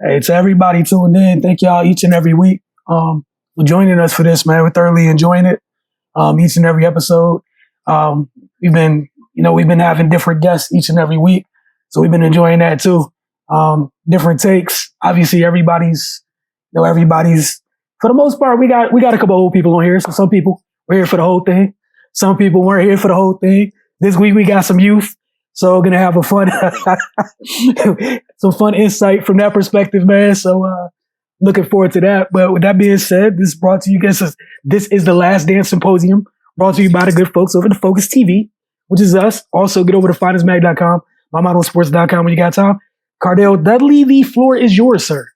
Hey, to everybody tuned in, thank y'all each and every week for joining us for this, man. We're thoroughly enjoying it each and every episode. We've been having different guests each and every week, so we've been enjoying that too. Different takes. Obviously, everybody's for the most part. We got a couple old people on here, so some people were here for the whole thing. Some people weren't here for the whole thing. This week we got some youth. So we're gonna have a fun, some fun insight from that perspective, man. So looking forward to that. But with that being said, this is brought to you guys. This is the Last Dance Symposium, brought to you by the good folks over at Focus TV, which is us. Also, get over to finestmag.com, mymodelsports.com when you got time. Cardell Dudley, the floor is yours, sir.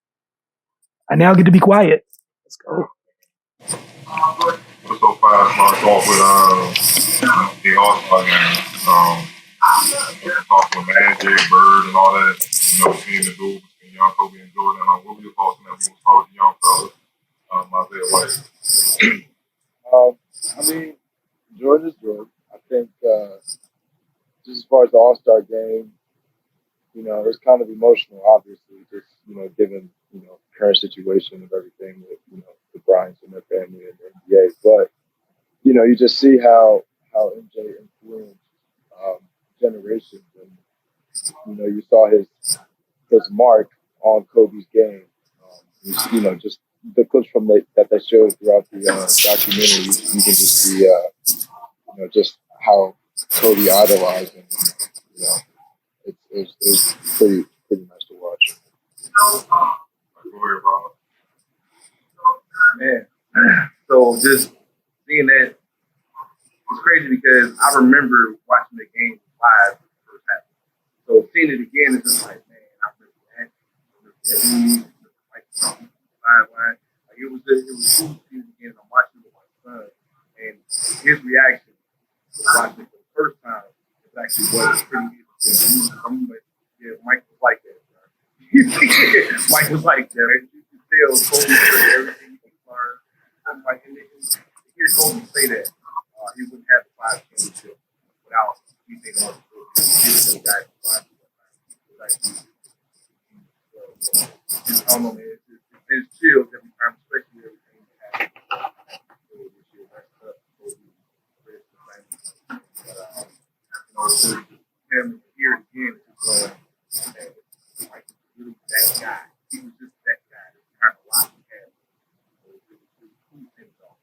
I now get to be quiet. Let's go. So fast, start off with the All-Star game. Talk with Magic, Bird, and all that. Seeing the dudes and young Kobe and Jordan. What were your thoughts on that? We was talking to young fellas. Isaiah White. Jordan is Jordan. I think just as far as the All-Star game, it's kind of emotional, obviously, just given current situation of everything with the Bryants and their family and the NBA. But you just see how MJ influenced generations, and you saw his mark on Kobe's game. Just the clips from that they showed throughout the documentary, you can just see just how Kobe idolized him. It's pretty nice to watch. Man, so just seeing that, it's crazy because I remember watching the game live when it first happened. So seeing it again is just like, man, I remember that. Like sideline. Like it was cool to see it again. I'm watching it with my son, and his reaction to watching it for the first time is actually was pretty interesting. Mike was like that. Mike was like that. You could tell Kobe everything he learned. I'm like, and to hear Kobe say that, he wouldn't have the 5 championship without anything on the field. He guys I don't know, man. It's chills every time, especially everything that happens. This year, to him hear it again, it's just like really that guy. He was just that guy. It's kind of a lot he had. So it was cool things on.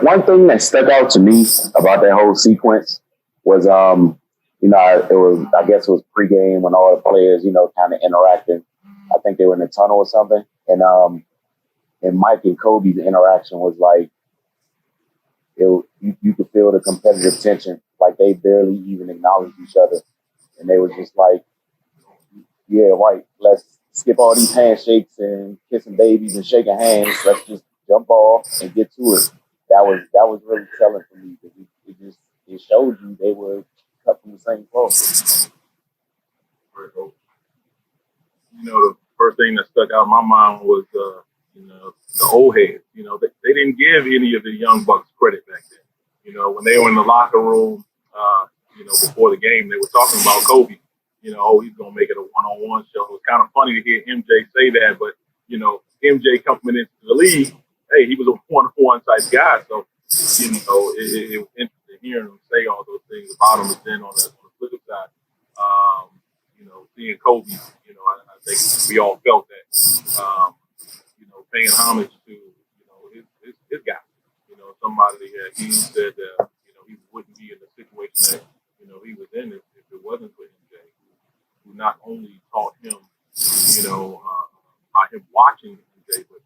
One thing that stuck out to me about that whole sequence was I guess it was pregame when all the players, kind of interacting. I think they were in the tunnel or something. And Mike and Kobe's interaction was like, you could feel the competitive tension. Like they barely even acknowledged each other. And they were just like, yeah, right, let's skip all these handshakes and kissing babies and shaking hands. Let's just jump off and get to it. That was really telling for me because it showed you they were cut from the same cloth. The first thing that stuck out in my mind was the old heads. They didn't give any of the young bucks credit back then. When they were in the locker room, before the game, they were talking about Kobe. He's gonna make it a one-on-one show. It was kind of funny to hear MJ say that, but MJ coming into the league, hey, he was a one-on-one type guy. So it was interesting hearing him say all those things about him. But then on the flip side, seeing Kobe, I think we all felt that. Paying homage to his guy. Somebody that he said that he wouldn't be in the situation that he was in if it wasn't for MJ, who not only taught him by him watching MJ, but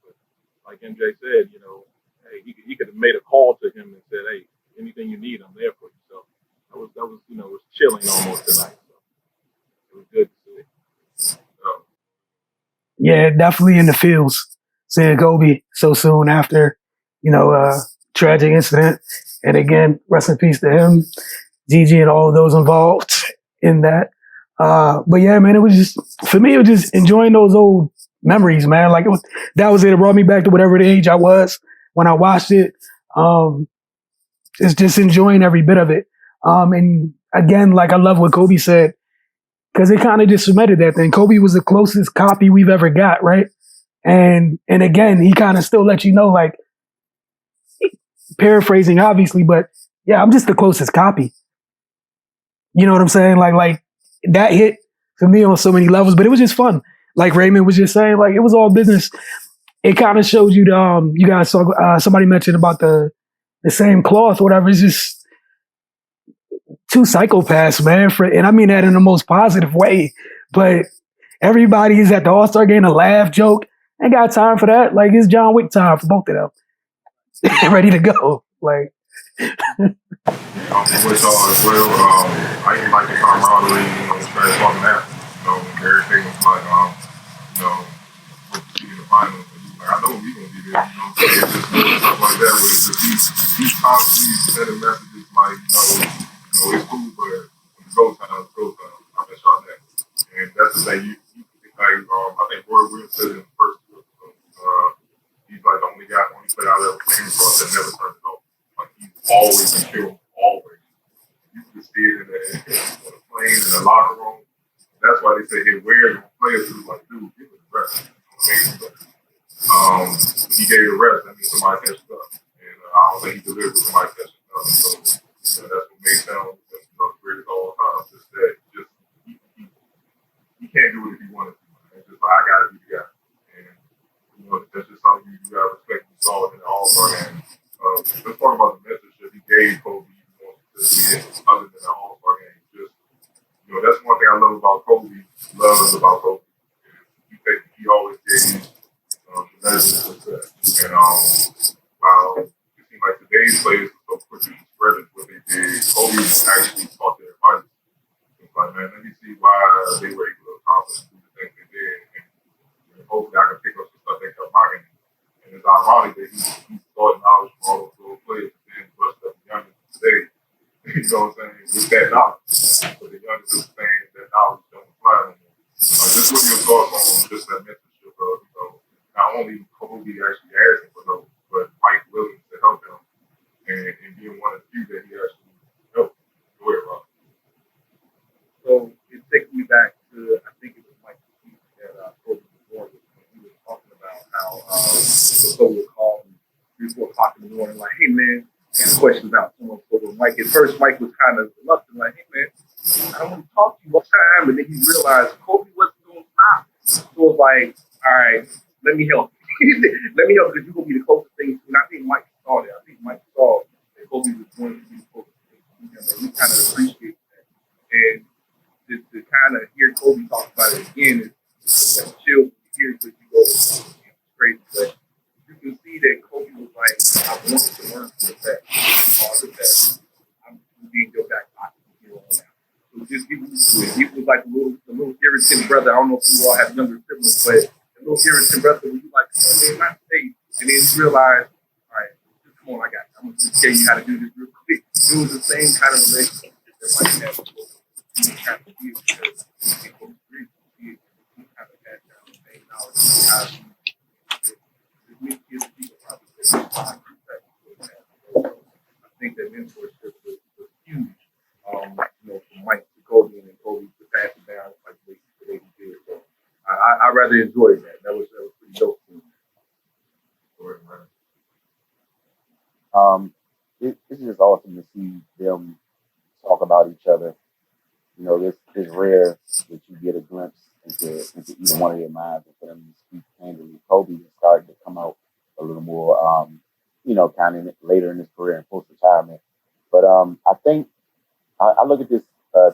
like MJ said, hey, he could have made a call to him and said, hey, anything you need, I'm there for you. So that was was chilling almost tonight. So it was good to see. Yeah, definitely in the fields. Seeing Kobe so soon after, tragic incident. And again, rest in peace to him, Gigi, and all of those involved in that. But yeah, man, it was just enjoying those old memories, man. Like that was it. It brought me back to whatever the age I was when I watched it. It's just enjoying every bit of it. And again, like I love what Kobe said, because it kind of just cemented that thing. Kobe was the closest copy we've ever got, right? And again, he kind of still let you know, like, paraphrasing obviously, but yeah, I'm just the closest copy. You know what I'm saying? Like that hit for me on so many levels, but it was just fun. Like Raymond was just saying, like it was all business. It kind of showed you the you guys saw somebody mentioned about the same cloth, whatever. It's just two psychopaths, man. And I mean that in the most positive way. But everybody's at the All-Star game to laugh, joke. Ain't got time for that. Like it's John Wick time for both of them. Ready to go. Like With y'all as well. I even like the camaraderie, trash talking after. Everything was like, hope to see in the finals. Like, I know we gonna be there. It's just stuff like that. But it's just these constantly sending messages like, it's cool, but when it's go time, it's go time. I bet y'all that. And that's the thing. I think Roy Williams said in the first episode, he's like the only player I ever came across that never turned it off. Like he's always been killed, always. You can see it on the plane, in the locker room. That's why they say, hey, where the players who like, dude, give it a rest. He gave it a rest. That means somebody catches up. And I don't think he delivered with somebody catching up. So that's what made him the greatest of all time. Just that he can't do it if he wanted to. It's just like, I got to be the guy. And, that's just something you got to respect. You saw it in the All-Star game. Let's talk about the mentorship he gave Kobe, other than the All-Star game. Just, that's one thing I love about Kobe. He always gave tremendous success. And while it seems like today's players are so quick to discredit what they did, Kobe actually taught their advice. It's like, man, let me see why they were able to accomplish the things they did. And hopefully I can pick up some stuff that come my game. And it's ironic that he taught knowledge from all those players and then brushed up the youngest today. You know what I'm saying? With that knowledge. But the youngest is saying that knowledge don't apply anymore. Just what your thoughts on just that mentorship of, not only Kobe actually asking for those, but Mike Williams to help him and being one of the few that he actually helped. Go ahead, Rob. So it takes me back to, I think it was Mike that Kobe was born with when he was talking about how Kobe would call him 3, 4 o'clock in the morning, like, hey man, I got questions about someone. Mike, at first, Mike was kind of reluctant, like, hey man, I don't want to talk to you all the time. But then he realized Kobe wasn't going to stop. So it was like, all right, let me help. Let me help because you're going to be the closest thing. And I think Mike saw that. I think Mike saw that Kobe was going to be the closest thing to him. And we kind of appreciate that. And to kind of hear Kobe talk about it again is chill to hear because you go, it's crazy. But you can see that Kobe was like, I wanted to learn from that. Because of that, I'm being your back pocket from here on out. So just get used to it. He was like the little irritant brother. I don't know if you all have younger siblings, but the little irritant brother when you like, come on, man, not today. And then you realize, all right, just come on, I got you. I'm going to just tell you how to do this real quick. It was the same kind of relationship that Mike had before. He kind of did because people agree. He kind of had that same knowledge of how to just meet kids and people probably say, I think that mentorship was huge. From Mike to Kobe and then Kobe to pass it down like the way he did. So I rather enjoyed that. That was pretty dope. It's just awesome to see them talk about each other. It's rare that you get a glimpse into either one of their minds and for them to speak candidly. Kobe has started to come out a little more, kind of later in his career and post retirement. But I think I look at this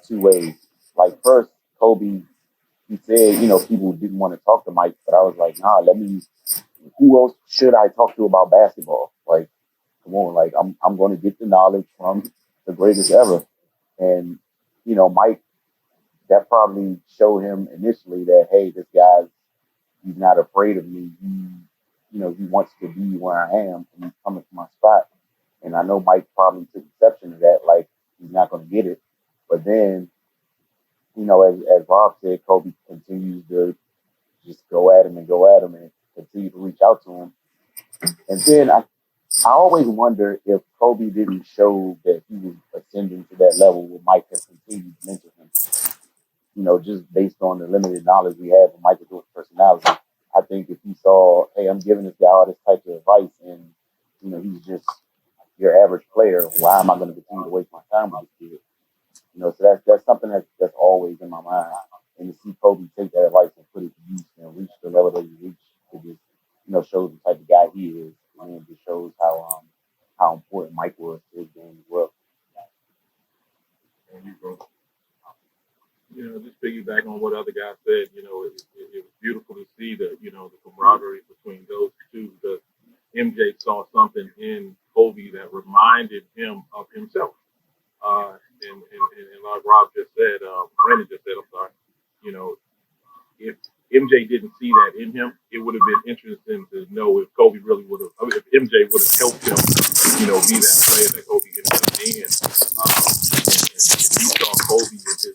2 ways. Like first, Kobe, he said, people didn't want to talk to Mike, but I was like, nah, who else should I talk to about basketball? Like, come on, like I'm going to get the knowledge from the greatest ever. And, Mike, that probably showed him initially that, hey, this guy's, he's not afraid of me. He wants to be where I am and he's coming to my spot. And I know Mike probably took exception to that, like he's not going to get it. But then, as Rob said, Kobe continues to just go at him and continue to reach out to him. And then I always wonder if Kobe didn't show that he was ascending to that level, would Mike have continued to mentor him? Just based on the limited knowledge we have of Michael Jordan's personality. I think if he saw, hey, I'm giving this guy all this type of advice, and he's just your average player, why am I going to continue to waste my time with this kid? So that's something that's always in my mind. And to see Kobe take that advice and put it to use and reach the level that he reached, it just shows the type of guy he is, and it just shows how important Mike was to his game as well. And just piggyback on what other guys said, it was beautiful to see the camaraderie between those two, because MJ saw something in Kobe that reminded him of himself. And like Rob just said, Brandon just said, I'm sorry, if MJ didn't see that in him, it would have been interesting to know if Kobe really would have, if MJ would have helped him, be that player that Kobe ended up being. And you saw Kobe in his,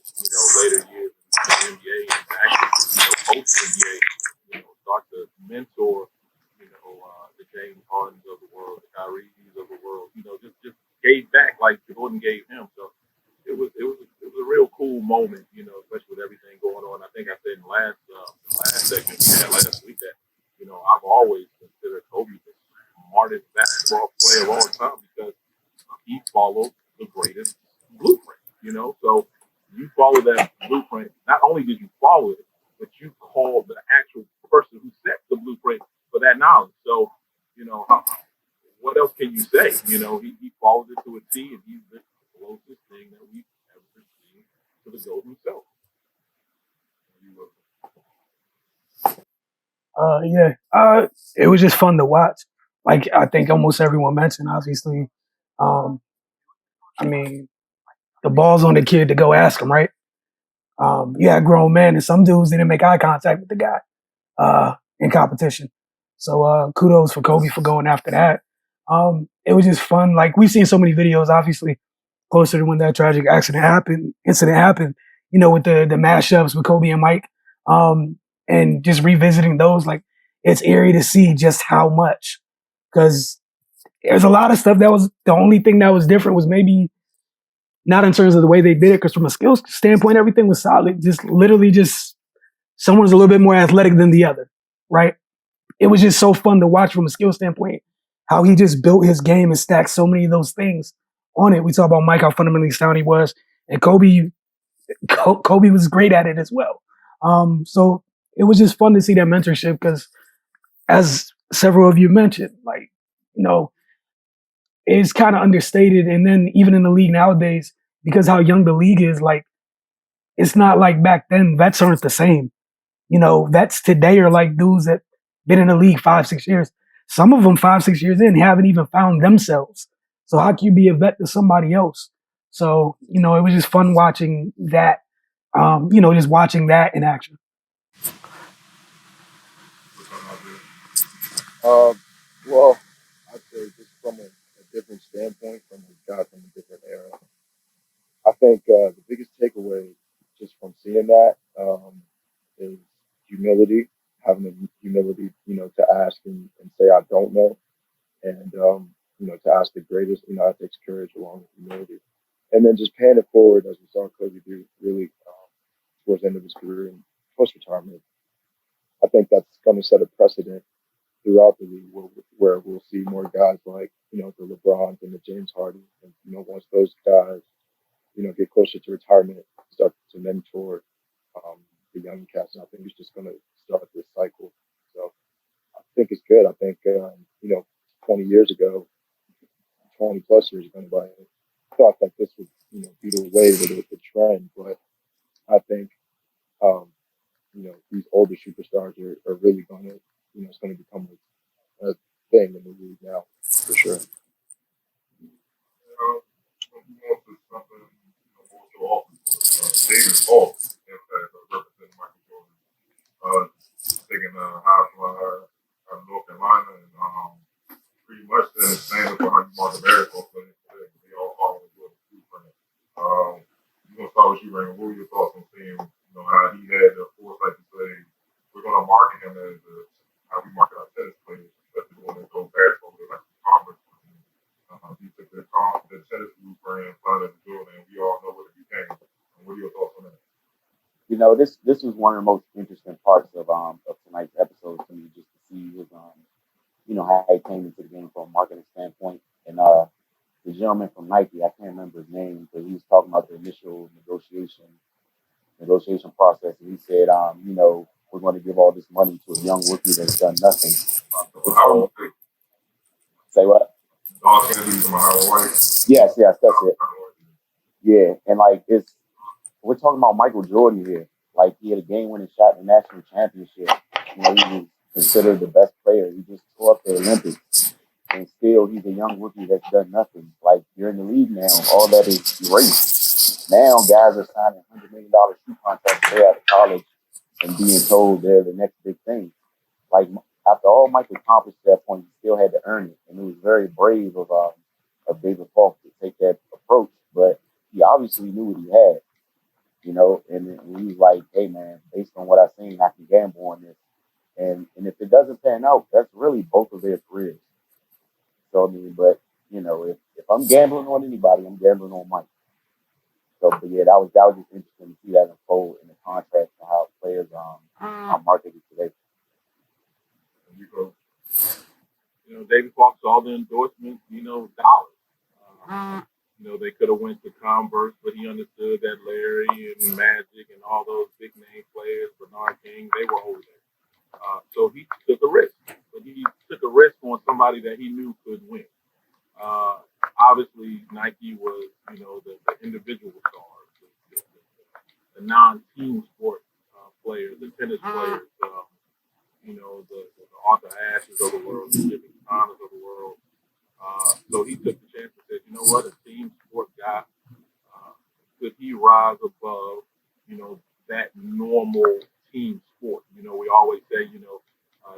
later years in the NBA and actually, post NBA, start to mentor, the James Hardens of the world, the Kyries of the world, just gave back like Jordan gave him. So it was a real cool moment, especially with everything going on. I think I said in the last segment we had last week that, I've always considered Kobe the smartest basketball player of all time because he followed the greatest blueprint, So you follow that blueprint. Not only did you follow it, but you called the actual person who set the blueprint for that knowledge. So, what else can you say? He followed it to a T, and he's the closest thing that we've ever seen to the GOAT himself. Yeah. It was just fun to watch. Like I think almost everyone mentioned, obviously. Um, I mean, the ball's on the kid to go ask him, right? You had grown men, and some dudes didn't make eye contact with the guy in competition. So kudos for Kobe for going after that. It was just fun. Like we've seen so many videos, obviously, closer to when that tragic incident happened. With the mashups with Kobe and Mike, and just revisiting those. Like it's eerie to see just how much, because there's a lot of stuff that was the only thing that was different was maybe not in terms of the way they did it, because from a skills standpoint, everything was solid. Just literally just someone's a little bit more athletic than the other, right? It was just so fun to watch from a skill standpoint, how he just built his game and stacked so many of those things on it. We talk about Mike, how fundamentally sound he was, and Kobe was great at it as well. So it was just fun to see that mentorship because, as several of you mentioned, like, it's kind of understated. And then even in the league nowadays, because how young the league is, like, it's not like back then, vets aren't the same. Vets today are like dudes that been in the league 5-6 years. Some of them 5-6 years in haven't even found themselves. So how can you be a vet to somebody else? So, it was just fun watching that, just watching that in action. Well, I'd say just from a different standpoint, from a guy from a different era, I think the biggest takeaway just from seeing that is humility, having the humility, to ask and say, I don't know. And, to ask the greatest, that takes courage along with humility. And then just paying it forward, as we saw Kobe do really towards the end of his career and post retirement. I think that's going to set a precedent throughout the league where we'll see more guys like, the LeBrons and the James Harden. And, once those guys, get closer to retirement, start to mentor the young cats. And I think it's just going to start this cycle. So I think it's good. I think, 20 years ago, 20 plus years ago, anybody thought that this would, be the wave or the trend. But I think, these older superstars are really going to, it's going to become a thing in the league now, for sure. More to something, more so often. David Paul, representing Michael Jordan, taking a high flyer out of North Carolina, and pretty much the same for how you mark America playing today. They all follow the Jordan blueprint. We're gonna start with you, Raymond. What were your thoughts on seeing, how he had the foresight to say we're gonna market him as how we market our tennis players, especially when they go basketball, they like the conference. brand, signing the Jordan, and we all know what it became. What are your thoughts on that? You know, this was one of the most interesting parts of tonight's episode to me, just to see his you know, how he came into the game from a marketing standpoint. And the gentleman from Nike, I can't remember his name, but he was talking about the initial negotiation process, and he said, you know, we're going to give all this money to a young rookie that's done nothing. Say what? Yes, that's it. Yeah, and like we're talking about Michael Jordan here. Like, he had a game-winning shot in the national championship. You know, he was considered the best player. He just tore up the Olympics, and still he's a young rookie that's done nothing. Like, you're in the league now, all that is erased. Now guys are signing $100 million shoe contracts straight out of college and being told they're the next big thing. Like, after all Michael accomplished at that point, he still had to earn it, and it was very brave of David Falk to take that approach. But he obviously knew what he had, you know, and he was like, "Hey, man, based on what I've seen, I can gamble on this." And if it doesn't pan out, that's really both of their careers. So I mean, but you know, if I'm gambling on anybody, I'm gambling on Mike. So, but yeah, that was just interesting to see that unfold in the contract and how players are marketed today. You know, David Falk saw the endorsement, you know, dollars. You know, they could have went to Converse, but he understood that Larry and Magic and all those big name players, Bernard King, they were over there. So he took a risk, but he took a risk on somebody that he knew could win. Obviously, Nike was, you know, the individual stars, the non-team sport players, the tennis players, you know, the Arthur Ashes of the world, the Jimmy Connors of the world. So he took the chance and said, you know what, a team sport guy, could he rise above, you know, that normal team sport? You know, we always say, you know,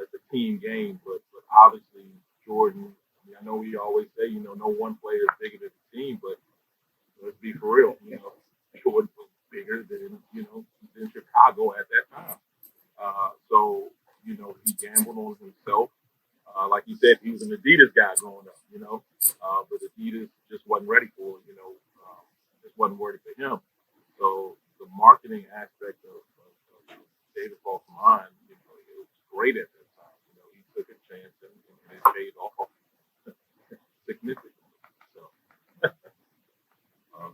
it's a team game, but obviously Jordan, I know we always say, you know, no one player is bigger than the team, but let's be for real, you know, Jordan was bigger than, you know, than Chicago at that time. So, you know, he gambled on himself. Like he said, he was an Adidas guy growing up, you know, but Adidas just wasn't ready for it, you know, just wasn't ready for him. So the marketing aspect of David Falk's mind, you know, it was great at that time. You know, he took a chance and it paid off significantly. So,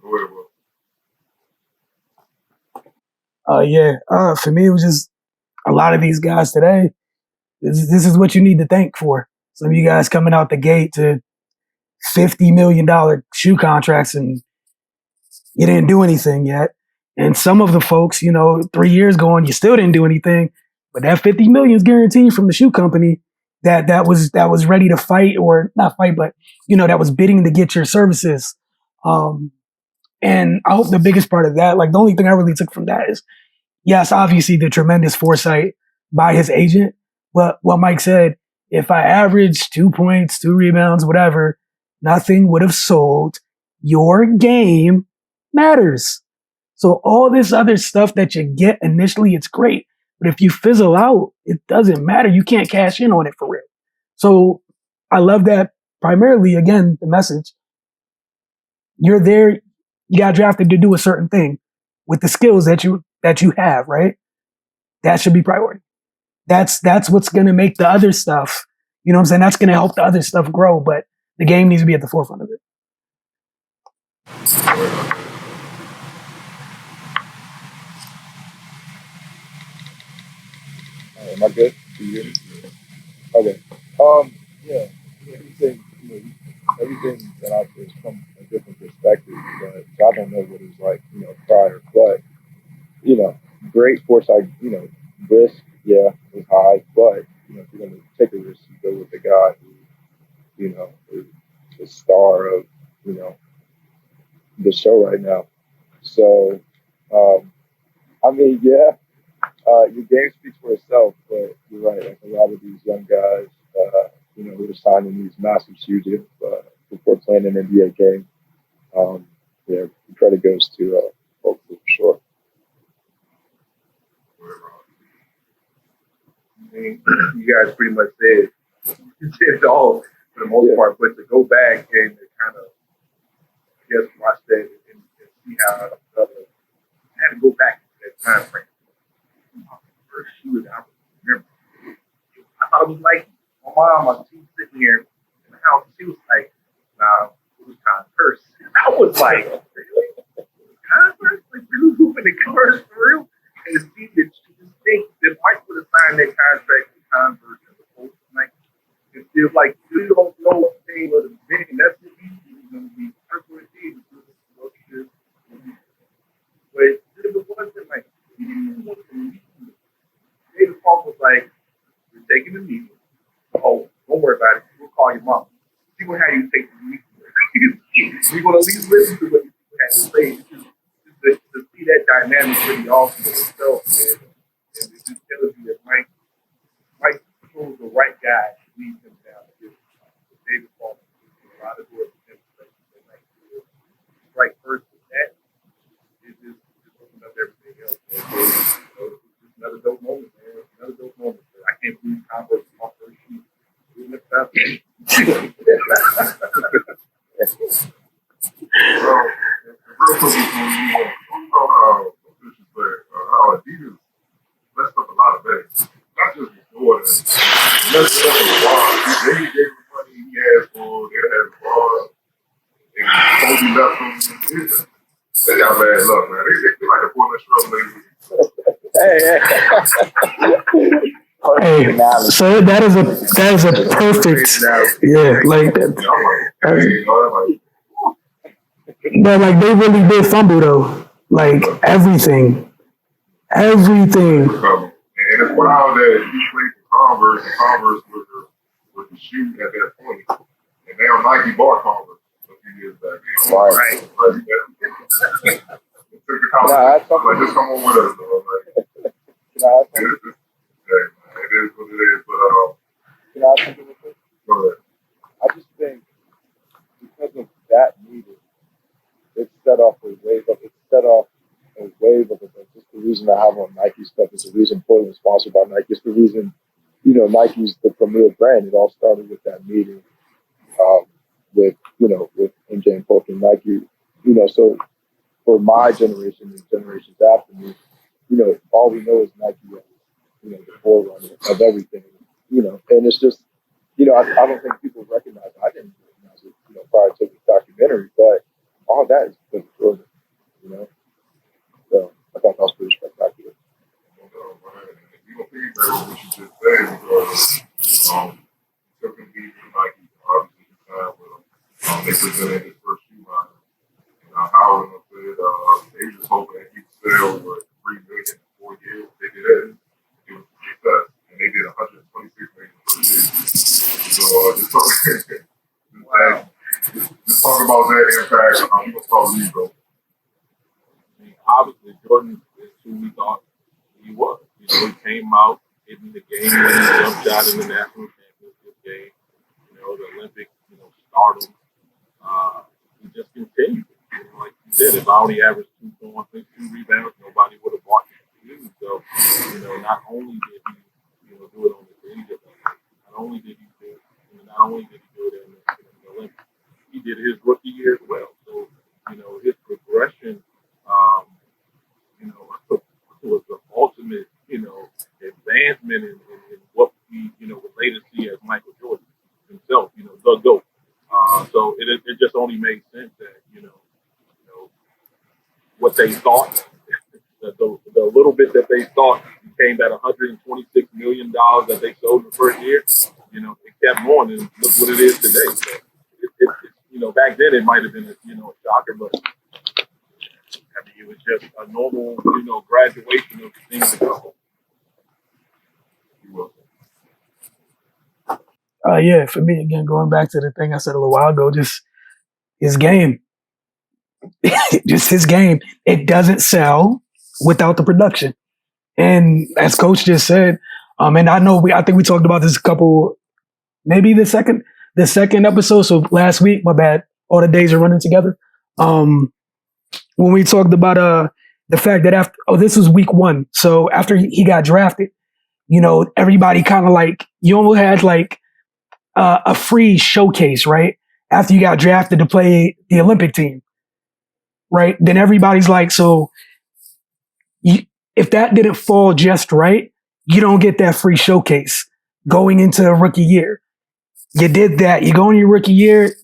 go ahead, Will. Yeah. For me, it was just a lot of these guys today. This is what you need to thank for. Some of you guys coming out the gate to $50 million shoe contracts and you didn't do anything yet. And some of the folks, you know, 3 years going, you still didn't do anything. But that 50 million is guaranteed from the shoe company that was ready to fight, or not fight, but you know, that was bidding to get your services. And I hope the biggest part of that, like the only thing I really took from that is, yes, obviously the tremendous foresight by his agent. But what Mike said, if I averaged 2 points, 2 rebounds, whatever, nothing would have sold. Your game matters. So all this other stuff that you get initially, it's great. But if you fizzle out, it doesn't matter. You can't cash in on it for real. So I love that. Primarily, again, the message. You're there, you got drafted to do a certain thing with the skills that you have, right? That should be priority. That's what's gonna make the other stuff, you know what I'm saying? That's gonna help the other stuff grow, but the game needs to be at the forefront of it. Am I good? Can you hear me? Okay. Yeah. Everything, you know, everything that I've is from a different perspective, but so I don't know what it was like, you know, prior. But you know, great foresight. You know, risk, yeah, is high, but you know, if you're going to take a risk, you go with the guy who, you know, is the star of, you know, the show right now. So, I mean, yeah, your game speaks for itself, but you're right. Like a lot of these young guys, you know, who are signing these massive shoe deals before playing an NBA game. Yeah, the credit goes to both of them for sure. I mean, you guys pretty much said it all for the most part. But to go back and to kind of just watch that and see how I had to go back to that time frame. First shoe that I remember. I thought it was like my mom, she was sitting here in the house, she was like, nah, it was Converse. I was like, really? Converse? Like, really hooping the Converse for real? And to see that you just think that Mike would have signed that contract with Converse as opposed to Nike. It feels like you don't know what they would have been. That's what he's going to be. That's what it is. But it wasn't like, he didn't even want to leave. David Falk was like, we're taking the meeting. Oh, don't worry about it. We'll call your mom. See what how you take the meeting. We're going to at least listen to what you have to say. Just to see that dynamic really awesome in itself, man. And it just tells you that Mike chose the right guy to lead him down. David Falk, a lot of doors for him. Right first with that, it just opened up everything else. Man. So, it's another dope moment, man. Another dope moment. I can't believe Converse was my first shoe. So, real quickly, officials there, how Adidas messed up a lot of things. Not just with Jordan, messed up with LeBron. They gave him money he asked for, they had LeBron, and Kobe left him. They got bad luck, man. They like a Portland Trail Blazers. Hey, so that is a perfect, like that. But like they really did fumble though, like everything. And it's wild that he played for Converse, and Converse was the shoe at that point, and now Nike bought Converse a few years back. Right. It took the conversation, like, just come on with us, though. Like, it is what it is, but Can I think of it? go ahead. I just think because of that meeting, it set off a wave of events. It's the reason I have on Nike stuff. It's the reason Portland's sponsored by Nike. It's the reason, Nike's the premier brand. It all started with that meeting with MJ and Polk and Nike. So for my generation and generations after me, all we know is Nike as, the forerunner of everything, and it's just, I don't think people recognize it. I didn't recognize it, prior to the documentary, but all that is because of Jordan, So I thought that was pretty spectacular. You don't think that what you just said because took him beat from Nike, obviously he signed with him. They presented his first shoe line. And Howard said they just hoping that he would sell with $3 million in 4 years. They did that. It was a success. And they did $126 million for the year. So just talk about that impact. I'm gonna talk to you, bro. I mean, obviously, Jordan is who we thought he was. He came out, hitting the game winning jump shot in the national championship game. The Olympic, stardom. He just continued. Like you said, if I only averaged 2 points, 2 rebounds, nobody would have bought him. So, not only did he, do it on the collegiate level, not only did he do it in the Olympics, he did his rookie year as well. So, his progression, was the ultimate, advancement in what we, would later see as Michael Jordan himself, the GOAT. So it just only made sense that, what they thought, the little bit that they thought became that $126 million that they sold in the first year, it kept going, and look what it is today. So back then it might have been a shocker, but I mean, it was just a normal, graduation of things to come. For me again, going back to the thing I said a little while ago, just his game. Just his game. It doesn't sell without the production. And as Coach just said, and I think we talked about this a couple, maybe the second episode. So last week, my bad, all the days are running together. When we talked about the fact that this was week 1. So after he got drafted, everybody kind of like, you almost had like a free showcase, right? After you got drafted to play the Olympic team. right? Then everybody's like, so if that didn't fall just right, you don't get that free showcase going into a rookie year. You did that. You go in your rookie year,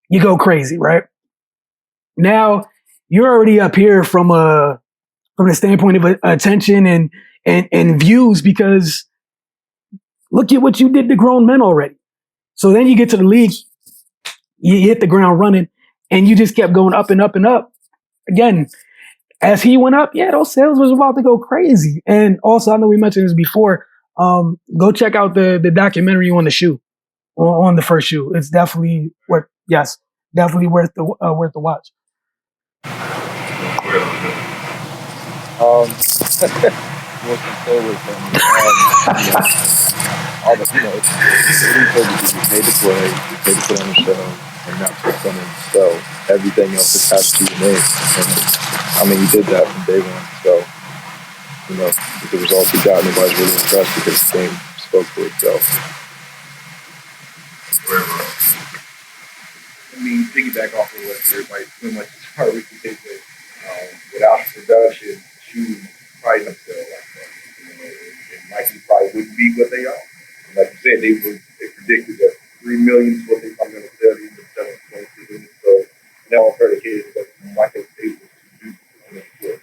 you go crazy, right? Now you're already up here from the standpoint of attention and views because look at what you did to grown men already. So then you get to the league, you hit the ground running, and you just kept going up and up and up. Again, as he went up, yeah, those sales was about to go crazy. And also, I know we mentioned this before. Go check out the documentary on the shoe, on the first shoe. It's definitely definitely worth the watch. Looking forward from all the, it's really good because you paid to play, you paid to put on the show, and not just something to sell. Everything else is has to be made. And I mean, you did that from day one. So, with the results you got, nobody's really impressed because the game spoke for itself. I mean, piggyback off of what everybody pretty much already said, without the production, shooting probably don't sell like that. And Nike probably wouldn't be what they are. And like you said, they predicted that 3 million is what they probably going to sell. These are selling 23 million. So now I'm predicated what Michael was able to do on the court.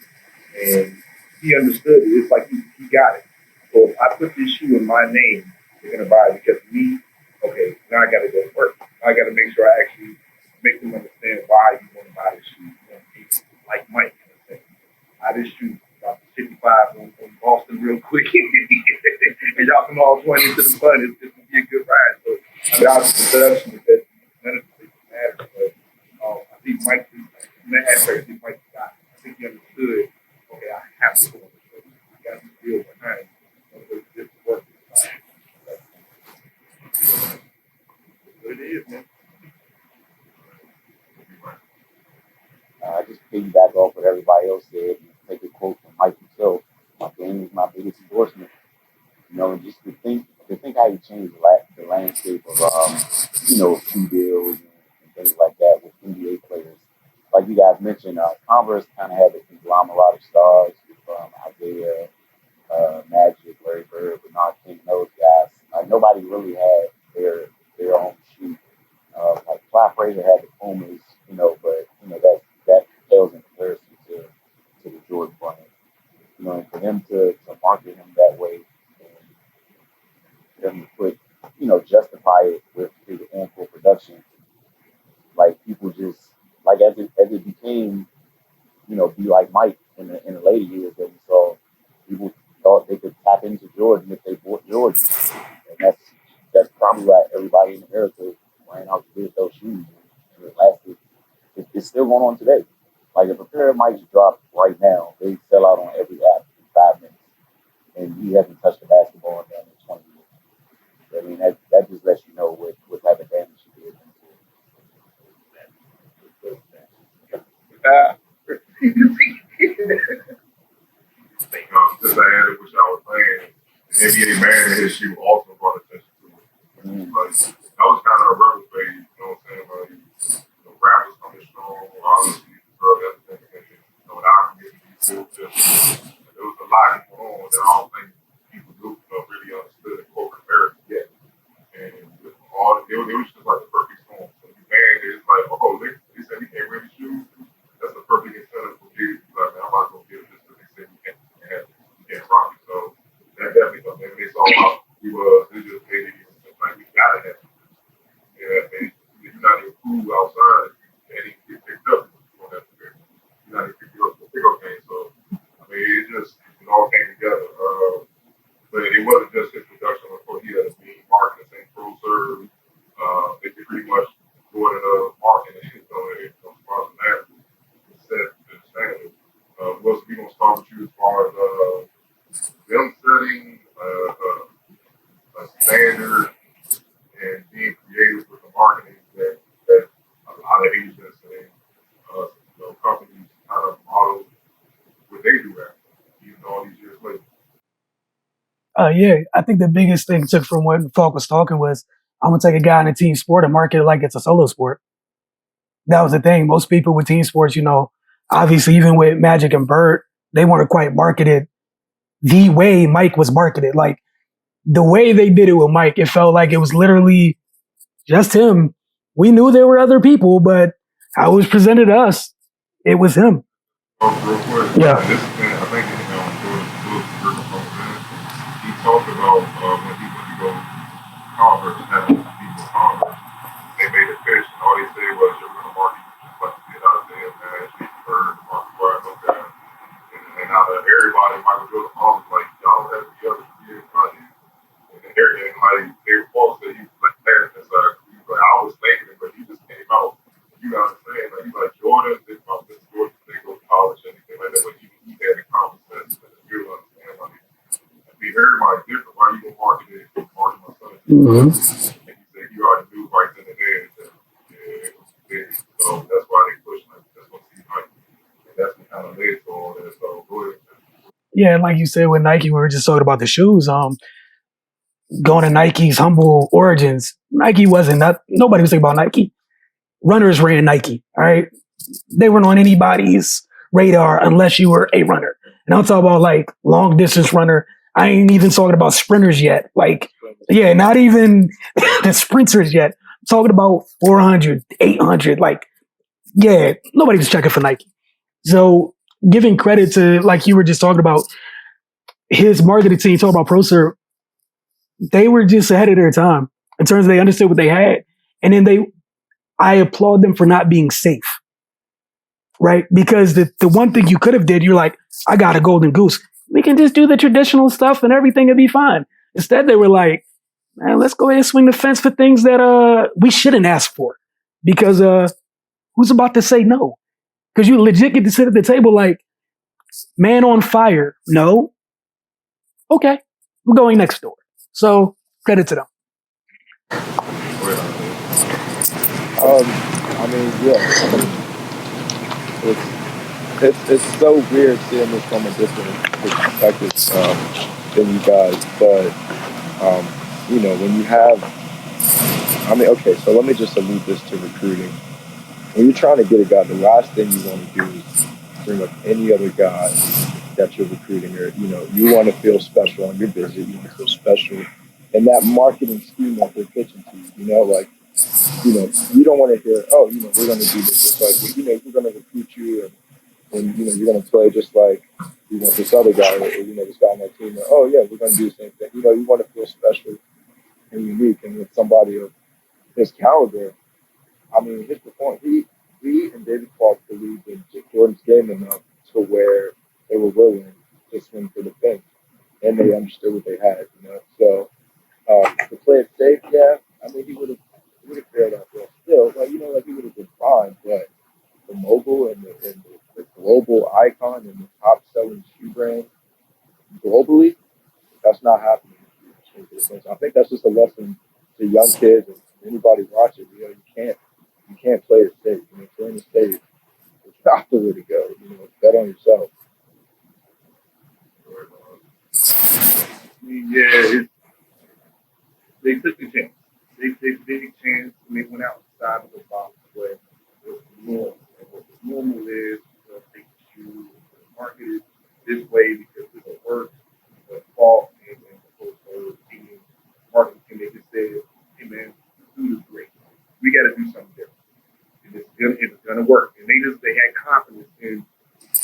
And he understood it. It's like he got it. So if I put this shoe in my name, they're going to buy it because of me. Okay, now I got to go to work. Now I got to make sure I actually make them understand why you want to buy this shoe. You want to be like Mike. Buy this shoe. About 55 on Boston real quick. And y'all come all join into the fun. It's going to be a good ride. So, obviously, the production is that none of it matters. But I think Mike, in that aspect, I think Mike got it. I think he understood, okay, I have to go on the show. I got to feel behind this work. What it is, man. I just piggyback off what everybody else said and take a quote from Mike himself. My game is my biggest endorsement. And just to think how he changed the landscape of shoe deals and things like that with NBA players. Like you guys mentioned, Converse kind of had the conglomerate of stars from Isaiah, Magic, Larry Bird, Bernard King, those guys. Like nobody really had their own shoe. Like Fly Frazier had the Pumas, but that pales in comparison to the Jordan brand. And for them to market him that way and for them to put, justify it with his ample production, like people just like as it became, be like Mike in the later years that we saw, people thought they could tap into Jordan if they bought Jordan. And that's probably why everybody in America ran out to get those shoes. And it lasted. It's still going on today. Like if a pair of Mikes drop right now, they sell out on every app in 5 minutes. And he hasn't touched the basketball in 20 years. I mean, that just lets you know what type of damage he did. Just to add to what y'all was saying, NBA man in his shoe also brought attention to it. Like, that was kind of a rebel phase, you know what I'm saying? Like, rappers coming strong, obviously, drug epidemic, our community, there was a lot going on that I don't think people really understood in corporate America yet. And with it was just like the perfect storm. So the band is like, they said we can't wear the shoes. That's the perfect incentive for kids. Like, man, I'm not going to give this because they said we can't rock it. So that definitely something. It's all about it just made it like we gotta have it. Yeah, man. You're not even cool outside. You can't even get picked up. You're not even pick up game. So I mean, it all came together. But it wasn't just his production. Before he had a mean marketing thing, pro serve. They could pretty much go into marketing. As far as that, set the standard. We're gonna start with you as far as them setting a standard and being creative with the marketing that a lot of agents and companies kind of model what they do after, even all these years later. Yeah, I think the biggest thing took from what Falk was talking was I'm gonna take a guy in a team sport and market it like it's a solo sport. That was the thing. Most people with team sports, obviously, even with Magic and Bird, they weren't quite marketed the way Mike was marketed. Like the way they did it with Mike, it felt like it was literally just him. We knew there were other people, but how it was presented to us, it was him. Real quick, Yeah. this is I think he talked about when he went to go Converse, having people Converse, they made a pitch, and all he said was, "You're going to market just like you did out there, man. She heard Mark Brian, okay." And out of everybody, Michael Jordan always like, "Y'all have the other years, buddy." And everything, like, they were supposed to, he was like, "Paris," he was like, "I was thinking it, but he just came out." You know what I'm saying? Like, he's like, Jordan, this about this Jordan, they go to college, anything like that, but he had a conversation, and you understand, like, everybody different. Why you gonna market it? Market my son. Mm-hmm. And he said you already knew right then and there that it was big. So that's why they push like that's what he like. And that's what kind of led to all that. So go ahead. Yeah, and like you said with Nike, we were just talking about the shoes. Going to Nike's humble origins, Nike wasn't that. Nobody was thinking about Nike. Runners ran Nike. All right, they weren't on anybody's radar unless you were a runner. And I'm talking about like long distance runner. I ain't even talking about sprinters yet. Like, yeah, not even the sprinters yet. I'm talking about 400, 800. Like, yeah, nobody was checking for Nike. So giving credit to, like you were just talking about, his marketing team, talking about ProServe, they were just ahead of their time in terms of they understood what they had. And then I applaud them for not being safe, right? Because the one thing you could have did, you're like, I got a golden goose. We can just do the traditional stuff and everything will be fine. Instead, they were like, man, let's go ahead and swing the fence for things that we shouldn't ask for. Because who's about to say no? Because you legit get to sit at the table like, man on fire. No. Okay. I'm going next door. So credit to them. I mean, yeah. It's so weird seeing this from a different perspective than you guys, but you know, when you have, I mean, okay, so let me just allude this to recruiting. When you're trying to get a guy, the last thing you want to do is bring up any other guy that you're recruiting, or you want to feel special on your visit. You want to feel special in that marketing scheme that they're pitching to you. Like, you don't want to hear, oh, we're going to do this. It's like, we're going to recruit you, and you're going to play just like this other guy, or this guy on that team. Or, oh yeah, we're going to do the same thing. You want to feel special and unique, and with somebody of his caliber. I mean, his performance. He and David Clark believed in Jordan's game enough to where they were willing to swing for the fence, and they understood what they had. So to play it safe, yeah. I mean, he would have fared out well. Still, like he would have been fine. But the mogul and the global icon and the top selling shoe brand globally, that's not happening. I think that's just a lesson to young kids and anybody watching. You can't play it safe. Playing it safe, it's not the way to go. Bet on yourself. I mean, yeah, they took the chance. They took a chance and they went outside of the box where what's normal. And what the normal is, take the shoe, market it this way because it'll work. But fault and the whole team, marketing team, they just said, hey man, this dude is great. We got to do something different. And it's gonna work. And they had confidence in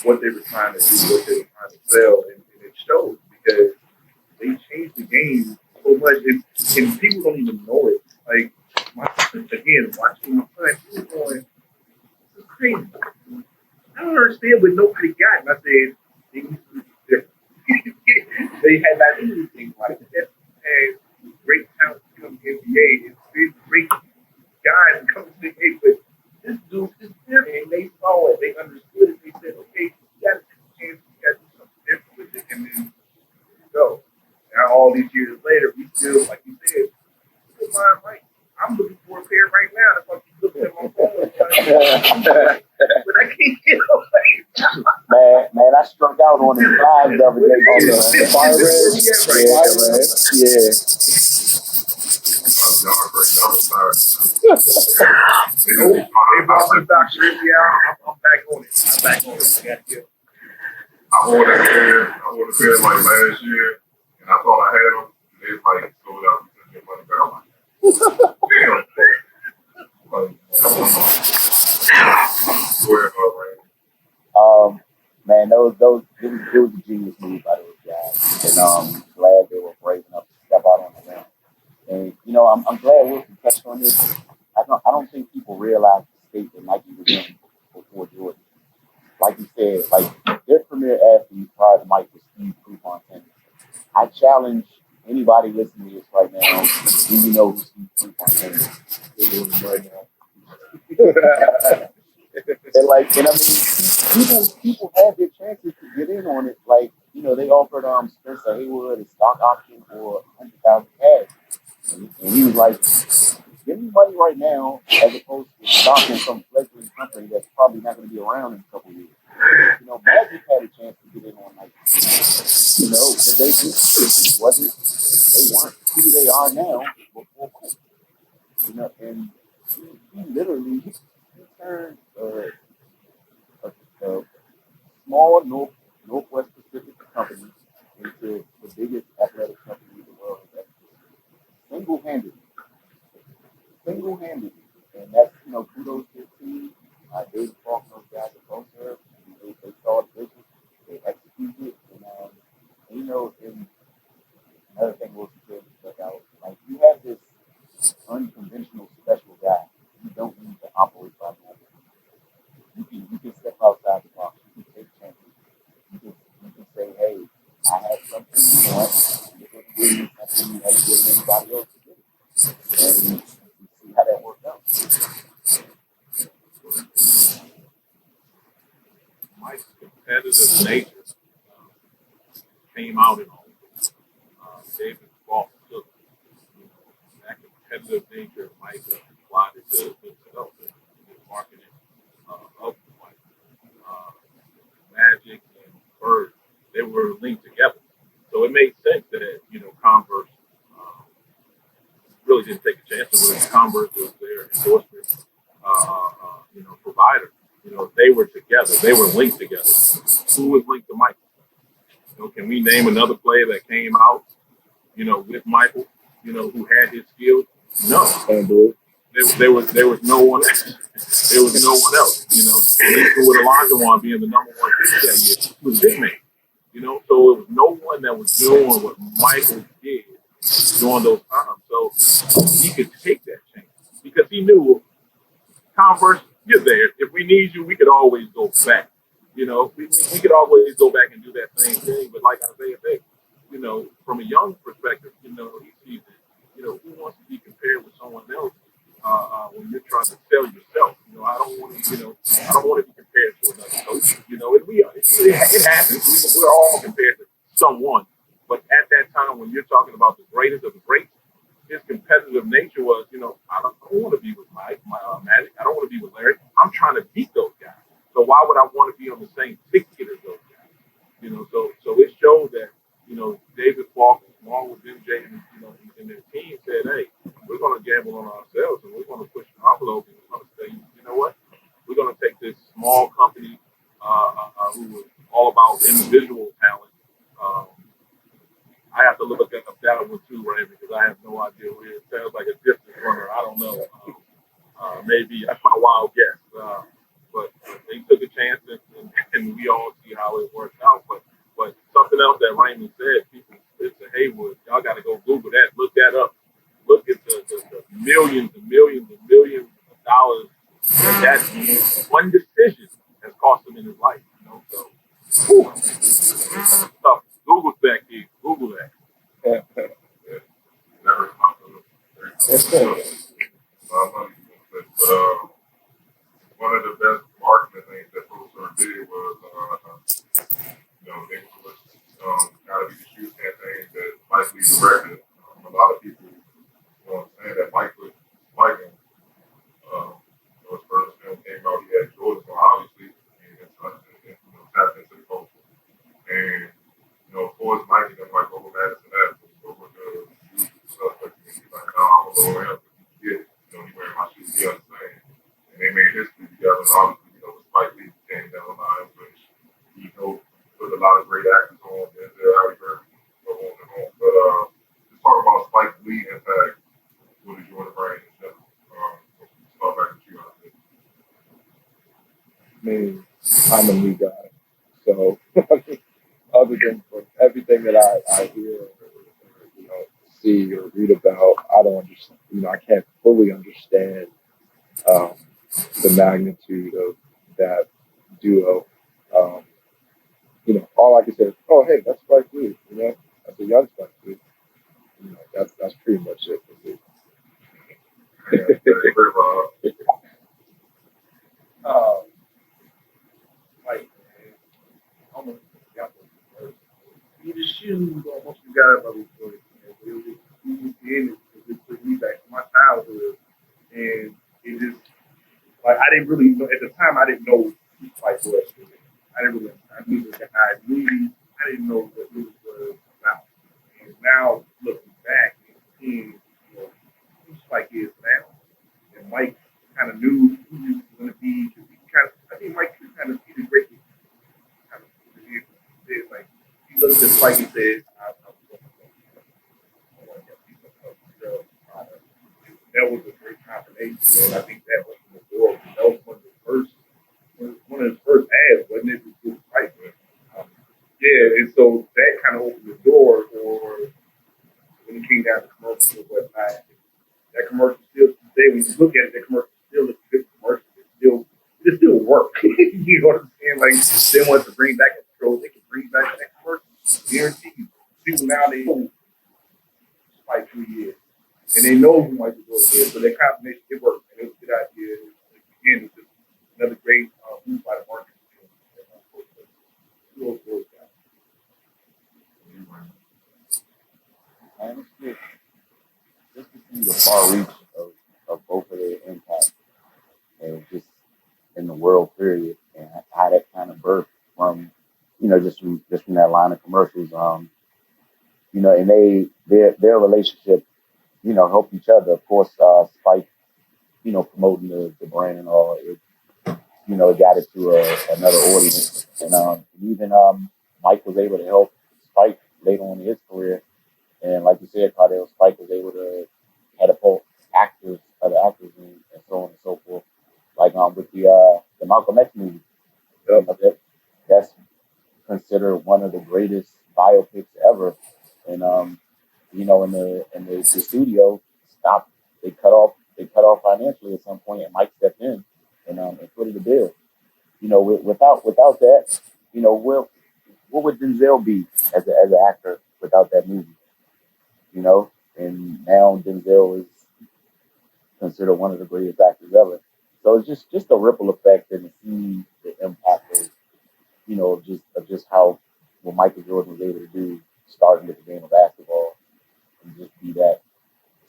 what they were trying to do, what they were trying to sell, and it showed because they changed the game so much, and people don't even know it. Like again, watching my son, he was going, "This is crazy. I don't understand what nobody got." And I said, "They need to do different." They had not anything like that. And great talent to come to the NBA. It's great guys come to the NBA, but this dude is different. And they saw it. They understood it. They said, "Okay, we got to take a chance. We got to do something different with it." And then go. Now, all these years later, we still, like you said, right. I'm looking for a pair right now. That's why I keep looking at my phone. But I can't get away. Man, I struck out on the five the other day on the fire red. Yeah. Nope. They bought the documentary out. I'm back on it. I'm back on it. I ordered a pair like last year, and I thought I had them. And they like sold out because their money back. I'm like, damn. Man, it was a genius move by those guys, and glad they were brave enough to step out on the limb. And I'm glad Wilson touched on this. I don't think people realize the state that Nike was in before Jordan. Like you said, like their premier athlete prior to Mike was Steve Prefontaine. I challenge anybody listening to this right now, do you know who Steve Prefontaine is? They're doing it right now. And I mean, people had their chances to get in on it. Like, they offered Spencer Haywood a stock option for $100,000 cash. And he was like, give me money right now as opposed to stock in some fledgling company that's probably not going to be around in a couple of years. Magic had a chance to get in on Nike. But they just wasn't, they weren't who they are now before Mike. And he literally turned a small Northwest Pacific company into the biggest athletic company in the world. Single-handedly. And that's, kudos to the team. David Falk and those guys at Boser. They saw the vision. They executed it. And another thing we'll check out, like, you have this unconventional special guy. You don't need to operate by that. You can step outside the box. You can take chances. You can say, hey, I have something you want. You're going to give me something you haven't given anybody else to give. And you see how that worked out. Mike's competitive nature came out in all of this. David Falk took that competitive nature of Mike applied it to himself and his marketing of Mike. Magic and Bird, they were linked together. So it made sense that, Converse really didn't take a chance on it. Converse was their endorsement, provider. They were together. They were linked together. Who was linked to Michael? Can we name another player that came out, with Michael, who had his skills? No. Can't do it. There was no one. There was no one else. Even with Olajuwon being the number one pick that year, he was big man. So it was no one that was doing what Michael did during those times. So he could take that chance because he knew Converse, you're there. If we need you, we could always go back. We could always go back and do that same thing. But like Isaiah said, from a young perspective, he sees it. Who wants to be compared with someone else when you're trying to sell yourself? I don't want to, I don't want to be compared to another coach. And it happens. We're all compared to someone. But at that time, when you're talking about the greatest of the greats, his competitive nature was, I don't want to be with Mike, Magic. I don't want to be with Larry. I'm trying to beat those guys. So why would I want to be on the same ticket as those guys? So it showed that, David Falk, along with MJ and their team said, hey, we're going to gamble on ourselves and we're going to push the envelope and we're going to say, you know what? We're going to take this small company who was all about individual talent. I have to look up that one too, right? Because I have no idea who it is. Sounds like a distance runner. I don't know. Maybe that's my wild guess. But they took a chance, and we all see how it worked out. But something else that Raymond said, people, it's a Haywood. Y'all got to go Google that. Look that up. Look at the millions and millions and millions of dollars that one decision has cost him in his life. So tough. Google that, kid. Google that. Never but one of the best marketing things that Pulsar did was, they was gotta be the shoe campaign that Mike Lee directed. A lot of people, saying that Mike was liking. His first film came out, he had Jordan, so obviously, tapped into the culture. And, of course, Mike and like over Madison Avenue, over the usual suspect. Like, no, I'm a little around, but he wearing my shoes, he understands. lot of great actors on, and Halle Berry, so on and on. But just talk about Spike Lee impact. What did you want to bring in general? Start back with you, I think. I mean, I'm a new guy, so other than from everything that I hear or see or read about, I don't understand. I can't fully understand um, the magnitude of that duo. Um, all I can say is, oh, hey, that's Spike Lee. That's a young Spike Lee. That's pretty much it for me. Um, like, man, almost got the first. You just shoes almost got up on these boys. It took me back to my childhood, and it just like I didn't really know at the time. I didn't know who Spike was. I didn't really. I knew the guy movie. I didn't know what it was about. And now looking back and seeing who Spike is now, and Mike kind of knew who he was going to be. I think Mike kind of see the greatness. Kind of said like he looked at Spike and said, that was a great combination, and I think that was the door. That was one of his first ads, wasn't it? With Spike. Yeah, and so that kind of opened the door for when he came down to commercial and whatnot. That commercial still today, when you look at it, that commercial still is a good commercial. It still work. You know what I'm saying? Like they want to bring back a control, they can bring back that commercial. Guarantee you. People now they know Spike who he is. And they know who Michael Jordan is, so that combination it worked. And it was a good idea. Again, it's just another great move by the marketing team. And it's just to see the far reach of both of their impact and just in the world period and how that kind of birthed from, just from that line of commercials. And their relationship, help each other. Of course, Spike, promoting the brand and all, it got it to another audience. And even Mike was able to help Spike later on in his career. And like you said, Cardell, Spike was able to catapult other actors, and so on and so forth. Like with the Malcolm X movie, that's considered one of the greatest biopics ever. And in the studio stopped. They cut off financially at some point, and Mike stepped in and footed the bill. Without that, what would Denzel be as an actor without that movie? And now Denzel is considered one of the greatest actors ever. So it's just a ripple effect and to see the impact of just how what Michael Jordan was able to do starting with the game of basketball and just be that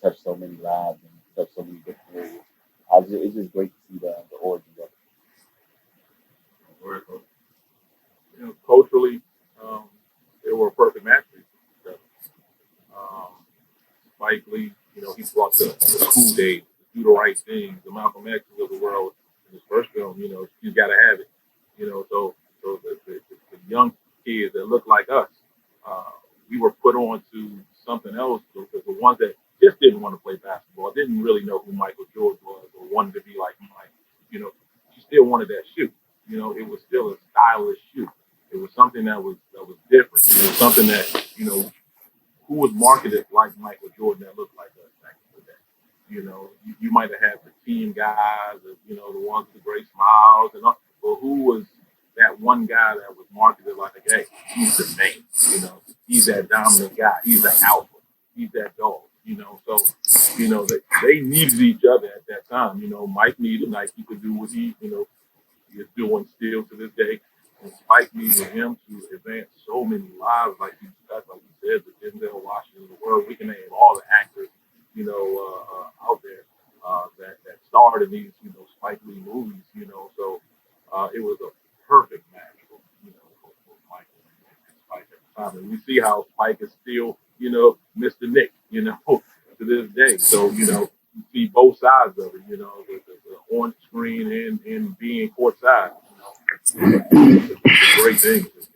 touch so many lives and touch so many different areas. It's just great to see the origins of it. Culturally, they were a perfect match for each other. Spike Lee, he brought the cool days, do the right things, the Malcolm X of the world in his first film. You got to have it. So the young kids that look like us, we were put on to something else. The ones that just didn't want to play basketball, didn't really know who Michael Jordan was, or wanted to be like Mike. You still wanted that shoe. It was still a stylish shoe. It was something that was different. It was something that who was marketed like Michael Jordan that looked like us back in the day. You might have had the team guys, the ones with the great smiles, and all, but who was that one guy that was marketed like, hey, he's the man, he's that dominant guy, he's the alpha, he's that dog, So, they needed each other at that time. Mike needed Nike to do what he is doing still to this day. And Spike needed him to advance so many lives, like you said, the Denzel Washington of the world. We can name all the actors, out there that starred in these, Spike Lee movies. So it was a perfect match for Mike and Spike at the time. And we see how Spike is still, Mr. Nick, to this day. So you see both sides of it, the on screen and being courtside. It's a great thing. It's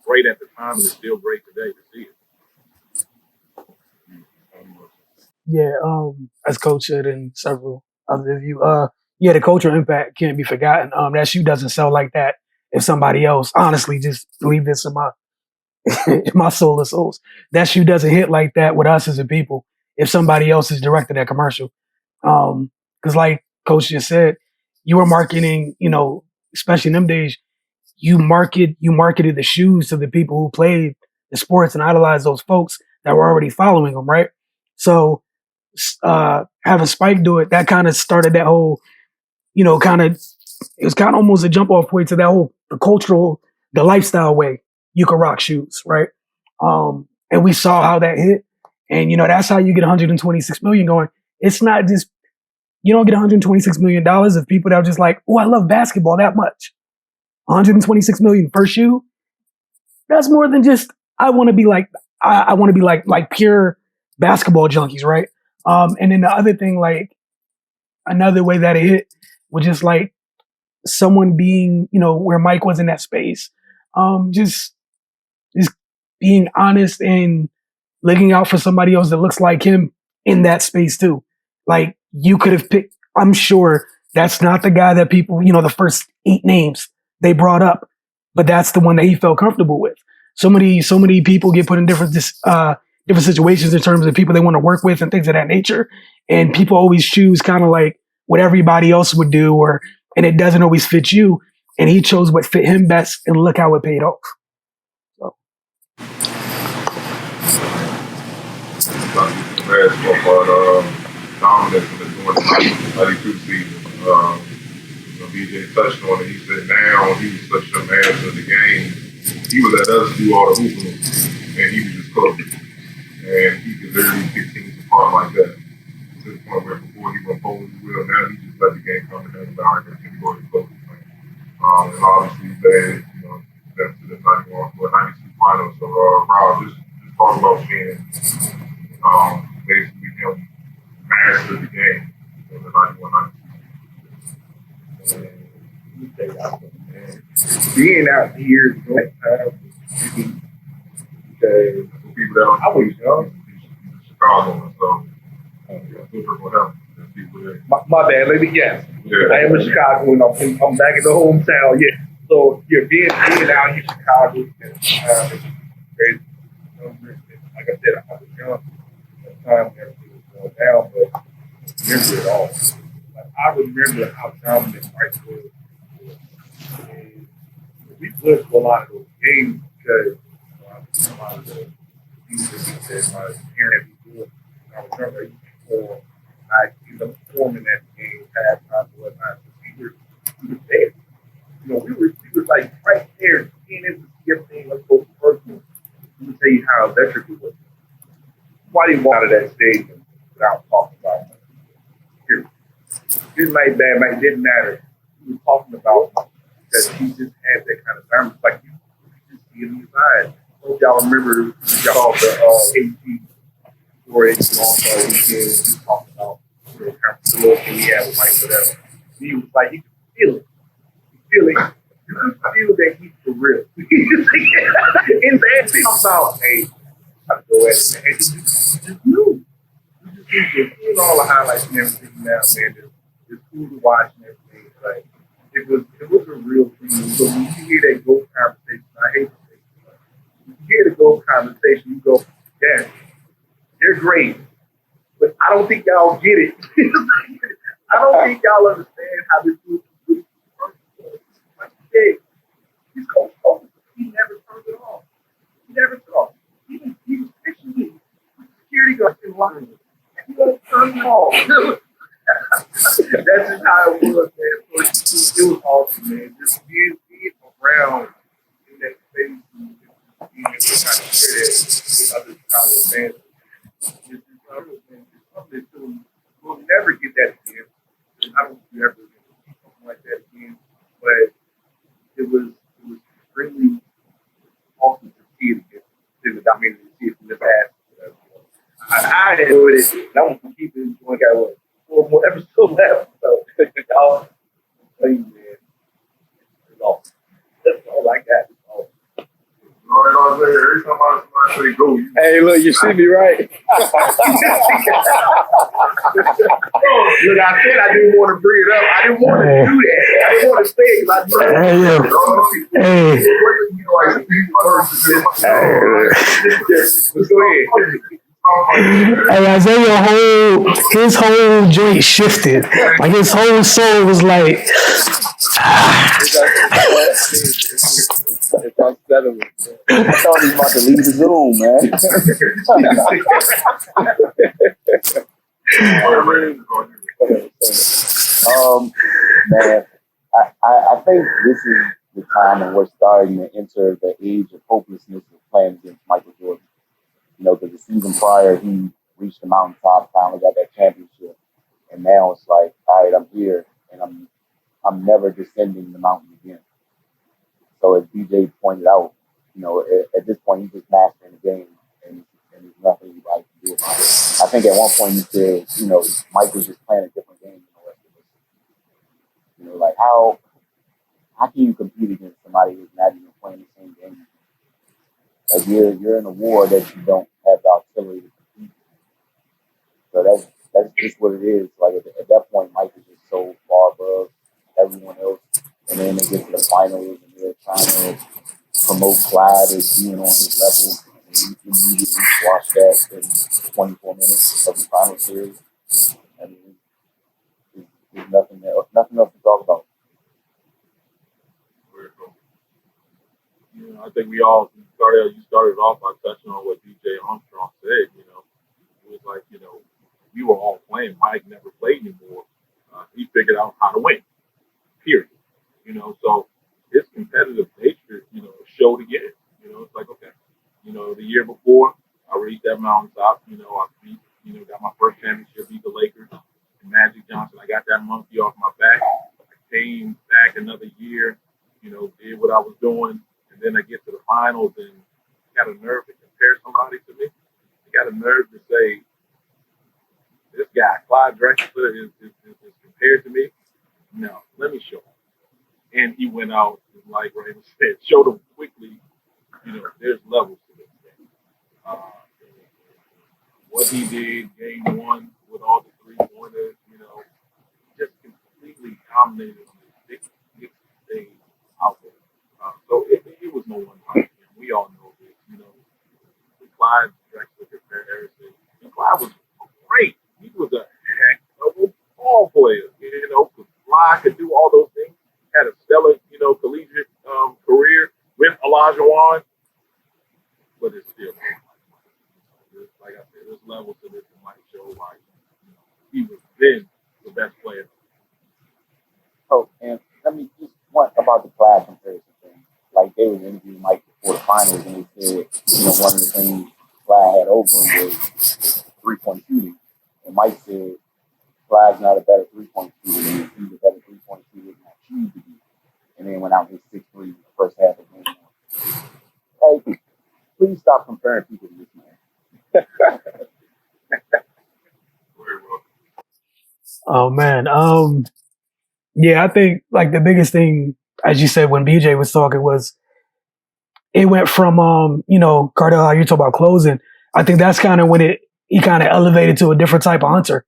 great. great at the time, and it's still great today to see it. Yeah, as Coach said and several others of you, yeah, the cultural impact can't be forgotten. That shoe doesn't sell like that if somebody else, honestly, just leave this in my in my soul of souls. That shoe doesn't hit like that with us as a people if somebody else is directing that commercial. Because like Coach just said, you were marketing, especially in them days, you marketed the shoes to the people who played the sports and idolized those folks that were already following them, right? So having Spike do it, that kind of started that whole, it was kind of almost a jump off point to that whole the cultural, the lifestyle way you could rock shoes, right? And we saw how that hit, and that's how you get 126 million going. It's not just you don't get 126 million dollars of people that are just like, oh, I love basketball that much. 126 million per shoe. That's more than just I want to be like I want to be like pure basketball junkies, right? And then the other thing, like another way that it hit was just like someone being, where Mike was in that space, just being honest and looking out for somebody else that looks like him in that space too. Like you could have picked. I'm sure that's not the guy that people, the first 8 names they brought up, but that's the one that he felt comfortable with. So many people get put in different situations in terms of people they want to work with and things of that nature. And people always choose kind of like what everybody else would do, and it doesn't always fit you. And he chose what fit him best, and look how it paid off. So. Basketball part, dominance in the 92 season. BJ touched on it. He said now he was such a master of the game. He would let us do all the hooping, and he was just cooking. And he could literally pick teams apart like that. To the point where before he went forward the wheel, now he just let the game come and down about it and go to close. And obviously led, them to the 92 finals. So Rob, just talk about being basically him master of the game in the 91, 92. Being out here during that time was unique because People that I was young. he's Chicago, so super for him. People that, My bad, let me guess. yeah. I am in Chicago and I'm back in the hometown. Yeah. So yeah, being out here in Chicago and crazy. Like I said, I was young at the time when everything was going down, but I remember it all. Like I remember how dominant Mike was. And we played for a lot of those games because a lot of the things that my parents were doing. I remember I used to perform. I ended up performing that game, halftime, and whatnot. We were there. We were like right there, seeing it, see everything up close and personal. Let me tell you how electric it was. Why didn't walk out of that stadium without talking about it? Here. Good night, bad night, didn't matter. We were talking about that he just had that kind of balance. Like you just see it in his eyes. I hope y'all remember y'all the AT for a long weekend. He was talking about kind of the little thing he had with Mike, whatever. He was like, he could feel it. He feel it. You can feel that he's for real. And then talking about, hey, I have to go at it, man. You just knew. You just seeing all the highlights and everything now, man. It's cool to watch and everything. Like it was a real thing. So when you hear that GOAT conversation, I hate to say it, but when you hear the GOAT conversation, you go, yeah, they're great. But I don't think y'all get it. I don't think y'all understand how this group is really working. Like you said, he's coach focused. He never turned it off. He never thought. He was fixing me. Security guard in line. He don't turn it off. That's just how it was, man. So it was awesome, man. Just being around in that space and being able to kind of share that with other Chicago fans. It's something that we'll never get that again. I don't think you ever see something like that again. But it was extremely awesome to see it again. In the documentary, to see it from the past. I enjoyed it. And I want to keep it enjoying. Got 4 more episodes left. So y'all, tell you, man, it's awesome. That's all I got. It's awesome. know what I'm saying? Every time somebody say go, you Hey, look, you see me right. Look, I said I didn't want to bring it up. I didn't want to do that. I didn't want to say it because I knew that. Hey, yo. Hey. Go ahead. Hey, Isaiah, his whole joint shifted. Like his whole soul was like, It's unsettling. I thought he was about to leave the Zoom, man. Man, I think this is the time when we're starting to enter the age of hopelessness of playing against Michael Jordan. You know, because the season prior, he reached the mountaintop, finally got that championship, and now it's like, all right, I'm here, and I'm never descending the mountain again. So as DJ pointed out, you know, at this point, he's just mastering the game, and there's nothing anybody can do about it. I think at one point he said, you know, Mike was just playing a different game than the rest of us. You know, like how can you compete against somebody who's not even playing the same game? Like you're in a war that you don't have the artillery to compete. So that's just what it is. Like at that point, Mike is just so far above everyone else. And then they get to the finals and they're trying to promote Clyde as being on his level. And he immediately squashed that in 24 minutes of the final series. I mean, there's nothing else to talk about. You know, I think you started off by touching on what DJ Armstrong said. You know, it was like, you know, we were all playing. Mike never played anymore. He figured out how to win. Period. You know, so his competitive nature, you know, showed again. You know, it's like, okay, you know, the year before I reached that mountaintop. You know, I beat, you know, got my first championship, beat the Lakers and Magic Johnson. I got that monkey off my back. I came back another year. You know, did what I was doing. And then I get to the finals and got a nerve to compare somebody to me. I got a nerve to say, this guy, Clyde Drexler, is compared to me. No, let me show him. And he went out, like Raymond said, showed him quickly, you know, there's levels to this game. What he did, game one, with all the three-pointers, you know, just completely dominated on the big stage out there. So it was no one like him. We all know this, you know. The Clyde Drexler comparison. And Clyde was great. He was a heck of a ball player. You know, could fly, could do all those things. Had a stellar, you know, collegiate career with Olajuwon. But it's still, like I said, there's levels to this that might show like, you know, he was then the best player. Oh, and let me just one about the Clyde comparison thing. Like they was interviewing Mike before the finals, and they said, you know, one of the things Clyde had over him was 3-point shooting, and Mike said Clyde's not a better 3-point shooter. He's a better 3-point shooter than I choose to be. And then went out and hit 6 3 the first half of the game. Hey, please stop comparing people to this man. oh man. Yeah, I think like the biggest thing, as you said when BJ was talking, was it went from you know, Cardell, how you talk about closing. I think that's kind of when he kind of elevated to a different type of hunter.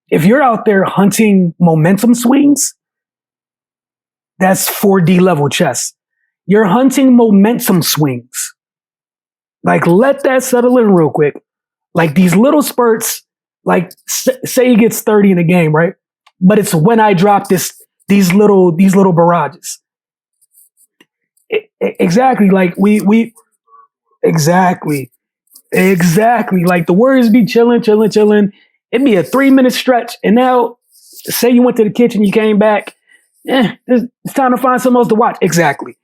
If you're out there hunting momentum swings, that's 4D level chess. You're hunting momentum swings. Like, let that settle in real quick. Like these little spurts, like say he gets 30 in a game, right? But it's when I drop these little barrages. Exactly. Like we exactly. Like the Warriors be chilling. It'd be a 3-minute stretch. And now say you went to the kitchen, you came back. It's time to find something else to watch. Exactly.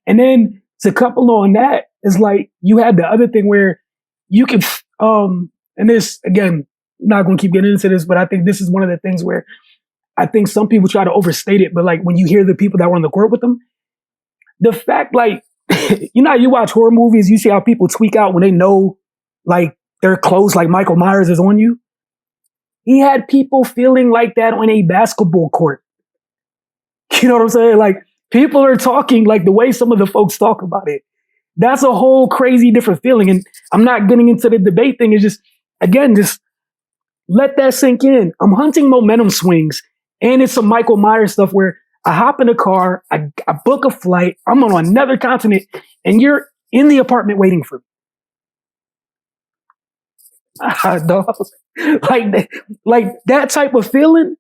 And then to couple on that, it's like you had the other thing where you can, and this, again, not going to keep getting into this, but I think this is one of the things where I think some people try to overstate it, but like when you hear the people that were on the court with them, the fact, like, you know, how you watch horror movies, you see how people tweak out when they know, like, they're close, like Michael Myers is on you. He had people feeling like that on a basketball court. You know what I'm saying? Like, People are talking like the way some of the folks talk about it. That's a whole crazy different feeling. And I'm not getting into the debate thing. It's just, again, just let that sink in. I'm hunting momentum swings. And it's some Michael Myers stuff where I hop in a car, I book a flight, I'm on another continent, and you're in the apartment waiting for me. Dog. like that type of feeling,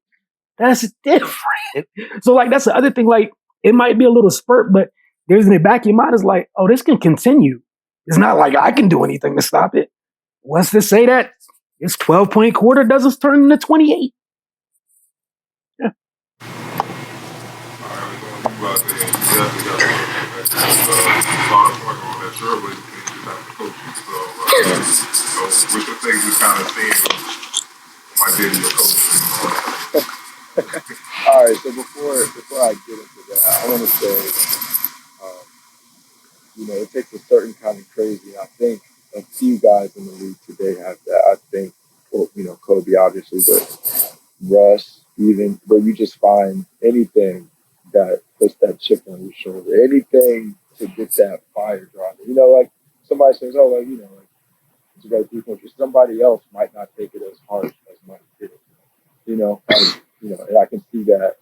that's different. So like that's the other thing. Like it might be a little spurt, but there's in the back of your mind is like, oh, this can continue. It's not like I can do anything to stop it. What's to say that this 12-point quarter doesn't turn into 28? Yeah. Which of things you kind of seeing might be in your coach. All right, so before I get into that, I want to say, it takes a certain kind of crazy. I think a few guys in the league today have that. I think, well, Kobe obviously, but Russ, even where you just find anything that puts that chip on your shoulder, anything to get that fire driving. Like somebody says, oh, like, it's a great defense. Somebody else might not take it as hard as Mike did it. And I can see that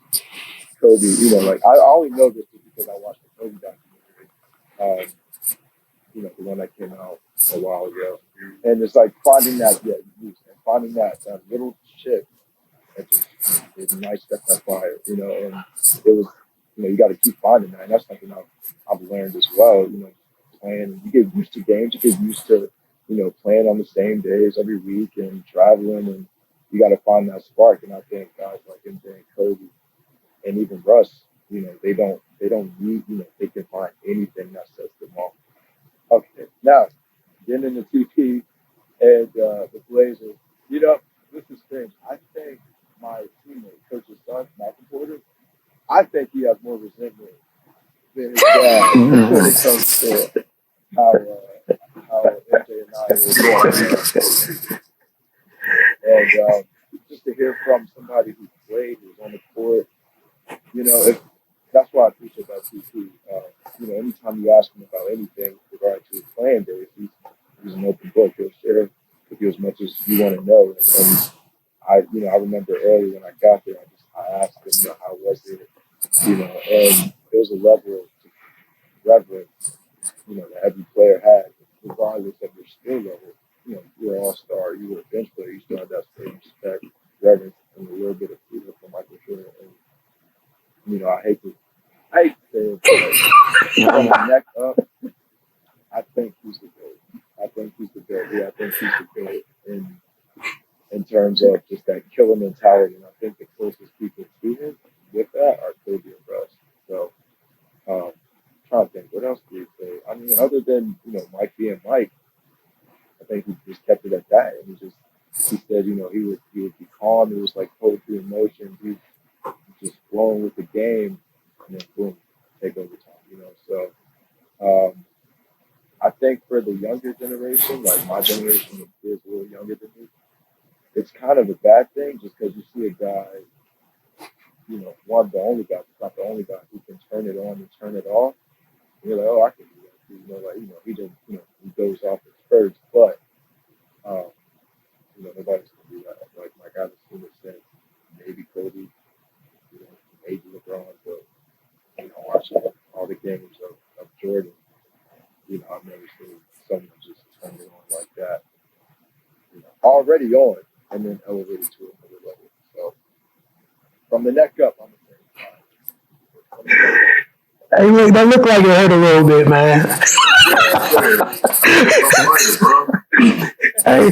Kobe, like I only know this just because I watched the Kobe documentary, the one that came out a while ago. And it's like finding that, finding that little chip that just is a nice step that fire, and it was, you got to keep finding that. And that's something I've learned as well, playing. You get used to games, you get used to, playing on the same days every week and traveling, and you got to find that spark. And I think guys like MJ and Kobe and even Russ, they don't need, they can find anything that sets them off. Okay, now getting into TP and the Blazers, this is strange. I think my teammate, Coach's son, Malcolm Porter, I think he has more resentment than his dad when it comes to how MJ and I were doing. And just to hear from somebody who played, who was on the court, that's why I appreciate that TP. Anytime you ask him about anything regarding to his playing days, he's an open book. He'll share with you as much as you want to know. And I remember early when I got there, I asked him, how was it? And there was a level of reverence, that every player had, regardless of your skill level. You're an all-star, you were a bench player, you still had that same respect, reverence, and a little bit of freedom for Michael Jordan. And, I hate to say it, but from the neck up, I think he's the GOAT. I think he's the GOAT. Yeah, I think he's the GOAT in terms of just that killer mentality. And I think the closest people to him with that are Kobe and Russ. So, I'm trying to think, what else do you say? I mean, other than, Mike being Mike, I think he just kept it at that. And he said, he would be calm. It was like poetry in motion. He just flowing with the game, and then boom, take over time. So I think for the younger generation, like my generation of kids a little younger than me, it's kind of a bad thing just because you see a guy, one of the only guys, it's not the only guy who can turn it on and turn it off. And you're like, oh, I can do that. He just, he goes off in spurts, but nobody's gonna do that. Like I haven't seen it since maybe Kobe, maybe LeBron, but watching all the games of Jordan, I've never seen someone just turn it on like that. Already on and then elevated to another level. So from the neck up, I'm the same. Hey, look, that looked like it hurt a little bit, man. It's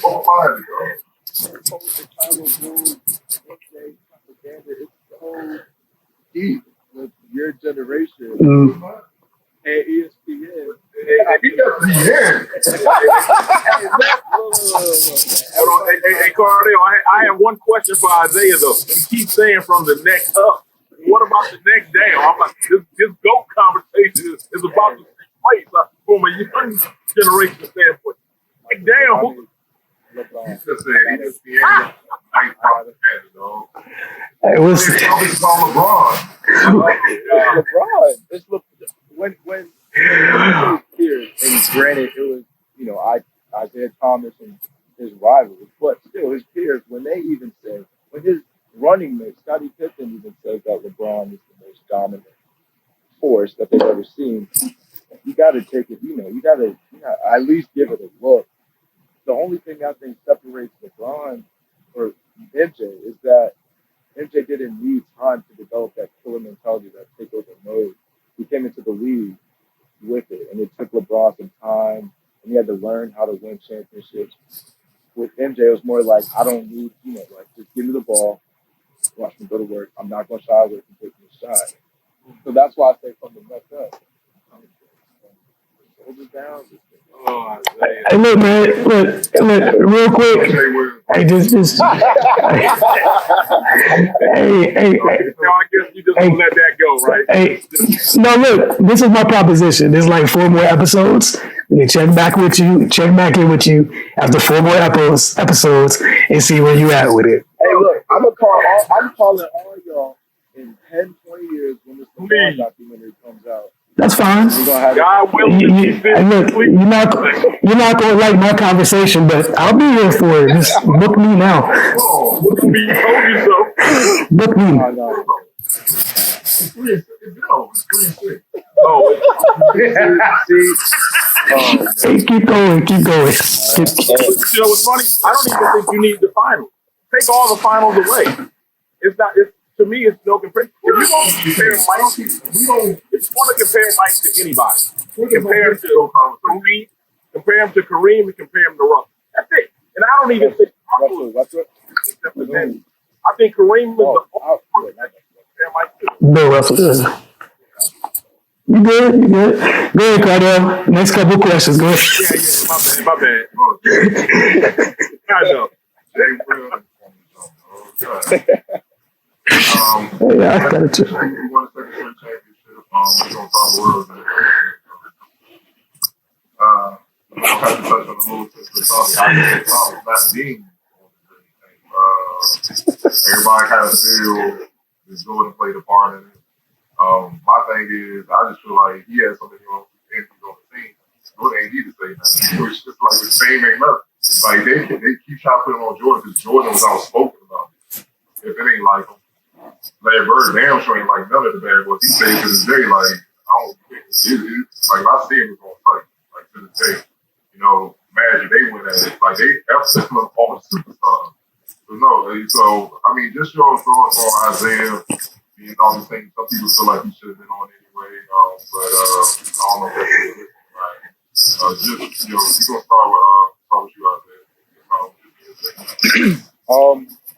so deep with your generation. And ESPN. Hey, Cardell, I have one question for Isaiah, though. He keeps saying from the neck up. What about the neck down? I'm like, this GOAT conversation is about the same place from a young generation standpoint. Neck down. LeBron. He just said, nice problem, dog. It was It's called LeBron. LeBron. It's when his peers, and granted, it was Isaiah Thomas and his rivals, but still his peers. When they even say, when his running mate Scottie Pippen even says that LeBron is the most dominant force that they've ever seen, you got to take it. You got to at least give it a look. The only thing I think separates LeBron or MJ is that MJ didn't need time to develop that killer mentality, that takeover mode. He came into the league with it, and it took LeBron some time, and he had to learn how to win championships. With MJ, it was more like, I don't need, just give me the ball, watch me go to work. I'm not going to shy away from taking a shot. So that's why I say from the neck up, shoulders down. Oh, Isaiah. Hey, look, man. Look, real quick. Hey, just. Hey. I guess you just gonna let that go, right? Hey, no, look. This is my proposition. There's like 4 more episodes. We can check back in with you after 4 more episodes and see where you at with it. Hey, look, I'm calling all y'all in 10, 20 years when this LeBron documentary comes out. That's fine. We're gonna have God willing. And look, you're not gonna like my conversation, but I'll be here for it. Just book me now. Oh, we told you so. Book me. no. It's 3-6. Oh, Hey, keep going. you know what's funny? I don't even think you need the finals. Take all the finals away. To me, it's no comparison. If you want to compare Mike, if you want to compare Mike to anybody, compare him to Kareem, and compare him to Russell. That's it. And I don't even think Russell. I think Kareem was the only one that compare Mike to. Bill Russell. You good? Go ahead, Cardell. Next couple questions. Go ahead. Yeah, my bad. I know. Yeah, I got it too. We won the second straight championship. We're gonna talk world. I have to touch on the little bit of not being everybody kind of still is going to play the part in it. My thing is, I just feel like he has something on the team. Jordan ain't need to say nothing. It's just like the same ain't nothing. Like they keep trying to put him on Jordan because Jordan was outspoken about it. If it ain't like him. Larry Bird, damn sure ain't like none of the bad boys. He said to this day, like, I don't think like if I see him, it's gonna fight. Like to this day. Magic, they went at it. Like they absolutely look all the superstars. So I mean, just your thoughts on Isaiah being all the things. Some people feel like he should have been on anyway. But I don't know if that's really right. Just you're gonna start with you, Isaiah.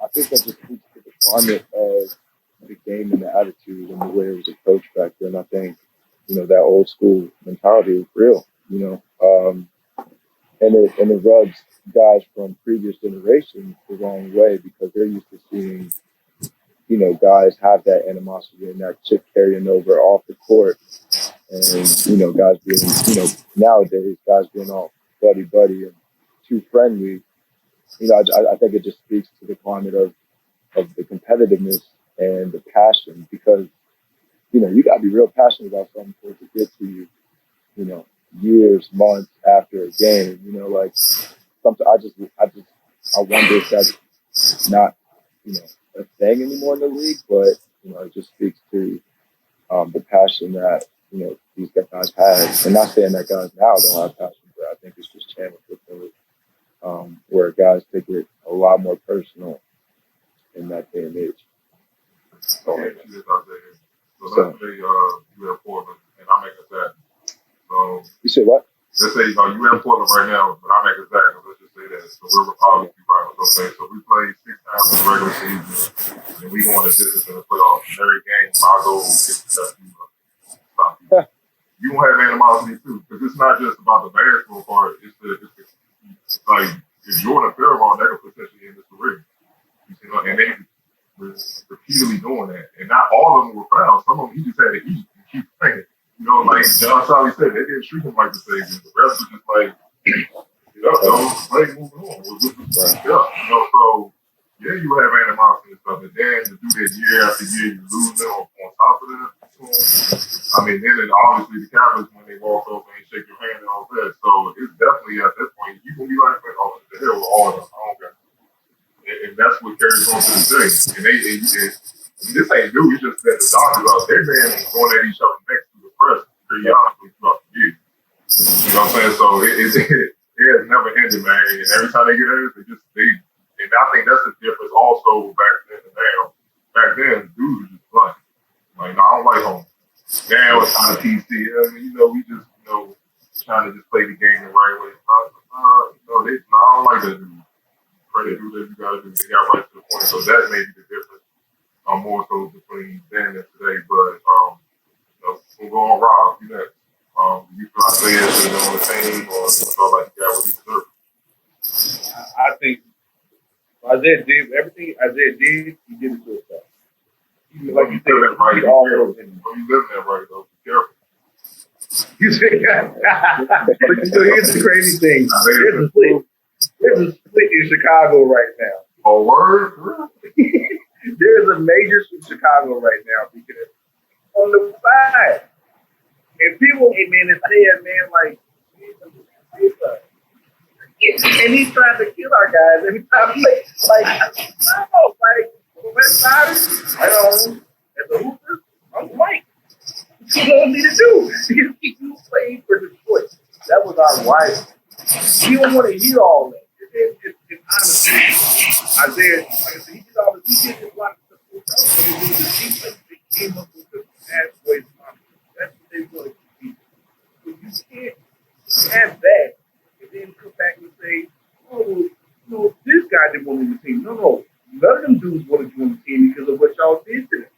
I think that just speaks to the climate of the game and the attitude and the way it was approached back then. I think, that old school mentality is real, and it rubs guys from previous generations the wrong way because they're used to seeing, guys have that animosity and that chip carrying over off the court. And, guys being, nowadays, guys being all buddy and too friendly. I think it just speaks to the climate of the competitiveness and the passion because, you got to be real passionate about something for it to get to you, years, months after a game, like something I wonder if that's not, a thing anymore in the league, but, it just speaks to the passion that, these guys had. And not saying that guys now don't have passion, but I think it's just channeled differently, where guys take it a lot more personal in that day and age. So let's say you have Portland and I'm making that. So you say what? Let's say you have Portland right now, but I'm making that. Let's just say that. So we're obviously rivals. Okay, so we play 6 times in the regular season, and we go on a distance in the playoffs. And every game, my goal is to stop you. You won't have animosity too, because it's not just about the basketball part. It's like if Jordan Fairbaugh, that could potentially end his career. And they repeatedly doing that, and not all of them were fouled. Some of them he just had to eat and keep playing. Like John Sally said, they didn't treat him like the savior. The rest was just like, play, moving on. So yeah, you have animosity and stuff, and then to do that year after year, you lose them on top of that. I mean, then it obviously the Cowboys when they walk over and shake your hand and all that. So it's definitely at this point you gonna be like, oh, the hell with all of them. I don't care. And that's what carries on to this day. And this ain't new. It's just that the doctors out there, man, going at each other next to the press periodically throughout the year. You know what I'm saying? So it has never ended, man. And every time they get at it, and I think that's the difference also back then and now. Back then, dudes were just blunt. Like, no, I don't like home. Now it's kind of PC. I mean, we just, trying to just play the game the right way. I don't like that dude. Try to do that, you gotta do. They got right to the point. So that may be the difference, more so between then and today. But we'll go on Rob. You next. You feel Isaiah should have been on the team, or you felt like he got what he deserved? I think Isaiah did everything Isaiah did. He did it to himself. Like you said, right. all those things. You living that right though. Be careful. But here's the crazy thing. There's a split in Chicago right now. Oh, word? There's a major split in Chicago right now because on the side, and people, hey man, it's there, man, like, and he's trying to kill our guys every time he West Siders, as a hooper, I'm white. That's what we need to do. You played for Detroit. That was our rival. We don't want to hear all that. It's honestly, Isaiah, like I said, he did all this. He did a lot of stuff. He did the defense. They came up with the pathways. That's what they wanted to be. But you can't have that and then come back and say, oh, well, this guy didn't want to be the team. No. None of them dudes wanted to join the team because of what y'all did to them.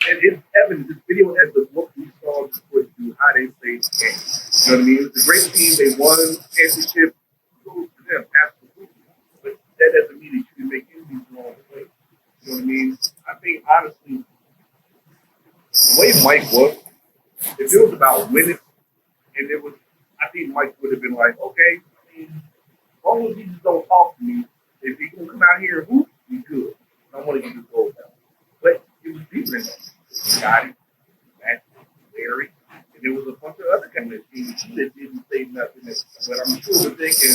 And it's evident, this video has the what we saw Detroit do, how they played the game. You know what I mean? It was a great team. They won championship. Kudos to them, absolutely. But that doesn't mean that you can make enemies along the way. You know what I mean? I think, honestly, the way Mike was, if it was about winning, and it was, I think Mike would have been like, okay, I mean, as long as you just don't talk to me, if you can come out here and hoop, we good. I want to get this goal down. But it was deeper than that. Scotty, Matt, Larry, and there was a bunch of other kind of teams that didn't say nothing. But I'm sure that they can,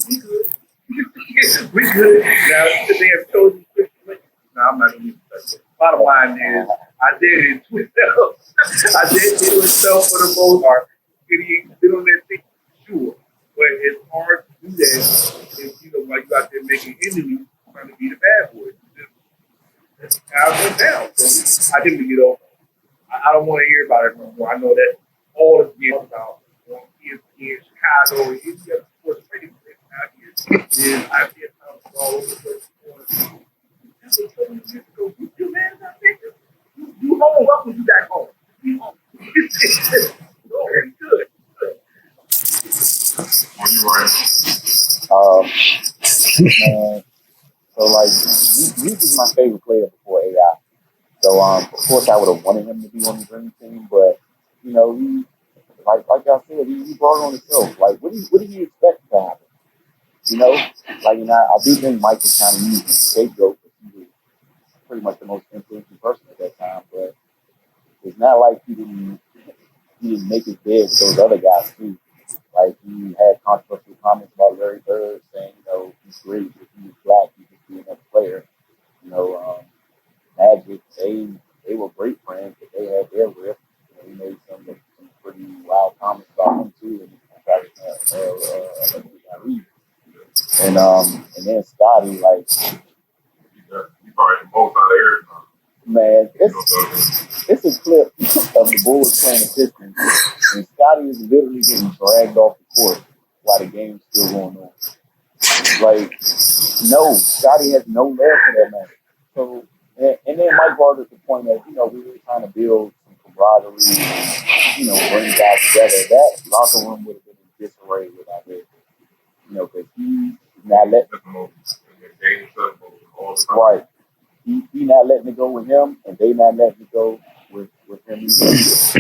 we good. We good. Now, they have chosen Christian. No, I'm not going to use that. Bottom line is, I did it to myself. I did it to myself for the most part. Getting sit on that thing, sure. But it's hard to do that if like you out there making enemies trying to be the bad boys. That's how it went down. So I didn't get over. I don't want to hear about it no more. I know that all is being about on ESPN, Chicago, and any other sports radio place out here is I see it all over the place. That's what 20 years ago. You man, you home. Welcome you back home. You home. Good. When you right. Man, so like, Reese is my favorite player before AI. So of course I would have wanted him to be on the dream team, but he like y'all said, he brought it on himself. Like, what did he expect to happen? I do think Mike was kind of using scapegoat because he was pretty much the most influential person at that time. But it's not like he didn't make his bed with those other guys too. Like, he had controversial comments about Larry Bird saying, he's great. If he was black, he could be another player. Magic, they were great friends, but they had their rift. He made some pretty wild comments about him too. And then Scotty, like, You probably the most out of everything. man, it's a clip of the Bulls playing the Pistons, and Scotty is literally getting dragged off the court while the game's still going on. Like, no, Scotty has no love for that man. So, and then Mike brought us the point that, we were trying to build some camaraderie, bring guys together. That locker room would have been in disarray without it. Because he's not letting right. He not letting it go with him, and they not letting it go with him either. So,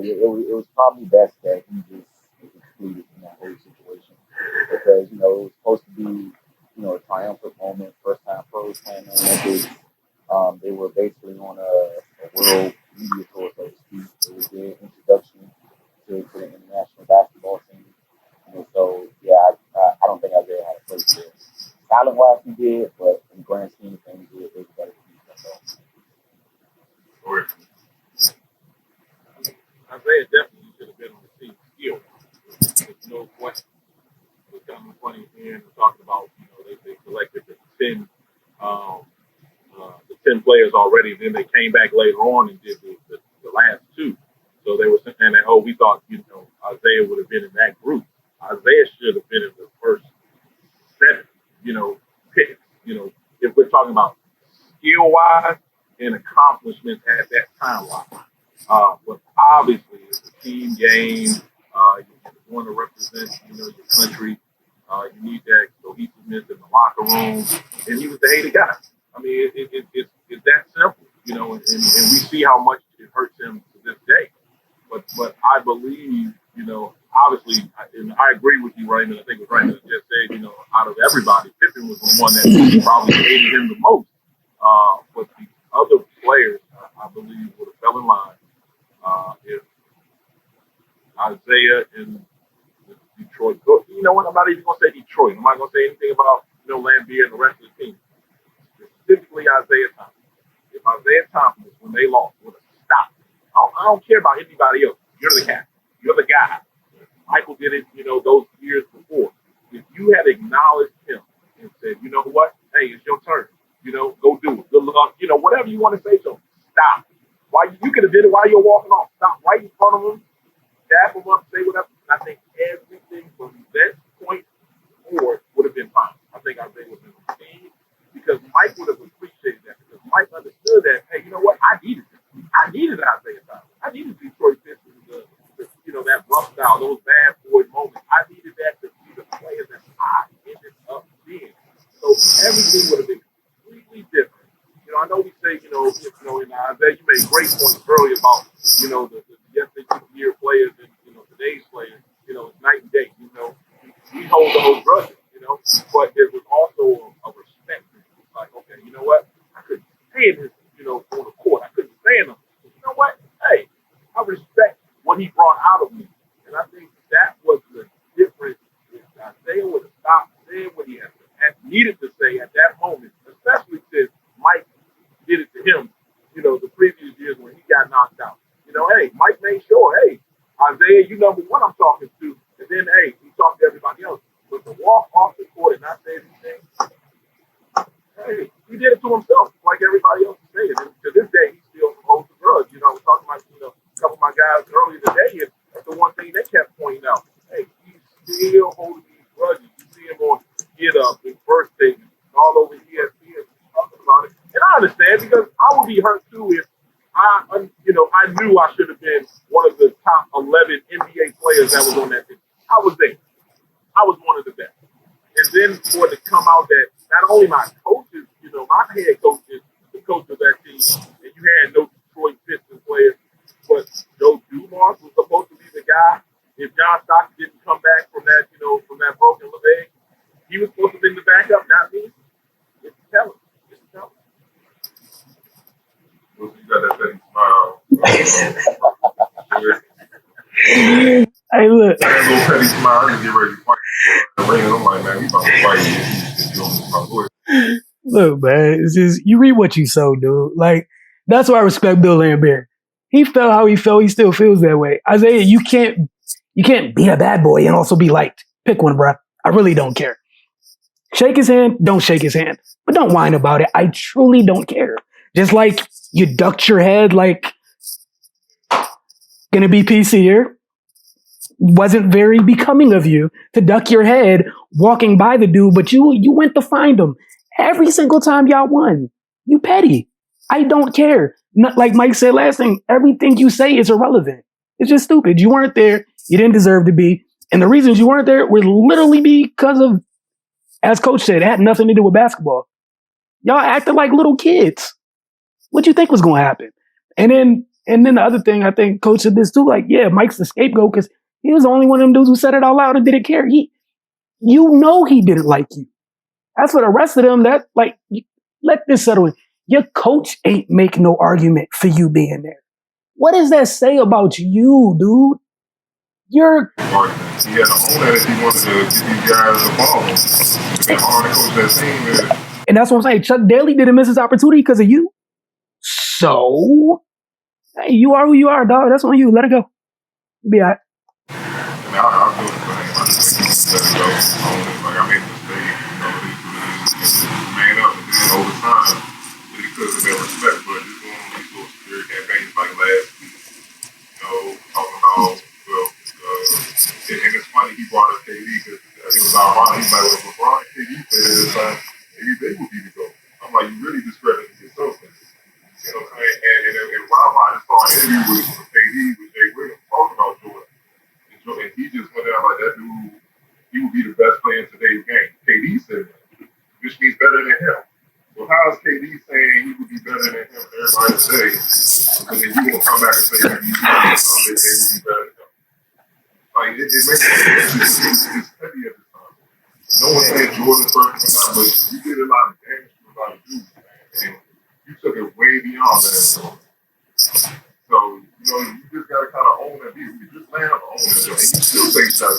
it was probably best that he just was excluded from that whole situation. because it was supposed to be a triumphant moment, first time pros playing in the Olympics. They were basically on a world media tour, so to speak. It was their introduction to the international basketball scene. And so, yeah, I don't think Isaiah had a place there. Talent wise, he did, but in the grand scheme of things, it was better than me. So. Or Isaiah definitely should have been on the team still. There's no question. It was kind of funny hearing them talking about, they selected um, the 10 players already. Then they came back later on and did the last two. So they were saying that, we thought, Isaiah would have been in that group. Isaiah should have been in the first 7, picks. If we're talking about skill wise and accomplishments at that time wise. But obviously, it's a team game. You want to represent, your country. You need that cohesiveness in the locker room. And he was the hated guy. I mean, it's that simple, and we see how much it hurts him to this day. But I believe, obviously, and I agree with you, Raymond. I think it was Raymond that just said, out of everybody, Pippen was the one that probably hated him the most. But the other players, I believe, would have fell in line if Isaiah and the Detroit. You know what? I'm not even going to say Detroit. I'm not going to say anything about Lambeer and the rest of the team. Specifically, Isaiah Thomas. If Isaiah Thomas, when they lost, would have stopped. I don't care about anybody else. You're the captain. You're the guy. Michael did it, those years before. If you had acknowledged him and said, you know what? Hey, it's your turn. Go do it. Good luck. Whatever you want to say to him, stop. Why you could have did it while you're walking off. Stop right in front of him, dap him up, say whatever. And I think everything from that point forward would have been fine. I think Isaiah would have been on the team because Mike would have appreciated that because Mike understood that, hey, you know what? I needed him. I needed Isaiah Thomas. I needed Detroit Pistons, that rough style, those bad boy moments. I needed that to be the player that I ended up being. So everything would have been completely different. I know we say, in Isaiah, you made great points earlier about, the year players and, today's players, it's night and day. We hold those grudges, but there was also a respect. It's like, okay, you know what? I couldn't stand him, on the court. I couldn't stand him. You know what? Hey, I respect what he brought out of me. And I think that was the difference. If Isaiah would have stopped saying what he had needed to say at that moment, especially since Mike did it to him, the previous years when he got knocked out. Hey, Mike made sure, hey, Isaiah, you number one I'm talking to. And then, hey, he talked to everybody else. But to walk off the court and not say anything, hey, he did it to himself, like everybody else is saying. And to this day, he still holds the grudge. I was talking about, a couple of my guys earlier today, and that's the one thing they kept pointing out. Hey, he's still holding these grudges. You see him on Get Up and First Take all over ESPN talking about it. And I understand because I would be hurt too if I knew I should have been one of the top 11 NBA players that was on that team. I was there. I was one of the best. And then for it to come out that not only my coaches, my head coaches, the coach of that team, and you had no Detroit Pistons players, but Joe Dumars was supposed to be the guy. If John Stockton didn't come back from that, from that broken leg, he was supposed to be the backup, not me. It's telling. It's telling. Well, you got that thing smile. Hey, look. I had a little petty smile. I didn't get ready to fight. I'm like, man, we about to fight. Look, man, it's just you reap what you sow, dude. Like that's why I respect Bill Lambert. He felt how he felt. He still feels that way. Isaiah, you can't be a bad boy and also be liked. Pick one, bruh. I really don't care. Shake his hand. Don't shake his hand. But don't whine about it. I truly don't care. Just like you ducked your head, like gonna be PC here. Wasn't very becoming of you to duck your head walking by the dude, but you went to find him every single time y'all won. You petty. I don't care. Not, like Mike said last thing, everything you say is irrelevant. It's just stupid. You weren't there. You didn't deserve to be. And the reasons you weren't there were literally because of, as coach said, it had nothing to do with basketball. Y'all acted like little kids. What you think was going to happen? And then the other thing, I think coach said this too, like, yeah, Mike's the scapegoat because he was the only one of them dudes who said it out loud and didn't care. You know he didn't like you. As for the rest of them, that like let this settle in. Your coach ain't make no argument for you being there. What does that say about you, dude? You're He had to own that if he wanted to get these guys the ball. That hard to coach that team is. and that's what I'm saying. Chuck Daly didn't miss his opportunity because of you. So hey, you are who you are, dog. That's on you. Let it go. You'll be all right. I'll do it for him. I just think he just let it go. Own it. Like I made a mistake. Man up, and then over time, he could have been respect, but just going on these little spirit campaigns like last week, talking about, and it's funny he brought up KD because it was ironic. He's like, well, LeBron and KD said this time, maybe they would be the GOAT. I'm like, you really discrediting yourself. You know what I'm saying? And Rob, I just saw an interview with KD, with Jay Williams, talking about Jordan. And he just went down like that dude, he would be the best player in today's game. KD said that, which means better than him. So how is KD saying he would be better than him and everybody today? And then you won't come back and say that they would be better than him. Like, it makes sense. It's heavy at the time. No one's saying Jordan's perfect or not, but you did a lot of damage to a lot of dudes, man. And you took it way beyond that. So, you just got to kind of own that. You just land up on it. And you still take shots.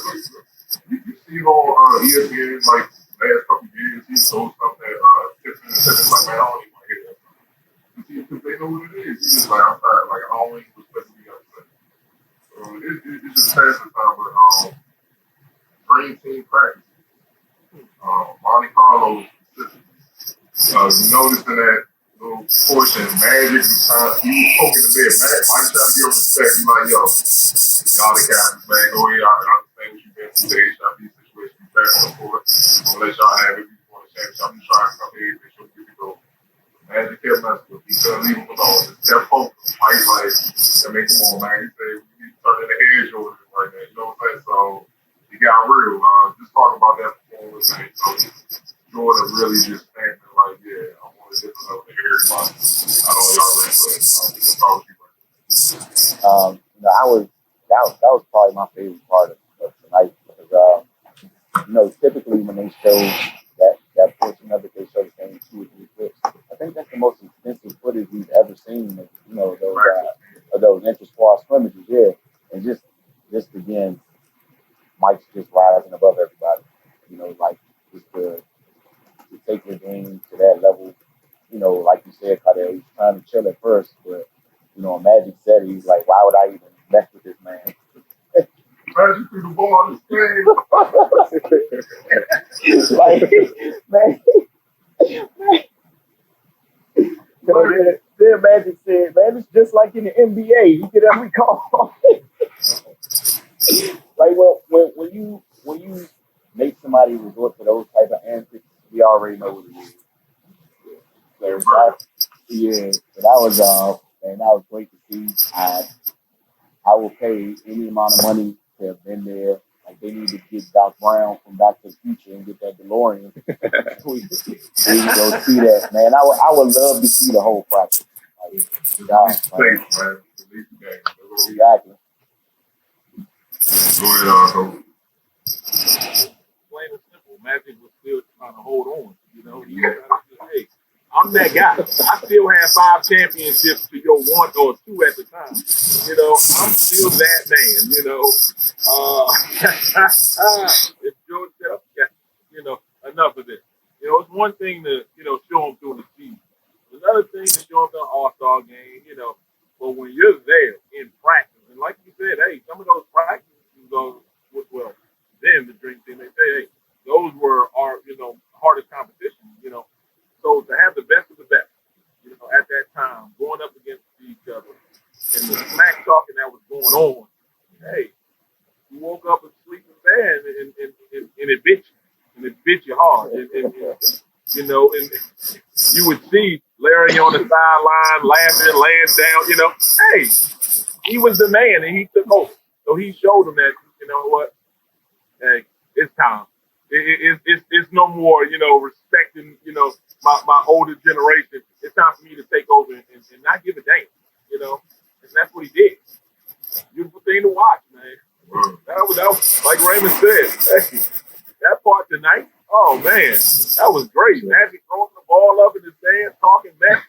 You see it on ESPN, like, last couple of years, he told something that Tiffany and like, man, I don't even want to hear that. Because they know what it is. He's just like, I'm tired. Like, I don't even respect what you got to say. So it's just passing time with dream team practice. Monte Carlo, you noticed in that little portion, Magic was he was poking the bed. Mike trying to give respect. He's like, yo, y'all the captains, man. Go ahead. I understand what you've been through today. Shot these situations. You back on the court. I'm gonna let y'all have it. If you want to change, I'm just trying to come here and make sure we go. Magic kept messing with. He couldn't leave him alone. Just kept focused. Mike like, I mean, come on, man. He said we need to turn in the edge over this right now. You know what I'm saying? So he got real. Just talk about that performance. And so Jordan really just standing like, yeah, I want to get enough to everybody. I don't know y'all ready for it. That was probably my favorite part of tonight because typically when they show that portion of it, they show the same 2 or 3 clips. I think that's the most extensive footage we've ever seen. Those inter-squad scrimmages, yeah, and just again, Mike's just rising above everybody. Like just to take your game to that level. Like you said, Cardell, he's trying to chill at first, but Magic said he's like, why would I even mess with this man? Magic threw the ball on his like, man. Then Magic said, man, it's just like in the NBA. You get every call. Like, well, when you make somebody resort to those type of antics, we already know what it is. Yeah, but that was great to see. I will pay any amount of money to have been there. Like, they need to get Doc Brown from Back to the Future and get that DeLorean. we go see that, man. I would love to see the whole practice. Like, exactly. Plain and simple, Magic was still trying to hold on. He was trying to say, hey, I'm that guy. I still have 5 championships to your 1 or 2 at the time. I'm still that man. If George said, okay, enough of this. It's one thing to, show them through the season. Another thing to show them the All-Star game, but when you're there in practice, and like you said, hey, some of those practices then the dream team, they say, hey, those were our, hardest competition, So to have the best of the best, at that time, going up against each other, and the smack talking that was going on, hey, you woke up and sleeping bad, and it bit you, and it bit you hard, and you would see Larry on the sideline laughing, laying down, hey, he was the man, and he took over. So he showed them that, you know what, hey, it's time. It's no more, respecting, my older generation. It's time for me to take over and not give a damn, and that's what he did. Beautiful thing to watch, man. That was like Raymond said, hey, that part Oh man, that was great. Magic throwing the ball up in the stands, talking back,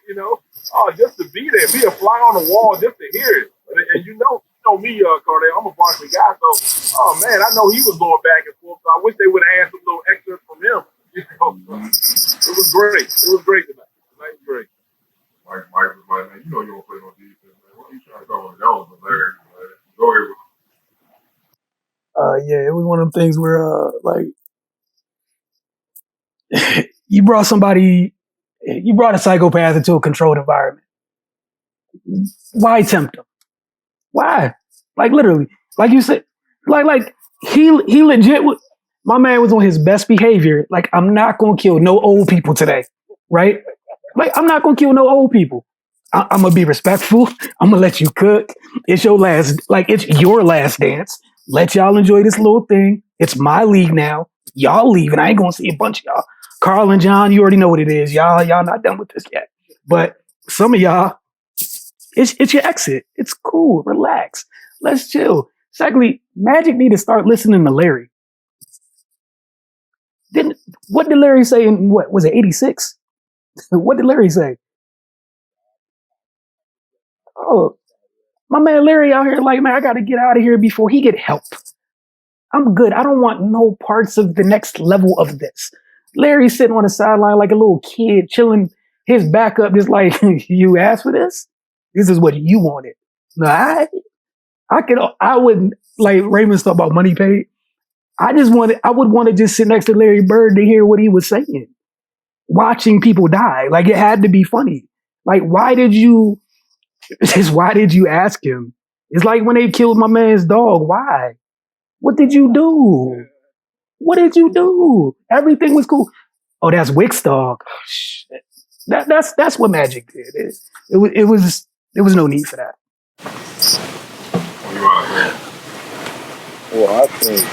Oh, just to be there, be a fly on the wall, just to hear it. And me, Cardell, I'm a Barkley guy, so oh man, I know he was going back and forth. So I wish they would have had some little extras from him. It was great. It was great tonight. Tonight was great. Mike was like, man, you don't play no defense, man. What are you trying to call? That was hilarious, man. Go ahead. Yeah, it was one of them things where like you brought a psychopath into a controlled environment. Why tempt him? Why? Like literally, like you said, like he legit. My man was on his best behavior. Like I'm not gonna kill no old people today, right? Like I'm not gonna kill no old people. I'm gonna be respectful. I'm gonna let you cook. It's your last dance. Let y'all enjoy this little thing. It's my league now. Y'all leaving. I ain't gonna see a bunch of y'all. Carl and John, you already know what it is. Y'all not done with this yet. But some of y'all, it's your exit. It's cool. Relax. Let's chill. Secondly, Magic need to start listening to Larry. What did Larry say in what was it, 86? What did Larry say? Oh, my man Larry out here like, man, I gotta get out of here before he get help. I'm good. I don't want no parts of the next level of this. Larry's sitting on the sideline like a little kid, chilling his back up, just like, you asked for this? This is what you wanted. No, I wouldn't, like Raymond's talk about money paid. I would want to just sit next to Larry Bird to hear what he was saying. Watching people die. Like it had to be funny. Like, why did you ask him? It's like when they killed my man's dog. Why? What did you do? What did you do? Everything was cool. Oh, that's Wick's dog. Oh, shit. That's what Magic did. It was no need for that. Well, I think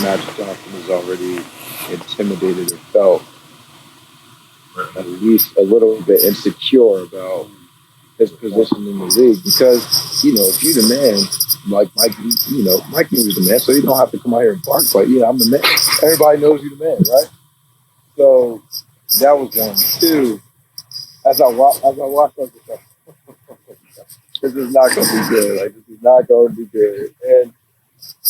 Magic Johnson is already intimidated or felt at least a little bit insecure about his position in the league because, if you're the man, like Mike, Mike was the man, so you don't have to come out here and bark, but I'm the man. Everybody knows you're the man, right? So that was one. Two, as I watched, I was like, this is not going to be good. Like, this is not going to be good. And,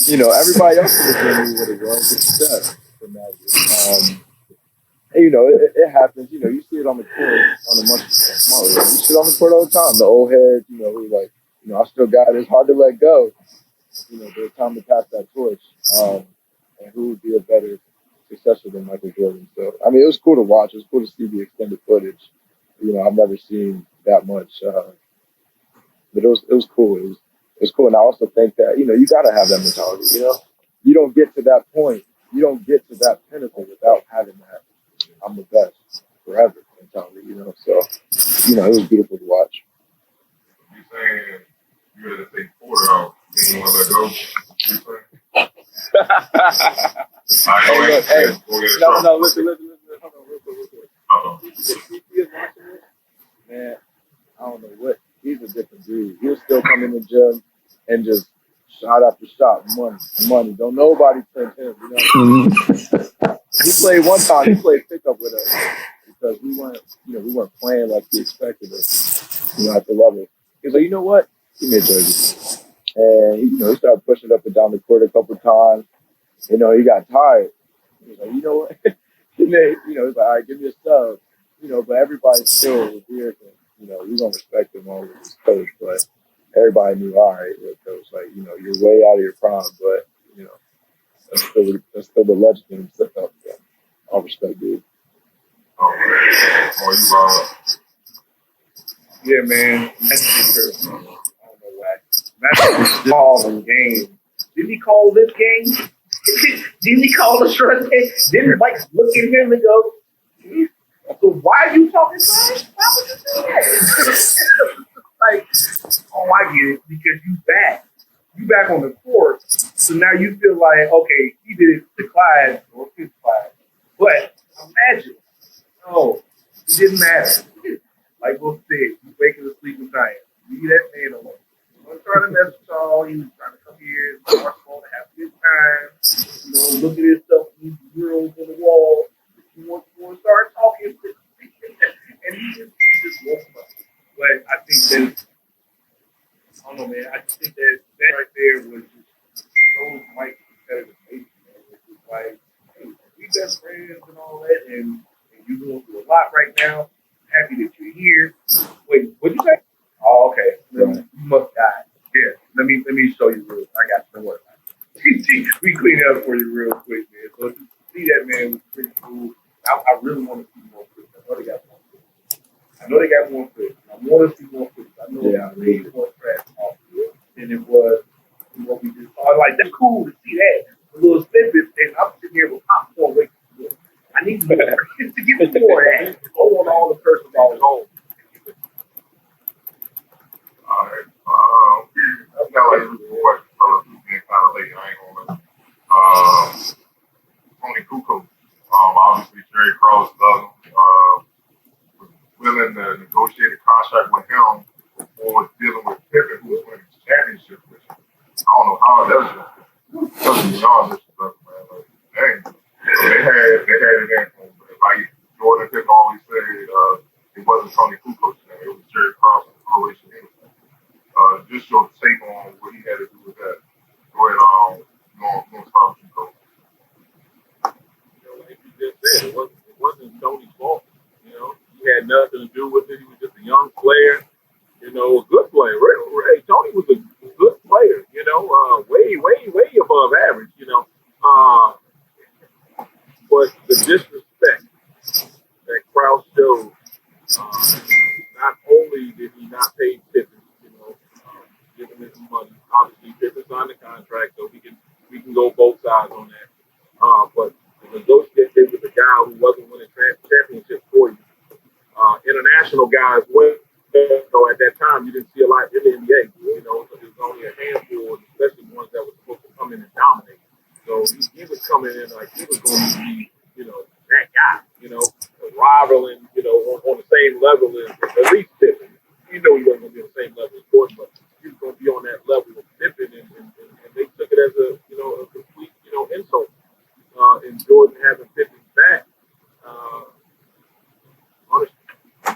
everybody else in the game knew what it was. It's success for Magic. And, it happens. You see it on the court on a much smaller level. You see it on the court all the time. The old heads, who like, I still got it. It's hard to let go. There's time to pass that torch. And who would be a better successor than Michael Jordan? So, I mean, it was cool to watch. It was cool to see the extended footage. I've never seen that much. But it was cool. It was cool. And I also think that, you got to have that mentality. You don't get to that point. You don't get to that pinnacle without having that I'm the best forever mentality, So, it was beautiful to watch. You saying you had to take Porter out, you want to let go? No, listen. Hold on, real quick. Man, I don't know what. He's a different dude. He'll still come in the gym and just shot after shot, money. Don't nobody print him, He played one time. He played pickup with us because we weren't playing like he expected us, at the level. He was like, you know what? Give me a jersey. And he started pushing it up and down the court a couple of times. He got tired. He was like, you know what? And then, he's like, all right, give me a sub. But everybody still revered him. We don't respect him over his coach, but everybody knew, all right, coach, like, you're way out of your prime, but that's still the legend in himself. Yeah. All respect, dude. Yeah, man. I don't know why. Magic call the game. Didn't he call this game? Didn't he call the short game? Didn't Mike look at him and go, so why are you talking trash? Why would you do that? Like, oh, I get it. Because you back. You back on the court. So now you feel like, okay, he did it to Clyde or his Clyde. But imagine, no, it didn't matter. Like Will said, you waking up sleeping giant. Leave that man alone. He wasn't trying to mess with y'all. He was trying to come here and watch ball and have a good time. Look at himself But I think that, I don't know, man. I just think that right there was just so much competitive nature, man. It's just like, hey, we best friends and all that, and you're going through a lot right now. Happy that you're here. Wait, what'd you say? Oh, okay. You must die. Yeah, let me show you real. I got you. Don't worry about it. We clean it up for you real quick, man. So to see that, man, was pretty cool. I really want to see more clips. I know they got more clips. I want to see more clips. I know they need more tracks off than it was what we just saw. Like, that's cool to see that. A little snippets, and I'm sitting here with popcorn waiting for it. I need more. To give me more of that. I want all the personal home. All right. I've got like a question for you. Being kind of late, I ain't gonna. Tony Kukoc. Obviously Jerry Krause does was willing to negotiate a contract with him before dealing with Pippen, who was winning championship with him. I don't know how that's beyond this stuff, man. Like, dang. So they had it in. Like Jordan Pippen always said, it wasn't Tony Kukoc, it was Jerry Krause and Croatian anyway. Just your take on what he had to do with that. Go ahead, you want to start with you, Coach. Like you just said, it wasn't Tony's fault. He had nothing to do with it. He was just a young player, a good player. Hey, Tony was a good player, way above average, but the disrespect that Krause showed, not only did he not pay Pippen, give him his money. Obviously, Pippen signed the contract, so we can go both sides on that. But to negotiate with a guy who wasn't winning championships for you, international guys went. So at that time, you didn't see a lot in the NBA. So there was only a handful, especially ones that were supposed to come in and dominate. So he was coming in like he was going to be, that guy, rivaling, on the same level as at least Pippen. He wasn't going to be on the same level as Jordan, but he was going to be on that level with Pippen, and they took it as a complete, insult. And Jordan having Pippen back,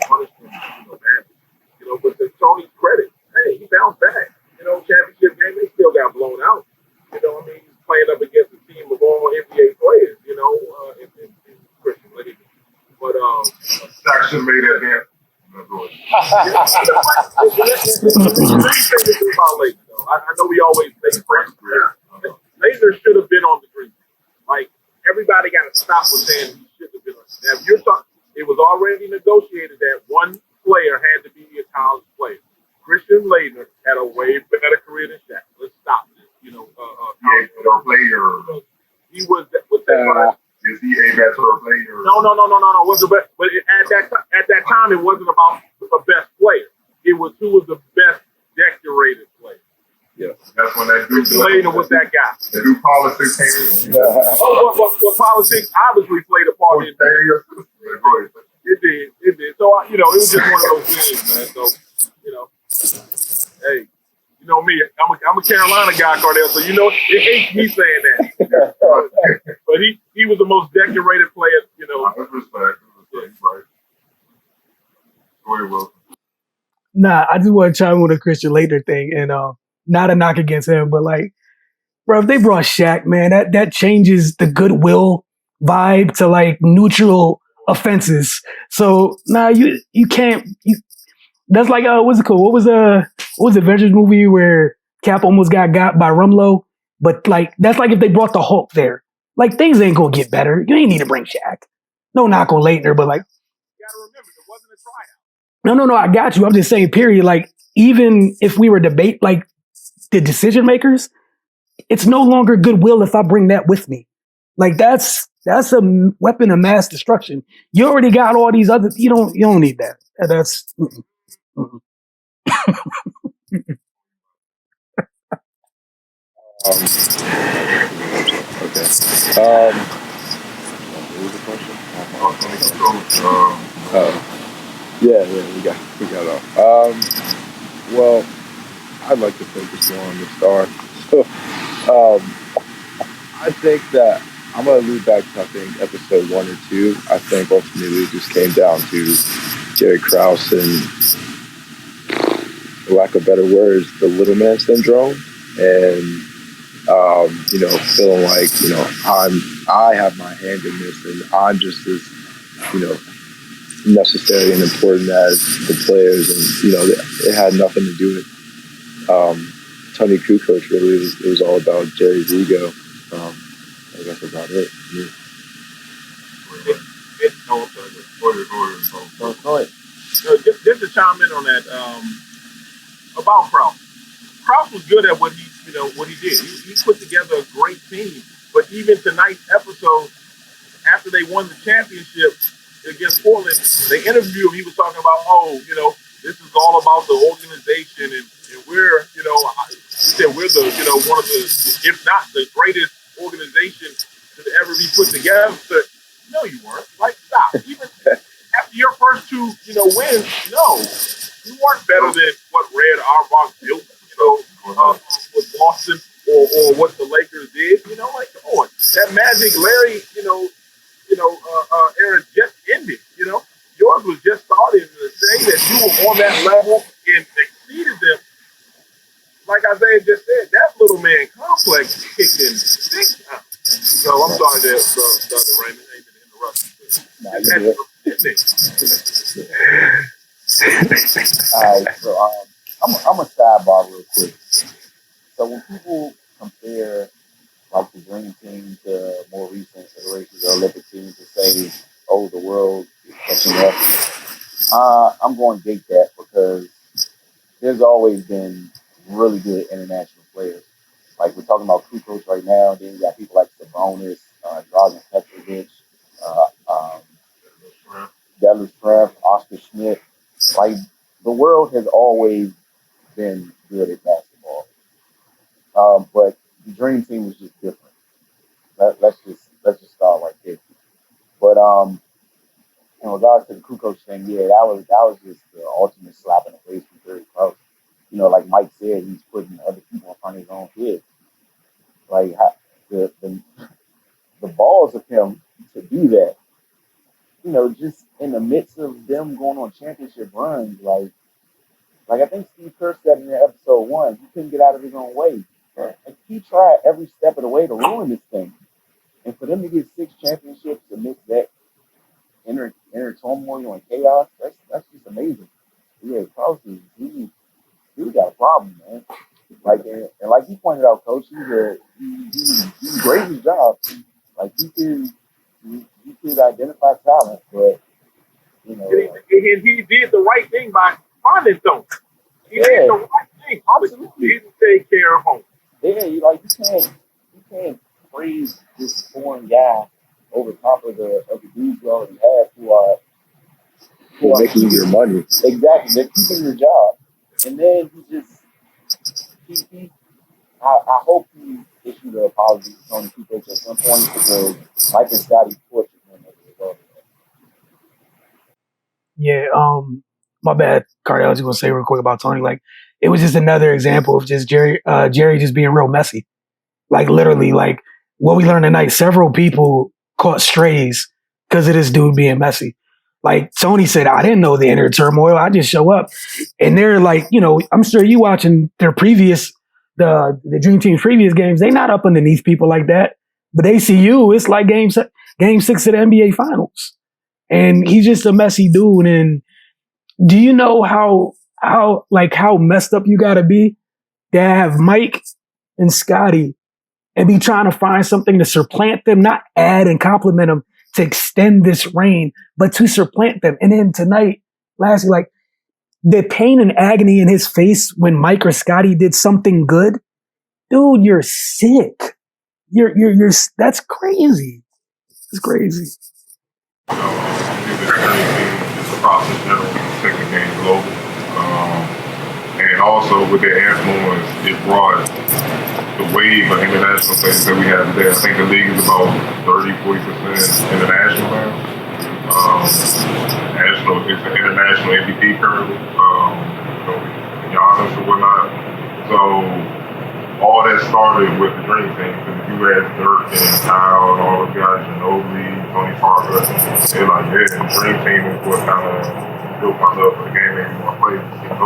punished him, badly. But to Tony's credit, hey, he bounced back. Championship game, they still got blown out. He's playing up against a team of all NBA players, in Christian League. But Shaq should have made that damn. I know we always make friends. Laser should have been on the dream. Like, everybody got to stop with saying he should have been on. Now, if you're talking, it was already negotiated that one player had to be a college player. Christian Leitner had a way better career than Shaq. Let's stop this. Player. He was that. Is he a better player? No. But at that time, it wasn't about the best player. It was who was the best decorated player. Yeah, that's when that dude Leitner was that guy. The new politics came in. Well, politics obviously played a part in it. It did. So it was just one of those things, man. So hey. Me, I'm a Carolina guy, Cardell, so it hates me saying that. But he was the most decorated player, That's respect. Right. Go ahead, Wilson. Nah, I just want to chime in with the Christian Leitner thing, and not a knock against him, but like, bro, if they brought Shaq, man, that changes the goodwill vibe to like neutral offenses. So you can't. That's like what's it called? What was the Avengers movie where Cap almost got by Rumlow? But like that's like if they brought the Hulk there. Like things ain't gonna get better. You ain't need to bring Shaq. No knock on Leitner, but like you gotta remember it wasn't a tryout. No, I got you. I'm just saying, period. Like even if we were debate like the decision makers, it's no longer goodwill if I bring that with me. Like that's a weapon of mass destruction. You already got all these other. You don't need that. That's. Mm-mm. Okay. What was the question? Yeah, we got off. Well, I'd like to focus more on the star. So, I think that I'm gonna loop back to episode 1 or 2. I think ultimately it just came down to Jerry Krause and for lack of better words, the little man syndrome, and feeling like I have my hand in this, and I'm just as necessary and important as the players, and it had nothing to do with Tony Kukoc. Really, it was all about Jerry's ego. I guess that's about it. Yeah. Just to chime in on that about Kraus. Kraus was good at what he did. He put together a great team. But even tonight's episode, after they won the championship against Portland, they interviewed him. He was talking about, this is all about the organization, and we're, he said we're the, one of the, if not the greatest organization to ever be put together. But no, you weren't. Like, stop. Even after your first two, wins, no, you weren't better than what Red Auerbach built, with Boston or what the Lakers did. Like, come on, that Magic Larry, era just ended. Yours was just started. To say that you were on that level and exceeded them, like Isaiah just said, that little man complex kicked in big time. So I'm sorry that Brother Raymond ain't been interrupted. All right, so I'm a sidebar real quick. So when people compare like the Dream Team to more recent iterations of Olympic teams to say, oh, the world is catching up, I'm going to gate that because there's always been really good international players. Like we're talking about Kukoc right now, then you got people like Sabonis, Dragan Petrovic, Detlef Schrempf, Oscar Schmidt. Like the world has always been good at basketball, but the Dream Team was just different. Let's just start right there. But in regards to the Kukoc thing, yeah, that was just the ultimate slap in the face from Jerry Krause. Like Mike said, he's putting other people in front of his own kids. Like the balls of him to do that. Just in the midst of them going on championship runs, like I think Steve Kerr said in episode 1, he couldn't get out of his own way. Like he tried every step of the way to ruin this thing. And for them to get 6 championships amidst that inner turmoil and chaos, that's just amazing. Yeah, Krause he got a problem, man. Like and like you pointed out, Coach, he's great at his job. Like he could identify talent, but and he did the right thing by finding them. He did the right thing. Absolutely. He didn't take care of home. Yeah, you can't praise this foreign guy over top of the dudes you already have who are making you your money. Exactly, they're keeping your job, and then I hope he issued an apology to Tony Kukoc at some point because Mike and Scotty tortured him as a result of that. Yeah, my bad, Cardell. I was just gonna say real quick about Tony. Like, it was just another example of just Jerry just being real messy. Like literally, like what we learned tonight. Several people caught strays because of this dude being messy. Like Tony said, I didn't know the inner turmoil. I just show up, and they're like, I'm sure you watching their previous the Dream Team's previous games. They not up underneath people like that, but they see you. It's like game 6 of the NBA Finals. And he's just a messy dude. And do you know how messed up you gotta be to have Mike and Scotty and be trying to find something to supplant them, not add and compliment them to extend this reign, but to supplant them. And then tonight, lastly, like the pain and agony in his face when Mike or Scotty did something good, dude, you're sick. You're that's crazy. It's crazy. It's a process general take the game global. And also with their influence, it brought the wave of international players that we have today. I think the league is about 30-40% international now. It's an international MVP currently. Giannis or whatnot. So all that started with the Dream Team. Because you had Dirk and Kyle and all those guys, Ginobili, Tony Parker. They're like, yeah, the Dream Team is what kind of built my love for the game and want to play.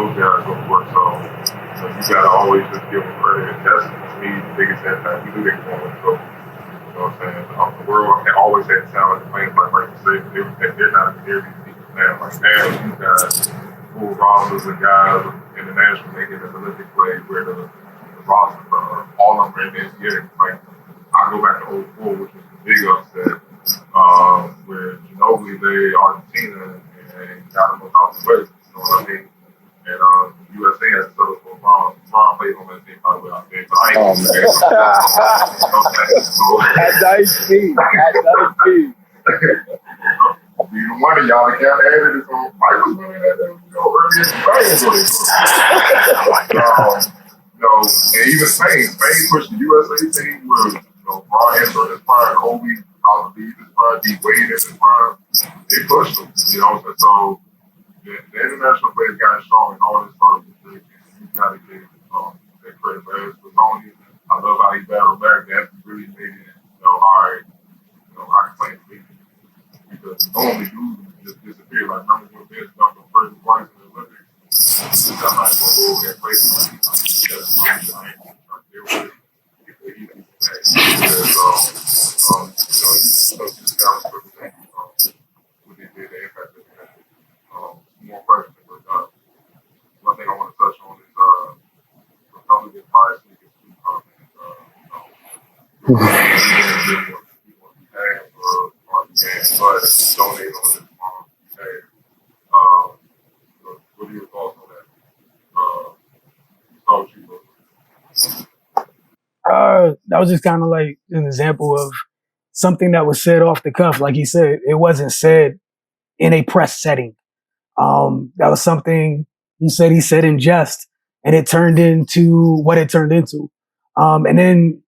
those guys go to work. So you gotta always just give them credit. That's to me the biggest impact. We do get going. So you know what I'm saying? The world always had talent playing like you say, but they're not near these people now. Like now, you got full rosters of guys internationally making an Olympic play where the roster, all of them are in the NCAA. Like I go back to '04, which was the big upset, where Ginobili led Argentina and got them out the way. You know what I mean? And USA has to settle for LeBron. LeBron played on that team, by the way, out there. But I ain't gonna say it. That's nice team. That's nice team. Even one of y'all that got added is on Mike was winning that, earlier in the and even Spain pushed the USA team with, Brian Ansel in his prime, Kobe, I believe his prime, D Wade in his prime. They pushed them, so the international players got strong and all this stuff. You got to give that credit. But as for Tony, I love how he battled back. That really made it, all right, I can play in the league. Because normally dudes just disappear. Like, remember when Vince dumped the first twice in the Olympics? I'm not going to go over that place. That's my giant. There was he can back. Just got to represent what they did, the impact that they had. More questions, but one thing I want to touch on is Republican bias sneakers. But donate on this what are your thoughts on that? That was just kind of like an example of something that was said off the cuff. Like he said, it wasn't said in a press setting. That was something he said in jest, and it turned into what it turned into. And then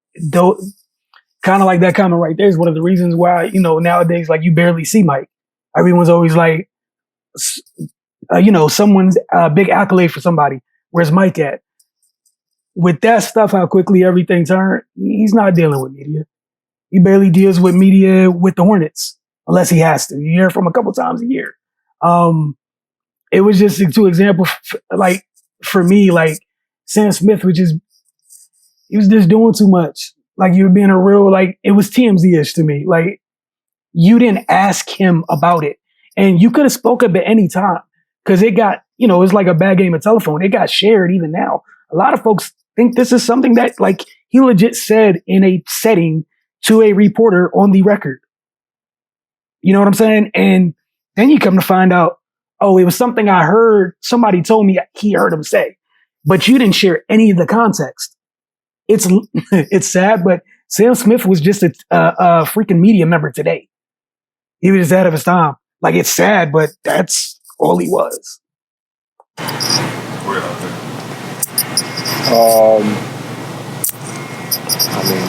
kind of like that comment right there is one of the reasons why, nowadays, like you barely see Mike. Everyone's always like, someone's big accolade for somebody. Where's Mike at? With that stuff, how quickly everything turned, he's not dealing with media. He barely deals with media with the Hornets, unless he has to. You hear from a couple times a year. It was just two examples, like, for me, like, Sam Smith, he was just doing too much. Like, you were being a real, like, it was TMZ-ish to me. Like, you didn't ask him about it. And you could have spoke up at any time. Because it got, it's like a bad game of telephone. It got shared even now. A lot of folks think this is something that, like, he legit said in a setting to a reporter on the record. You know what I'm saying? And then you come to find out, oh, it was something I heard, somebody told me he heard him say. But you didn't share any of the context. It's sad, but Sam Smith was just a freaking media member today. He was just ahead of his time. Like, it's sad, but that's all he was.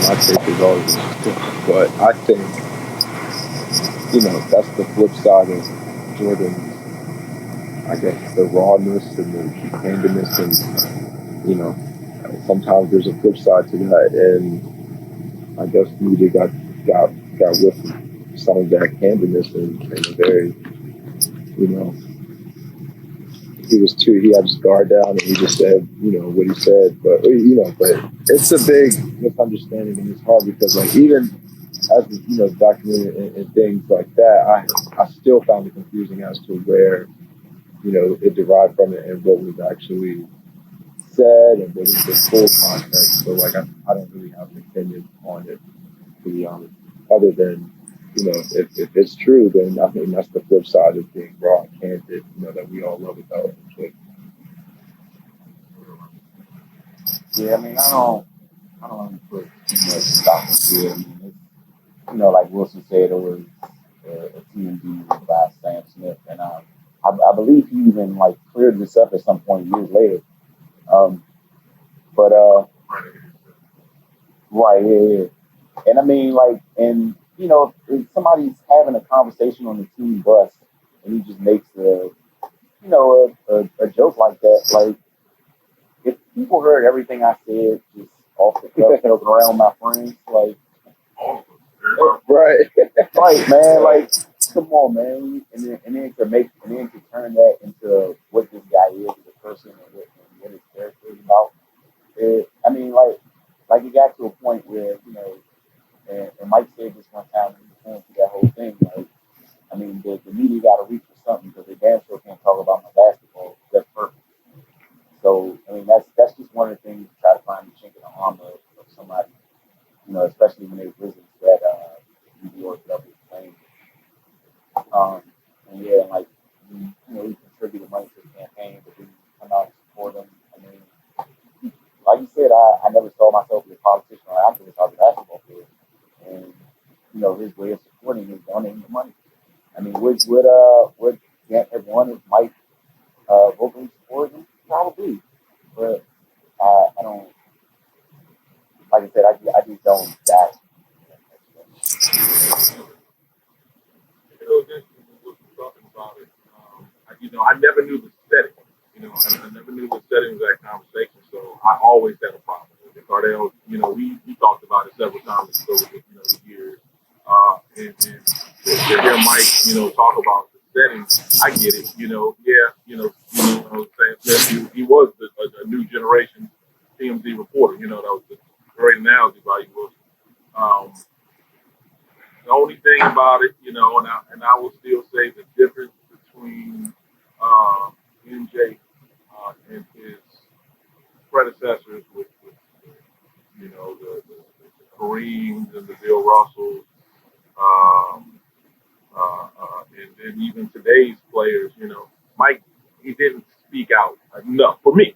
My take is always, but I think, that's the flip side of Jordan's, I guess, the rawness and the candidness, and, sometimes there's a flip side to that, and I guess media got with some of that candidness and a very, he had his guard down and he just said, what he said, but it's a big misunderstanding and it's hard because, like, even as, documented and things like that, I still found it confusing as to where, it derived from it and what was actually said and what is the full context. So, like, I don't really have an opinion on it, to be honest, other than, if it's true, then I think that's the flip side of being raw and candid, that we all love about it. Yeah, I mean, I don't want to put too much stock into it. I mean, it's, like Wilson said, it was a TMZ by Sam Smith, and I believe he even like cleared this up at some point years later. Right, yeah. And I mean, like, and if somebody's having a conversation on the team bus and he just makes a joke like that, like, if people heard everything I said just off the cuff around my friends, like, right, man, like, come on, man, and then to turn that into what this guy is as a person and what his character is about. I mean, like it got to a point where and Mike said this one time when he was going through that whole thing. Like, I mean, the media got to reach for something because they damn sure can't talk about my basketball. That's perfect. So, I mean, that's just one of the things to try to find the chink in the armor of somebody, especially when they visit that New York level playing. And yeah, like he contributed money to the campaign, but then come out and support them. I mean, like you said, I never saw myself as a politician or activist. I was a basketball player, and his way of supporting is donating the money. I mean, would everyone is Mike vocally support him? Probably, but I don't. Like I said, I just don't back. Was talking about it. I never knew the setting. I never knew the setting of that conversation, so I always had a problem with it. Cardell, we talked about it several times over the years, and to hear Mike, talk about the setting, I get it. Sam Smith, he was a new generation TMZ reporter. That was the great analogy by you. The only thing about it, and I will still say the difference between MJ and his predecessors with the Kareems and the Bill Russells, and then even today's players, Mike, he didn't speak out enough for me.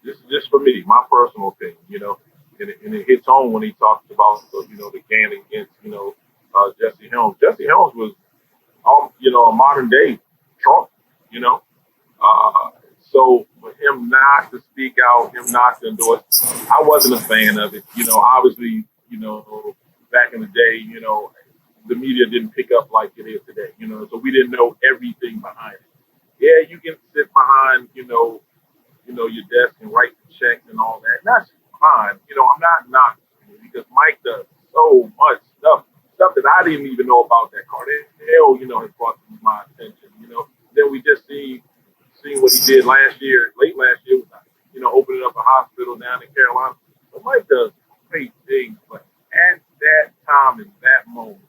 This is just for me, my personal opinion, and it hits home when he talks about the game against Jesse Helms. Jesse Helms was a modern day Trump, so for him not to speak out, him not to endorse, I wasn't a fan of it. Obviously, back in the day, the media didn't pick up like it is today, so we didn't know everything behind it. Yeah, you can sit behind, your desk and write the checks and all that. And that's fine. I'm not knocking it because Mike does so much stuff that I didn't even know about that Cardell, has brought to my attention. Then we just seen what he did last year, late last year, opening up a hospital down in Carolina. But Mike does great things, but at that time in that moment,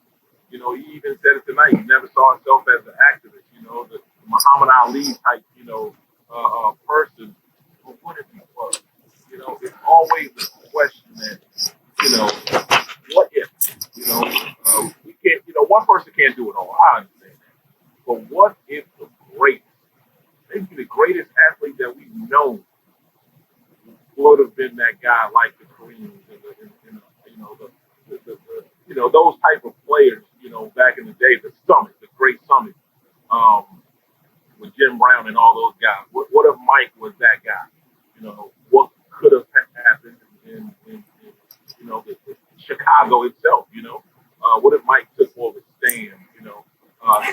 he even said it tonight. He never saw himself as an activist, the Muhammad Ali type, person. But what if he was? It's always a question that, what if? We can't, one person can't do it all. I understand that. But what if the greatest, maybe the greatest athlete that we've known would have been that guy like the Kareems and those type of players, back in the day, the great Summit, with Jim Brown and all those guys. What if Mike was that guy? What could have happened in the Chicago itself? What if Mike took more of a stand?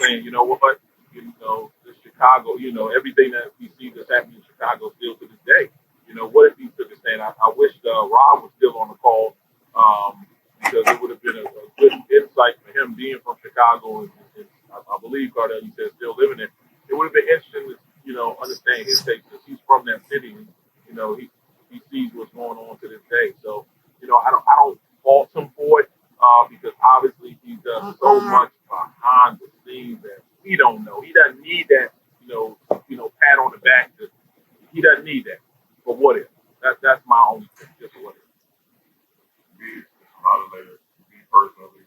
Saying, what, the Chicago, everything that we see that's happening in Chicago still to this day. What if he took a stand? I wish Rob was still on the call, because it would have been a good insight for him being from Chicago, and I believe Cardell, you said, still living there. It would have been interesting to, understand his take because he's from that city, and he sees what's going on to this day. So, I don't fault him for it, because obviously he does so much behind the scenes that we don't know. He doesn't need that, pat on the back. He doesn't need that. But what if? That's my only thing. Just what if? A lot of layers. Me personally,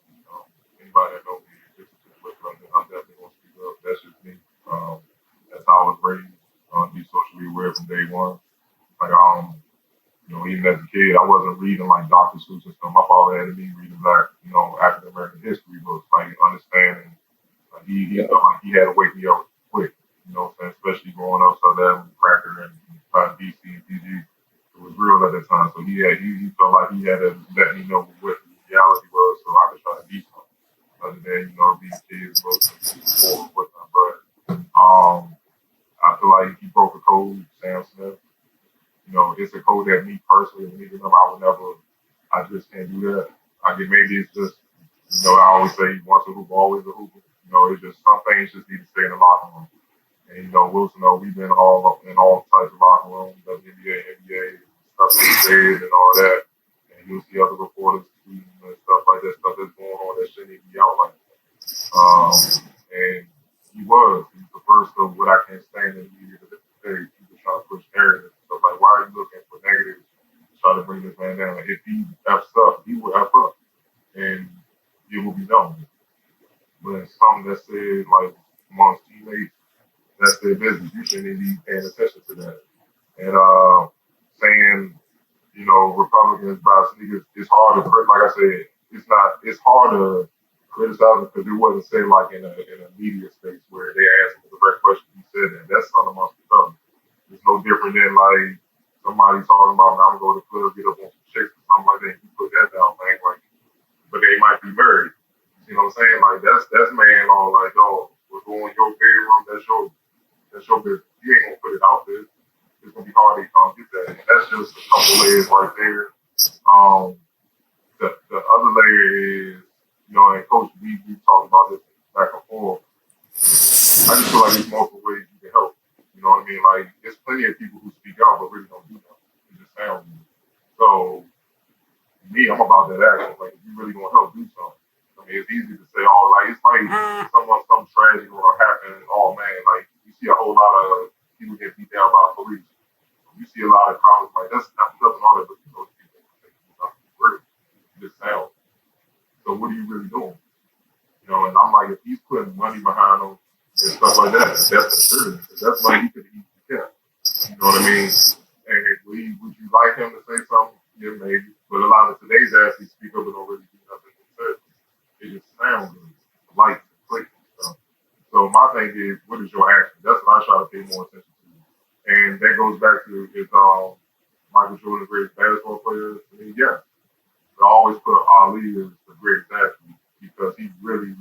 anybody that knows me, just I'm definitely gonna speak up. That's just me. That's how I was raised. Be socially aware from day one. Like even as a kid, I wasn't reading like Dr. Seuss and stuff. My father had me reading Black, African American history books, like understanding. Like he felt like he had to wake me up quick. What I'm saying? Especially growing up South Avenue, Cracker, and DC and PG. It was real at that time. So he felt like he had to let me know what the reality was, so I could try to be something. Other than reading kids books and whatnot. But I feel like he broke a code, Sam Smith. It's a code that me personally, even though I just can't do that. Maybe it's just, I always say once a hooper, always a hooper. It's just some things just need to stay in the locker room. And Wilson, we've been all up in all types of locker rooms, WNBA, NBA, stuff they said and all that. And you'll see other reporters tweeting and stuff like that, stuff that's going on that shouldn't even be out like that. And he's the first of what I can't stand in the media today. People trying to push narratives. So like, why are you looking for negatives? Try to bring this man down. If he F's up, he will F up. And it will be known. But it's something that said like amongst teammates, that's their business. You shouldn't even be paying attention to that. And saying, Republicans buy sneakers, it's hard to, like I said, it's hard to criticize it because it wasn't said like in a media space where they asked him the direct question. He said that. That's something amongst the company. It's no different than like somebody talking about, I'm going to the club, get up on some chicks or something like that. You put that down, man. Like, but they might be married. You know what I'm saying? Like that's man on like, we're going your bedroom, that's your business. You ain't gonna put it out there. It's gonna be hard to get that. And that's just a couple layers right there. The other layer is, and Coach, we talked about this back and forth. I just feel like there's multiple ways you can help. You know what I mean? Like there's plenty of people who speak out but really don't do nothing. It just sounds good. So me, I'm about that action. Like if you really gonna help do something. I mean, it's easy to say, it's like some tragedy will happen. Oh man, like you see a whole lot of people get beat down by police. You see a lot of comments like that's nothing all that, but people great. It just sounds. So what are you really doing? And I'm like, if he's putting money behind them and stuff like that, that's absurd. That's money he could easily get. You know what I mean? And would you like him to say something? Yeah, maybe. But a lot of today's athletes speak up and don't really do nothing themselves. It just sounds good. Like click and stuff. So my thing is, what is your action? That's what I try to pay more attention to. And that goes back to Michael Jordan, the greatest basketball player. I mean, yeah. I always put Ali as the greatest athlete because he really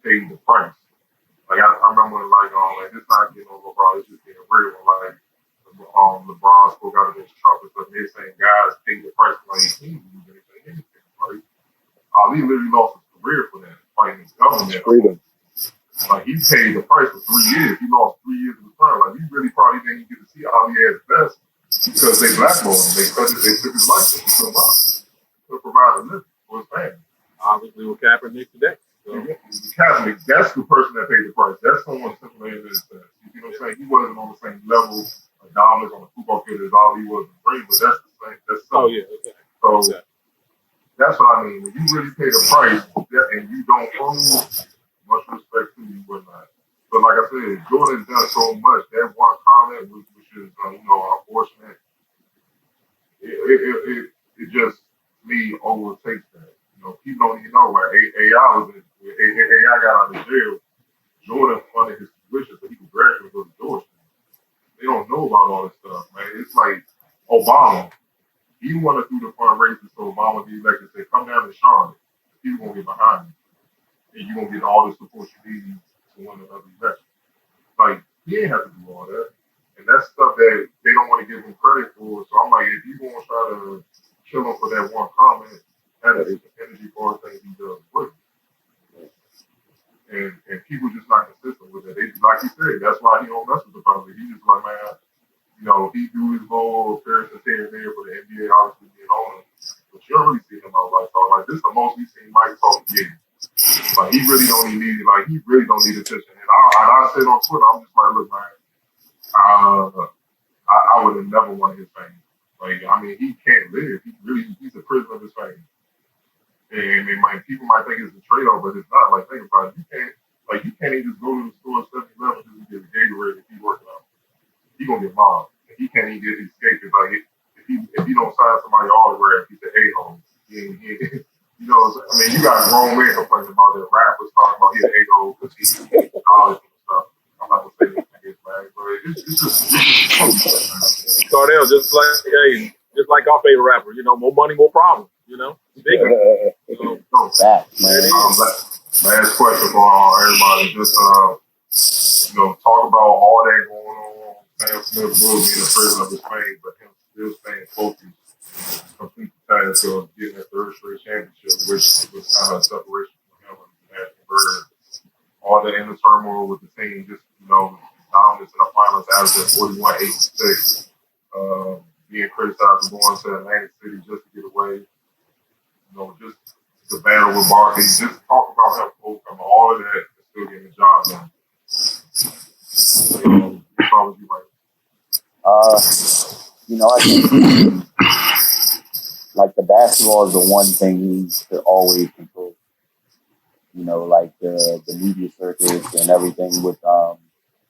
paid the price. Like I remember like it's not getting on LeBron, it's just getting real. Like LeBron spoke out against Trump and stuff. They're saying guys paid the price for like he didn't do anything. Like Ali literally lost his career for that, fighting his government. Freedom. Like he paid the price for 3 years. He lost 3 years of his time. Like he really probably didn't get to see Ali at his best because they blackballed him. They took his life. They took him out. To provide a living for his family. Obviously, with Kaepernick today. So. Kaepernick, that's the person that paid the price. That's someone simply in his sense. You know what I'm saying? He wasn't on the same level of dominance on the football field as Ali was in the ring, but that's the same. That's something. Okay. So that's what I mean. When you really pay the price and you don't own, much respect to you, whatnot. But like I said, Jordan's done so much. That one comment, which is unfortunate, it just me overtakes that. People don't even know where AI got out of jail. Jordan funded his tuition so he could graduate and go to Georgetown. They don't know about all this stuff, man. It's like Obama. He wanted to do the fundraising so Obama be elected. Say, come down to Charlotte. People gonna get behind you, and you gonna get all the support you need to win another election. Like he ain't have to do all that, and that's stuff that they don't want to give him credit for. So I'm like, if you gonna try to kill him for that one comment, that is the energy for things he does with. And people just not consistent with it. They like you said, that's why he don't mess with the public. He just like, man, he do his little appearances here and there for the NBA, obviously being on him. But you don't really see him out like talk. Like this is the most we've seen Mike talk again. Like he really don't even need attention. And I said on Twitter, I'm just like, look, man, I would have never wanted his fame. Like, I mean, he can't live. He's a prisoner of his fame. And people might think it's a trade-off, but it's not. Like, think about it. You can't even just go to the store at 7-Eleven just to get a Gatorade if he's working out. He's gonna get mobbed. And he can't even get escape. It's like if he don't sign somebody autograph, he's an a-hole. I mean, you got grown men complaining about that. Rappers talking about he's an a-hole because he's college and stuff. I'm not gonna say this against man, but it's just Cardell, just like our favorite rapper, more money, more problems, bigger. Last question for everybody. Just talk about all that going on. Sam Smith will be in the prison of his fame, but him still staying focused, complete the task of getting that third straight championship, which was kind of a separation from him and National Bird. All the inner turmoil with the team, just dominance has the 41-8-6, being criticized for going to Atlantic City just to get away. You know, just the battle with Barkley. Just talk about him overcoming all of that and still getting the job done. What's wrong with you, Mike? I think like the basketball is the one thing he needs to always control. Like the media circus and everything with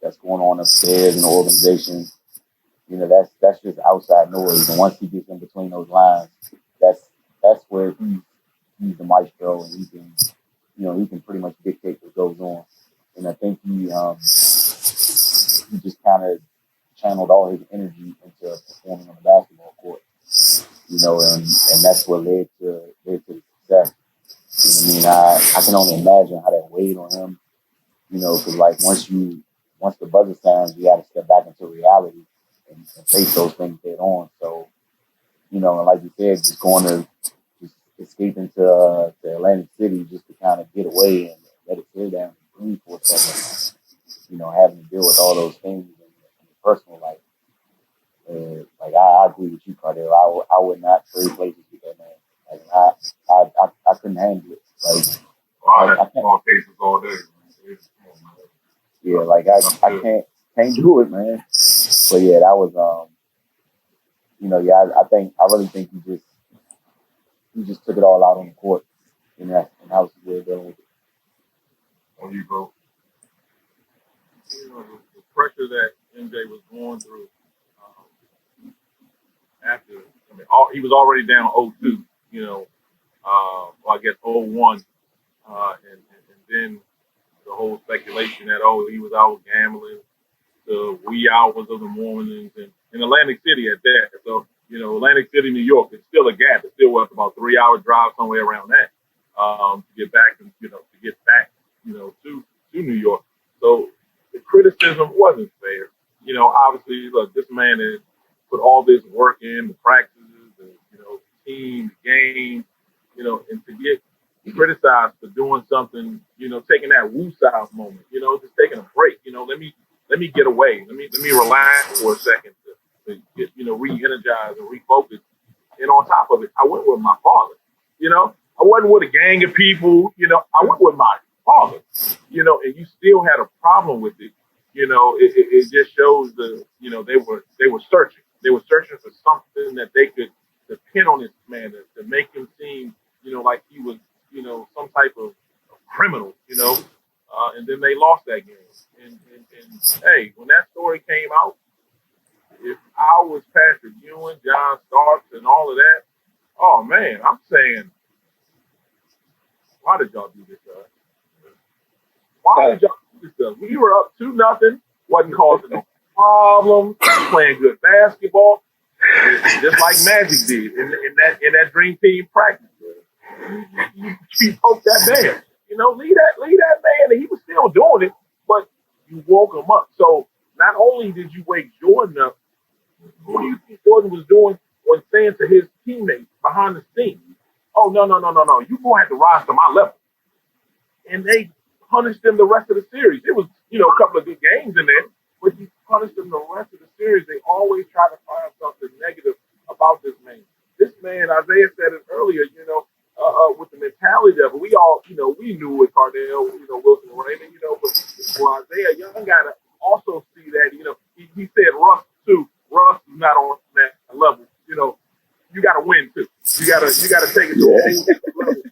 that's going on upstairs in the organization. That's just outside noise. And once he gets in between those lines, that's where he's the maestro, and he can pretty much dictate what goes on. And I think he just kind of channeled all his energy into performing on the basketball court. And that's what led to the success. I can only imagine how that weighed on him. Because like once the buzzer sounds, you got to step back into reality and face those things head on. So, and like you said, just escaping to Atlantic City just to kind of get away and let it sit down and breathe for a second. Having to deal with all those things in your personal life. Like I agree with you, Cardell. I would not trade places with that man. Like I couldn't handle it. Like I can't cases all day. Yeah, like I can't do it, man. But yeah, that was I really think he just took it all out on the court, and that was the way dealing with it. On you, bro. The pressure that MJ was going through after, he was already down 0-2, I guess 0-1, and then the whole speculation that, he was out gambling the wee hours of the mornings and in Atlantic City at that. So, Atlantic City, New York, it's still a gap. It's still about 3-hour drive somewhere around that to get back to New York. So the criticism wasn't fair. Obviously, look, this man has put all this work in, the practices, the team, the game, and to get criticized for doing something, taking that woo-south moment, just taking a break. Let me get away. Let me relax for a second to get, re-energize and refocus. And on top of it, I went with my father. I wasn't with a gang of people. I went with my father. And you still had a problem with it. It just shows they were searching. They were searching for something that they could depend on this man to make him seem, like he was, some type of criminal, and then they lost that game. And hey, when that story came out, if I was Patrick Ewing, John Starks, and all of that, oh man, I'm saying, why did y'all do this, guys? Why did y'all do this stuff? We were up 2-0, wasn't causing no problem, playing good basketball, just like Magic did in that Dream Team practice. You poke that man, leave that man, and he was still doing it, but you woke him up. So not only did you wake Jordan up, what do you think Jordan was doing when saying to his teammates behind the scenes, "Oh no, you gonna have to rise to my level," and they punished them the rest of the series. It was a couple of good games in there, but you punished them the rest of the series. They always try to find something negative about this man. This man, Isaiah said it earlier, with the mentality of it. We all, we knew with Cardell, Wilson and Raymond, but for Isaiah, young guy to also see that, he said Russ too. Russ is not on that level. You got to win too. You got to take it to a next level and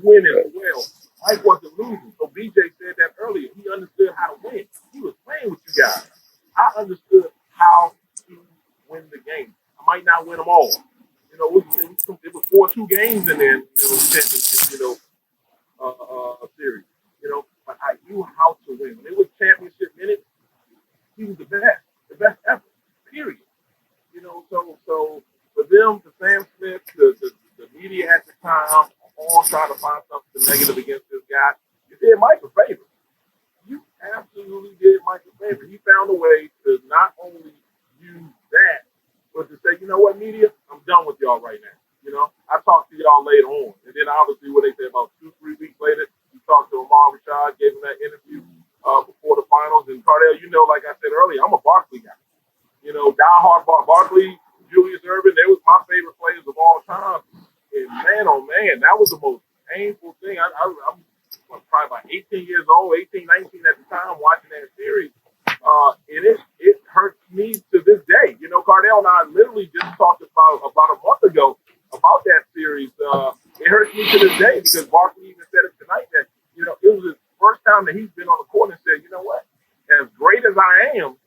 win as well. Mike wasn't losing. So BJ said that earlier. He understood how to win. He was playing with you guys. I understood how to win the game. I might not win them all. It was 4-2 games in there, championship, series. But I knew how to win. When it was championship minutes, he was the best ever. Period. So for them, to Sam Smith, the media at the time, all trying to find something negative against this guy, you did Mike a favor. You absolutely did Mike a favor. He found a way to not only use that, but to say, you know what, media, I'm done with y'all right now. I'll talk to y'all later on. And then obviously what they said about 2-3 weeks later, he talked to Amar Rashad, gave him that interview before the finals. And Cardell, like I said earlier, I'm a Barkley guy. Julius Erving, they was my favorite players of all time. And man, oh man, that was the most painful thing. I'm probably about 18 years old, 18, 19 at the time, watching that series. And it hurts me to this day. You know, Cardell and I literally just talked about a month ago about that series. It hurts me to this day because Barkley even said it tonight that, you know, it was his first time that he's been on the court and said, you know what, as great as I am,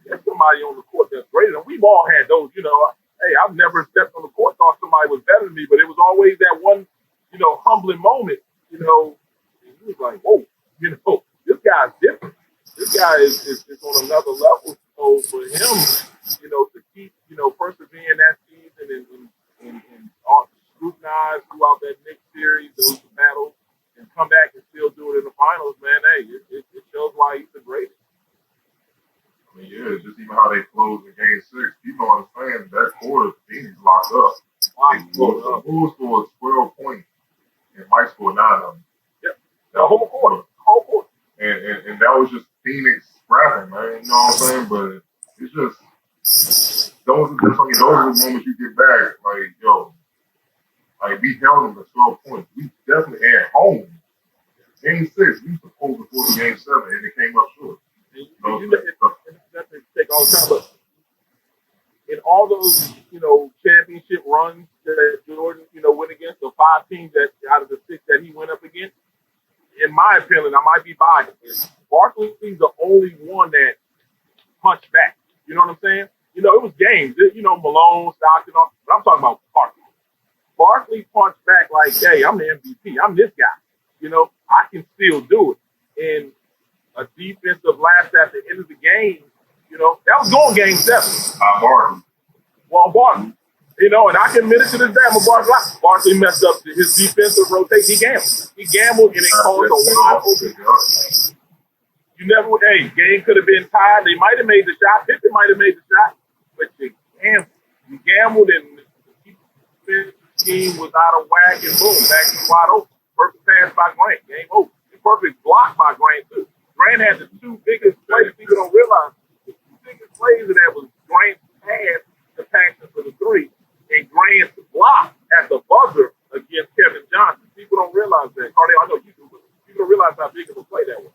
there's somebody on the court that's greater. And we've all had those, you know, hey, I've never stepped on the court, thought somebody was better than me, but it was always that one, you know, humbling moment, you know, and he was like, whoa, you know, this guy's different. This guy is on another level. So for him, you know, to keep, you know, persevering that season and scrutinize throughout that next series, those battles, and come back and still do it in the finals, man, hey, it shows why he's the greatest. I mean, yeah, just even how they closed in Game 6. People understand that quarter, Phoenix locked up. The Bulls scored 12 points, and Mike scored 9 of them. Yep, the whole quarter. And that was just Phoenix scrapping, man. You know what I'm saying? But it's just those are the moments you get back. Like, yo, like we held them to 12 points. We definitely at home. Game 6, we supposed to force Game 7, and it came up short. Doesn't take all the time, but in all those, you know, championship runs that Jordan, you know, went against the 5 teams that out of the 6 that he went up against, in my opinion, I might be biased. Barkley's the only one that punched back. You know what I'm saying? You know, it was games. You know, Malone, Stockton, all, but I'm talking about Barkley. Barkley punched back like, hey, I'm the MVP. I'm this guy. You know, I can still do it. And a defensive lapse at the end of the game, you know, that was going Game 7. Barkley. Well, Barkley. You know, and I can admit it to this day, I'm a Barkley messed up his defensive rotation. He gambled and it caused a wide open. You never, hey, game could have been tied. They might have made the shot. Pippen might have made the shot, but you gambled. You gambled and the defense scheme was out of whack and boom, back to wide open. Perfect pass by Grant. Game over. Perfect block by Grant too. Grant had the 2 biggest plays. People don't realize the 2 biggest plays of that was Grant's pass to Paxson for the 3. And Grant's block at the buzzer against Kevin Johnson. People don't realize that. Carly, I know you do, but people don't realize how big of a play that was.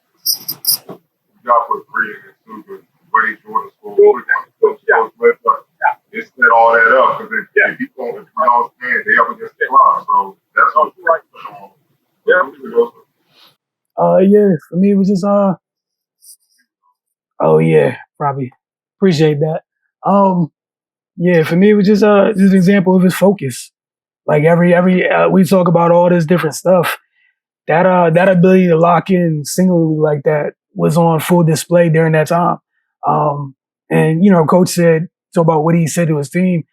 You got to put 3 in it too, but Wade Jordan scored. It set all that up because if you don't, if you don't stand, they up against the clock. So that's what's right. Yeah, for me it was just oh yeah, probably appreciate that. Yeah, for me it was just an example of his focus. Like every we talk about all this different stuff. That ability to lock in singularly like that was on full display during that time. And you know, coach said so about what he said to his team.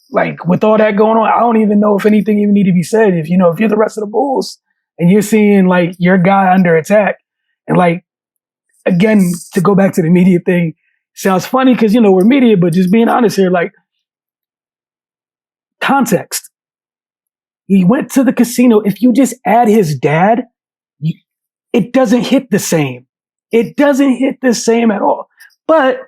Like with all that going on, I don't even know if anything even need to be said. If you know, if you're the rest of the Bulls and you're seeing like your guy under attack, and like again to go back to the media thing, sounds funny because you know we're media, but just being honest here, like context. He went to the casino. If you just add his dad, it doesn't hit the same. It doesn't hit the same at all. But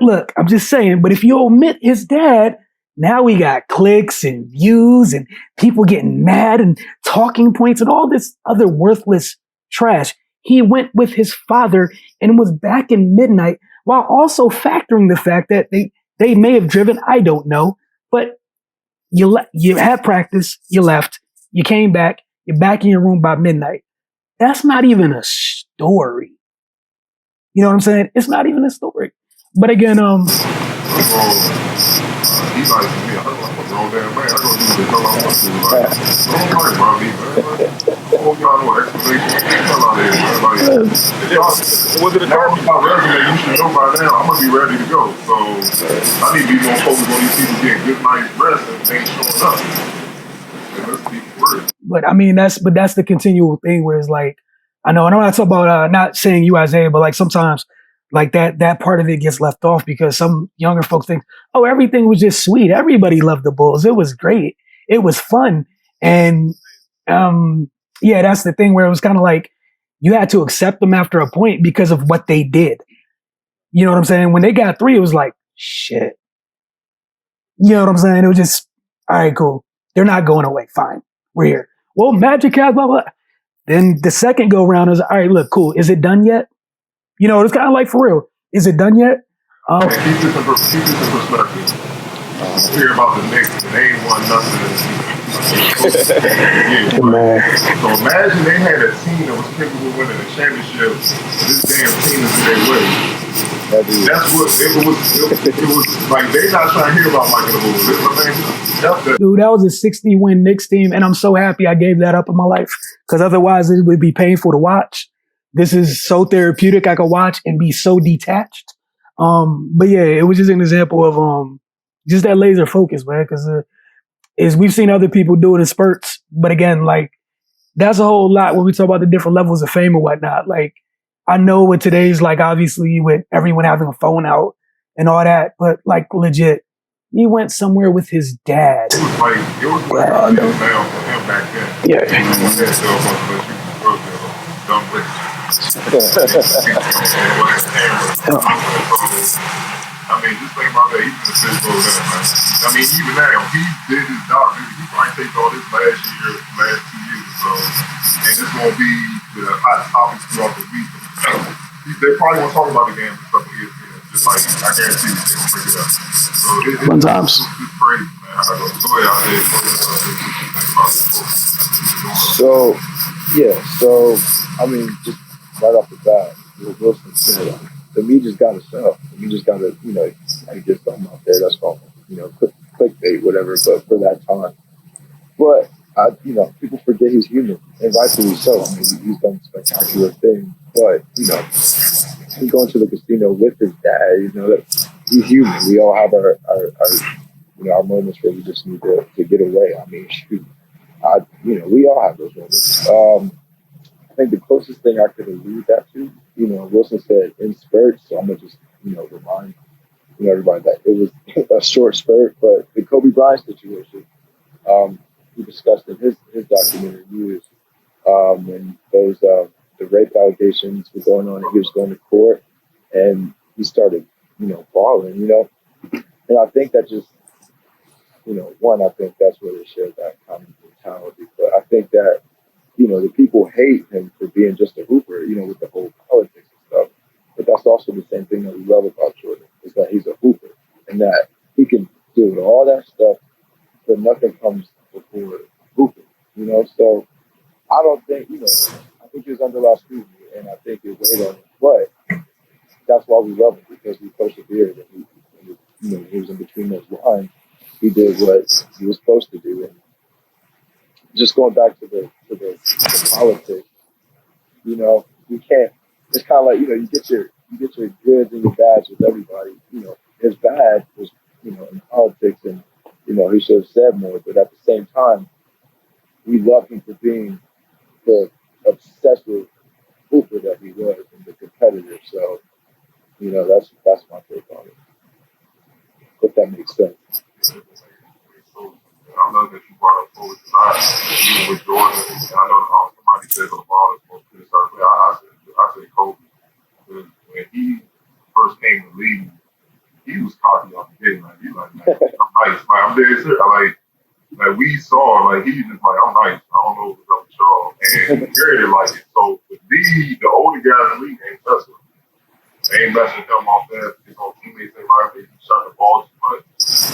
look, I'm just saying, but if you omit his dad, now we got clicks and views and people getting mad and talking points and all this other worthless trash. He went with his father and was back in midnight while also factoring the fact that they may have driven, I don't know, but you had practice, you left, you came back, you're back in your room by midnight. That's not even a story. You know what I'm saying? It's not even a story. But again, He's like me. I'm a grown damn man. I go do the hell I want to. Like, don't worry about me, man. Oh, y'all know explanation. Hell out there, man. Like, Was it a turkey? My resume, you should know by now. I'm gonna be ready to go. So I need to be more focused on these people getting good night's rest and they ain't showing up. And let's be real. but I mean that's the continual thing where it's like I know, and I'm not talking about not saying you Isaiah, but like sometimes like that part of it gets left off because some younger folks think, oh, everything was just sweet. Everybody loved the Bulls. It was great. It was fun. And yeah, that's the thing where it was kind of like you had to accept them after a point because of what they did. You know what I'm saying? When they got 3, it was like, shit, You know what I'm saying? It was just, all right, cool. They're not going away. Fine. We're here. Well, Magic has blah, blah. Then the second go round is, all right, look, cool. Is it done yet? You know, it's kind of like, for real. Is it done yet? And keep this in perspective. Hear about the Knicks and they ain't won nothing. Yeah, so imagine they had a team that was capable of winning a championship. This damn team is their way. That's what it was like. They not trying to hear about Michael the Bull. Dude, that was a 60-win Knicks team, and I'm so happy I gave that up in my life because otherwise it would be painful to watch. This is so therapeutic. I could watch and be so detached. But yeah, it was just an example of just that laser focus, man. Because is we've seen other people do it in spurts, but again, like that's a whole lot when we talk about the different levels of fame and whatnot. Like I know with today's, like obviously with everyone having a phone out and all that, but like legit, he went somewhere with his dad. It was like for him back then. Yeah. I mean, just think about that. Even the physical event, man. I mean, even now, he did his job. He probably takes all this last 2 years or so, and it's gonna be the hot topics throughout the week. They probably won't talk about the game for a couple years. Just like I guarantee you, they will bring it up. So Sometimes it's crazy, man. Go ahead out there. So, yeah. So, I mean, just right off the bat, Wilson said, the media's got to sell. The media's got to, get something out there that's called, clickbait, whatever. But for that time, but people forget he's human, and rightfully so. I mean, he's done spectacular things, but he's going to the casino with his dad. He's human. We all have our moments where we just need to get away. I mean, shoot, we all have those moments. I think the closest thing I could allude that to, Wilson said in spurts. So I'm gonna just, remind everybody that it was a short spurt, but the Kobe Bryant situation, he discussed in his documentary News when those the rape allegations were going on, and he was going to court, and he started, bawling, and I think that just, I think that's where they shared that kind of mentality, but I think that. The people hate him for being just a hooper, with the whole politics and stuff. But that's also the same thing that we love about Jordan, is that he's a hooper and that he can do all that stuff, but nothing comes before hooping, So I don't think, I think he was under a lot of scrutiny, and I think it weighed on him. But that's why we love him, because he persevered, and he was in between those lines. He did what he was supposed to do, and just going back to the politics, you can't. It's kind of like you get your goods and your bads with everybody. His bad was in politics, and he should have said more. But at the same time, we love him for being the obsessive hooper that he was and the competitor. So that's my take on it. If that makes sense. I love that you brought up Kobe tonight, even with Jordan. And I know somebody said LeBron is supposed to criticize me. I say Kobe. Because when he first came to the league, he was cocky off the gate. Like, he's like, man, I'm nice. Like, I'm dead serious. Like we saw, like, he's just like, I'm nice. I don't know what's up with y'all. And Gary didn't like it. So with the older guys in the league ain't messing with him. They ain't messing with him off that. His own teammates ain't like they shot the ball too much.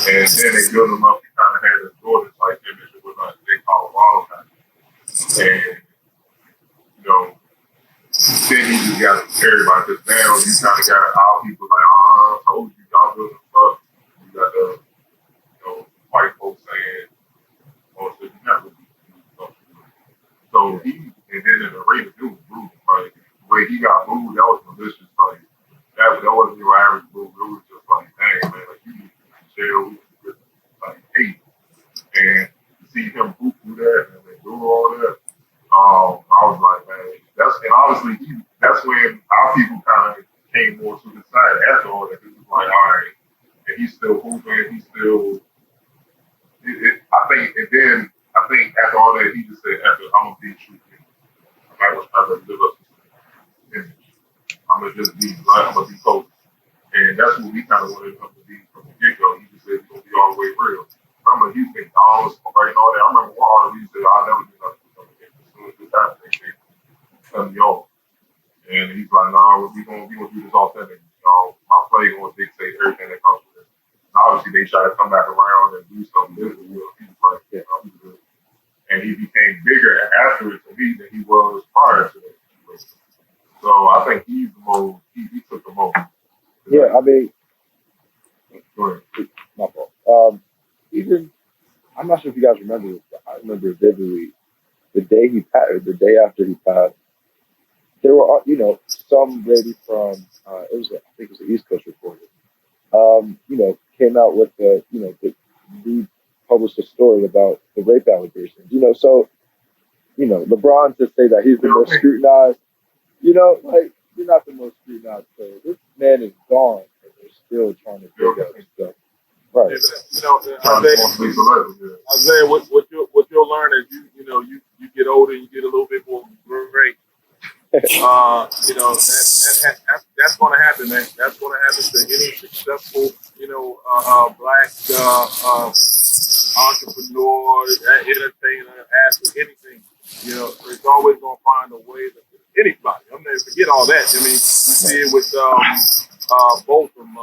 And then they build him up. He kind of had this Jordan type image with they Colorado kind of. And, then he just got everybody. Because now you kind of got all people like, I told you, y'all building up. You got the, white folks saying, oh, so you not really So and then in the Ravens, it was brutal. Like, the way he got moved, that was malicious. Like, that wasn't your average move. It was just like, dang, man, like, you need to be in jail. We just, like, hate. And to see him boot through that and then do all that, I was like, man, and honestly, that's when our people kind of came more to the side after all that. It was like, all right, and he's still hooping, he's still, I think after all that, he just said, I'm going to be true. I'm not going to live up to this image. I'm going to just be blunt, I'm going to be cold. And that's what we kind of wanted him to be from the get-go. He just said he's going to be all the way real. obviously they try to come back around and do something different. He was like, yeah, I'm good. And he became bigger after it to me than he was prior to that. So I think he's the most, he took the most. Yeah, I mean, Go ahead. my fault. Even I'm not sure if you guys remember this, but I remember vividly the day he passed, or the day after he passed. There were, some lady from I think it was the East Coast reporter, came out with we published a story about the rape allegations. So LeBron to say that he's the most scrutinized, like you're not the most scrutinized player. This man is gone, and they're still trying to dig up stuff. Right. Isaiah, what you'll learn as you get older, you get a little bit more great. That's going to happen, man. That's going to happen to any successful, black entrepreneur, entertainer, athlete, anything. It's always going to find a way to anybody. I'm going to forget all that. I mean, you see it with both of them.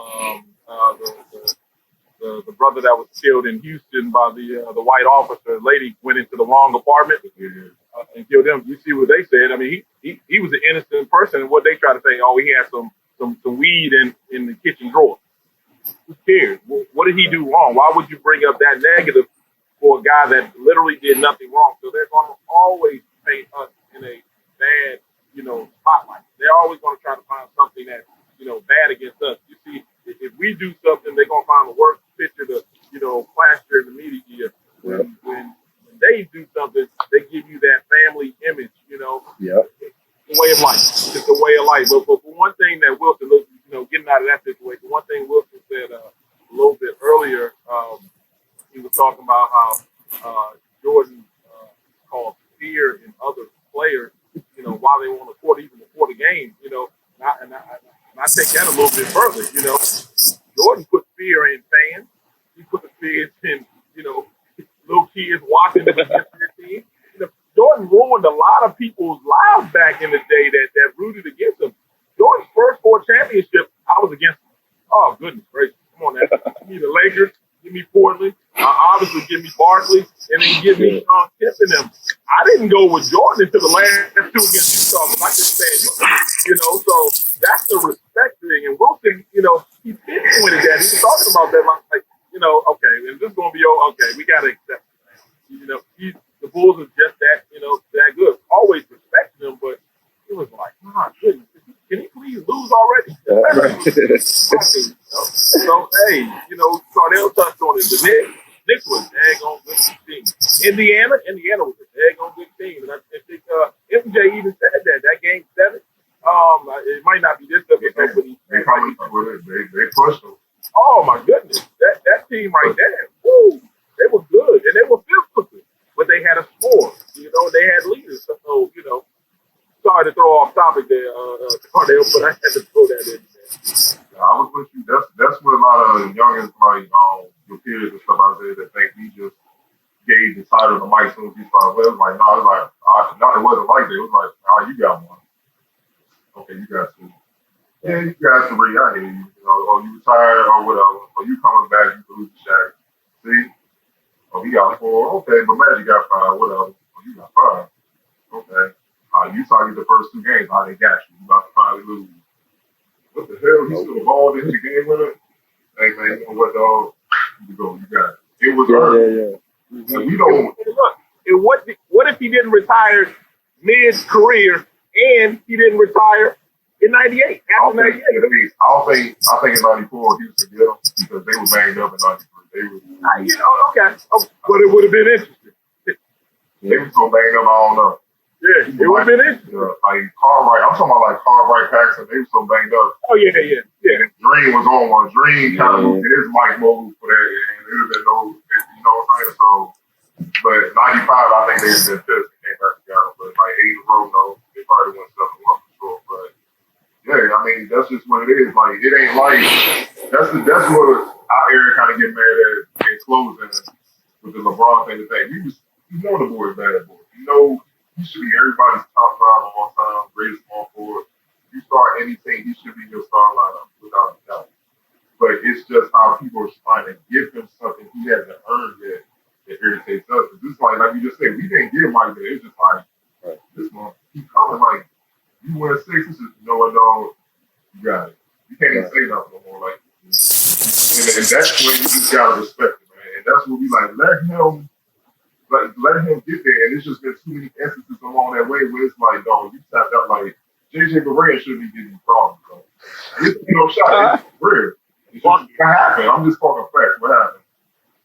The brother that was killed in Houston by the white officer, lady went into the wrong apartment and killed him. You see what they said? I mean, he was an innocent person, and what they try to say, oh, he had some weed in the kitchen drawer. Who cares? What did he do wrong? Why would you bring up that negative for a guy that literally did nothing wrong? So they're going to always paint us in a bad, spotlight. They're always going to try to find something that's, bad against us. You see, if we do something, they're going to find the worst picture to, plaster in the media. When they do something, they give you that family image, Yeah. The way of life. It's the way of life. But for one thing that Wilson, getting out of that situation, one thing Wilson said a little bit earlier, he was talking about how Jordan called fear in other players, while they were on the court, even before the game, and I take that a little bit further, Jordan put fear in fans. He put the fear in, little kids watching against their team. Jordan ruined a lot of people's lives back in the day that rooted against him. Jordan's first 4 championships, I was against him. Oh, goodness gracious. Come on now. Give me the Lakers. Give me Portland. Obviously, give me Barkley. And then give me Kemp and them. I didn't go with Jordan until the last 2 against Utah. But I just said, so that's the respect thing. And Wilson, he pinpointed that. He was talking about that like, okay, and this is going to be okay. We got to accept it. The Bulls are just that, that good. Always respecting them, but it was like, my goodness, can he please lose already? So, hey, Cardell touched on it. The Knicks was a daggone good team. Indiana was a daggone good team. And I think MJ even said that game 7. It might not be this episode, but they pushed them. Oh my goodness, that team right there, woo, they were good and they were physical, but they had a score. They had leaders. So sorry to throw off topic there, Cardell, but I had to throw that in there. I was with you. That's what a lot of youngins like your peers and stuff out there that think we just gave the title to Mike soon as he started. Well, it was like no, it wasn't like that. It was like, oh, you got one. Okay, you got 2. Yeah, you got 3. I hear you. Or you retired or whatever. Or you coming back, you lose the Shaq. See? Oh, he got 4. Okay, but Magic got 5. Whatever. Oh, you got 5. Okay. You target the first 2 games. They got you. You about to finally lose. What the hell? He's still involved in the game with it? Hey, man, you know what, dog? You go. You got it. It was early. Yeah. And we don't. Look, what if he didn't retire mid-career and he didn't retire in 98? After 98. I think in 94 Houston did them because they were banged up in 93. They were. Okay. But it would have been interesting. They were so banged up, I don't know. Yeah, it would have been interesting. Like Cartwright, I'm talking about like Cartwright Paxson. They were so banged up. Oh yeah. And Dream was on one. Dream kind of moved his mic mobile for that, and it would have been no, what I'm saying. So, but 95, I think they had been pissed and came back together. But like 8 in a row, no, they probably went 7-1 for sure. But yeah, I mean that's just what it is. Like it ain't like that's what our area kind of get mad at in closing with the LeBron thing. You know the boy is bad boy. He should be everybody's top 5 all time, greatest small forward. You start anything, he should be your star lineup without a doubt. but it's just how people are trying to give him something he hasn't earned yet that irritates us. It's just like you just said, we didn't give Mike that. It's just like, this month, he's coming. Like, you win 6, it's just, you know what, dog, you got it. You can't even say nothing no more. Like, and that's when you just gotta respect it, man. And that's what we like. Let him get there. And it's just been too many instances along that way where it's like, dog, you tapped out like JJ Barea shouldn't be getting problems. So. It's, shot. It's real. It's just what happened. I'm just talking facts. What happened?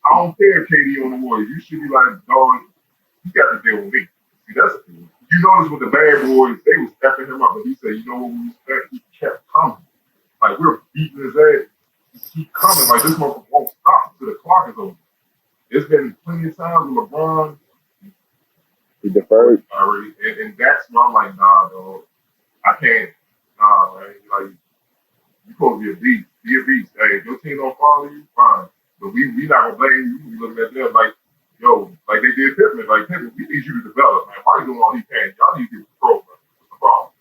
I don't care if KD on the Warriors. You should be like, dog, you got to deal with me. See, that's you notice with the bad boys, they was stepping him up, but he said, you know what we respect? He kept coming. Like we're beating his ass. He keep coming. Like this motherfucker won't stop until the clock is over. There's been plenty of times with LeBron. He deferred. Already. And that's why I'm like, nah, dog. I can't. Nah, man. Like, you supposed to be a beast. Be a beast. Hey, if your team don't follow you, fine. But we not gonna blame you. We looking at them like, yo, like they did Pittman. Like, Pittman, we need you to develop, man. Why you doing all he can? Y'all need to get the program. What's the problem?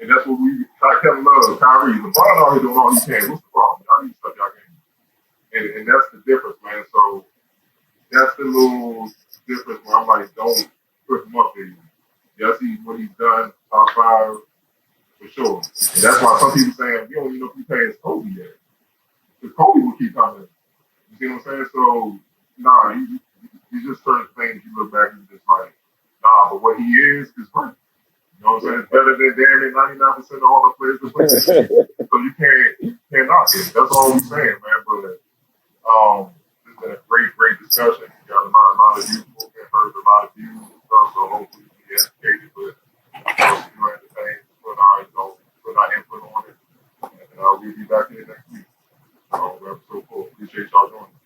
And that's what we try to Kevin Love, Kyrie. LeBron out here doing all he can. What's the problem? Y'all need to step y'all game. And that's the difference, man. So that's the little difference where I'm like, don't put him up there. Yeah, I see what he's done, top 5, for sure. And that's why some people saying, you don't even know if he pays Kobe yet. Because Kobe will keep coming. You see what I'm saying? So, nah, you just certain things you look back and just like, nah, but what he is great. You know what I'm saying? It's better than damn near 99% of all the players that play. So you can't knock it. That's all we're saying, man. But it's been a great discussion. You got a lot of views, heard a lot of views and stuff, so hopefully we be educated, but you entertain, put our input on it. And we'll be back here next week. Episode 4. Appreciate y'all joining.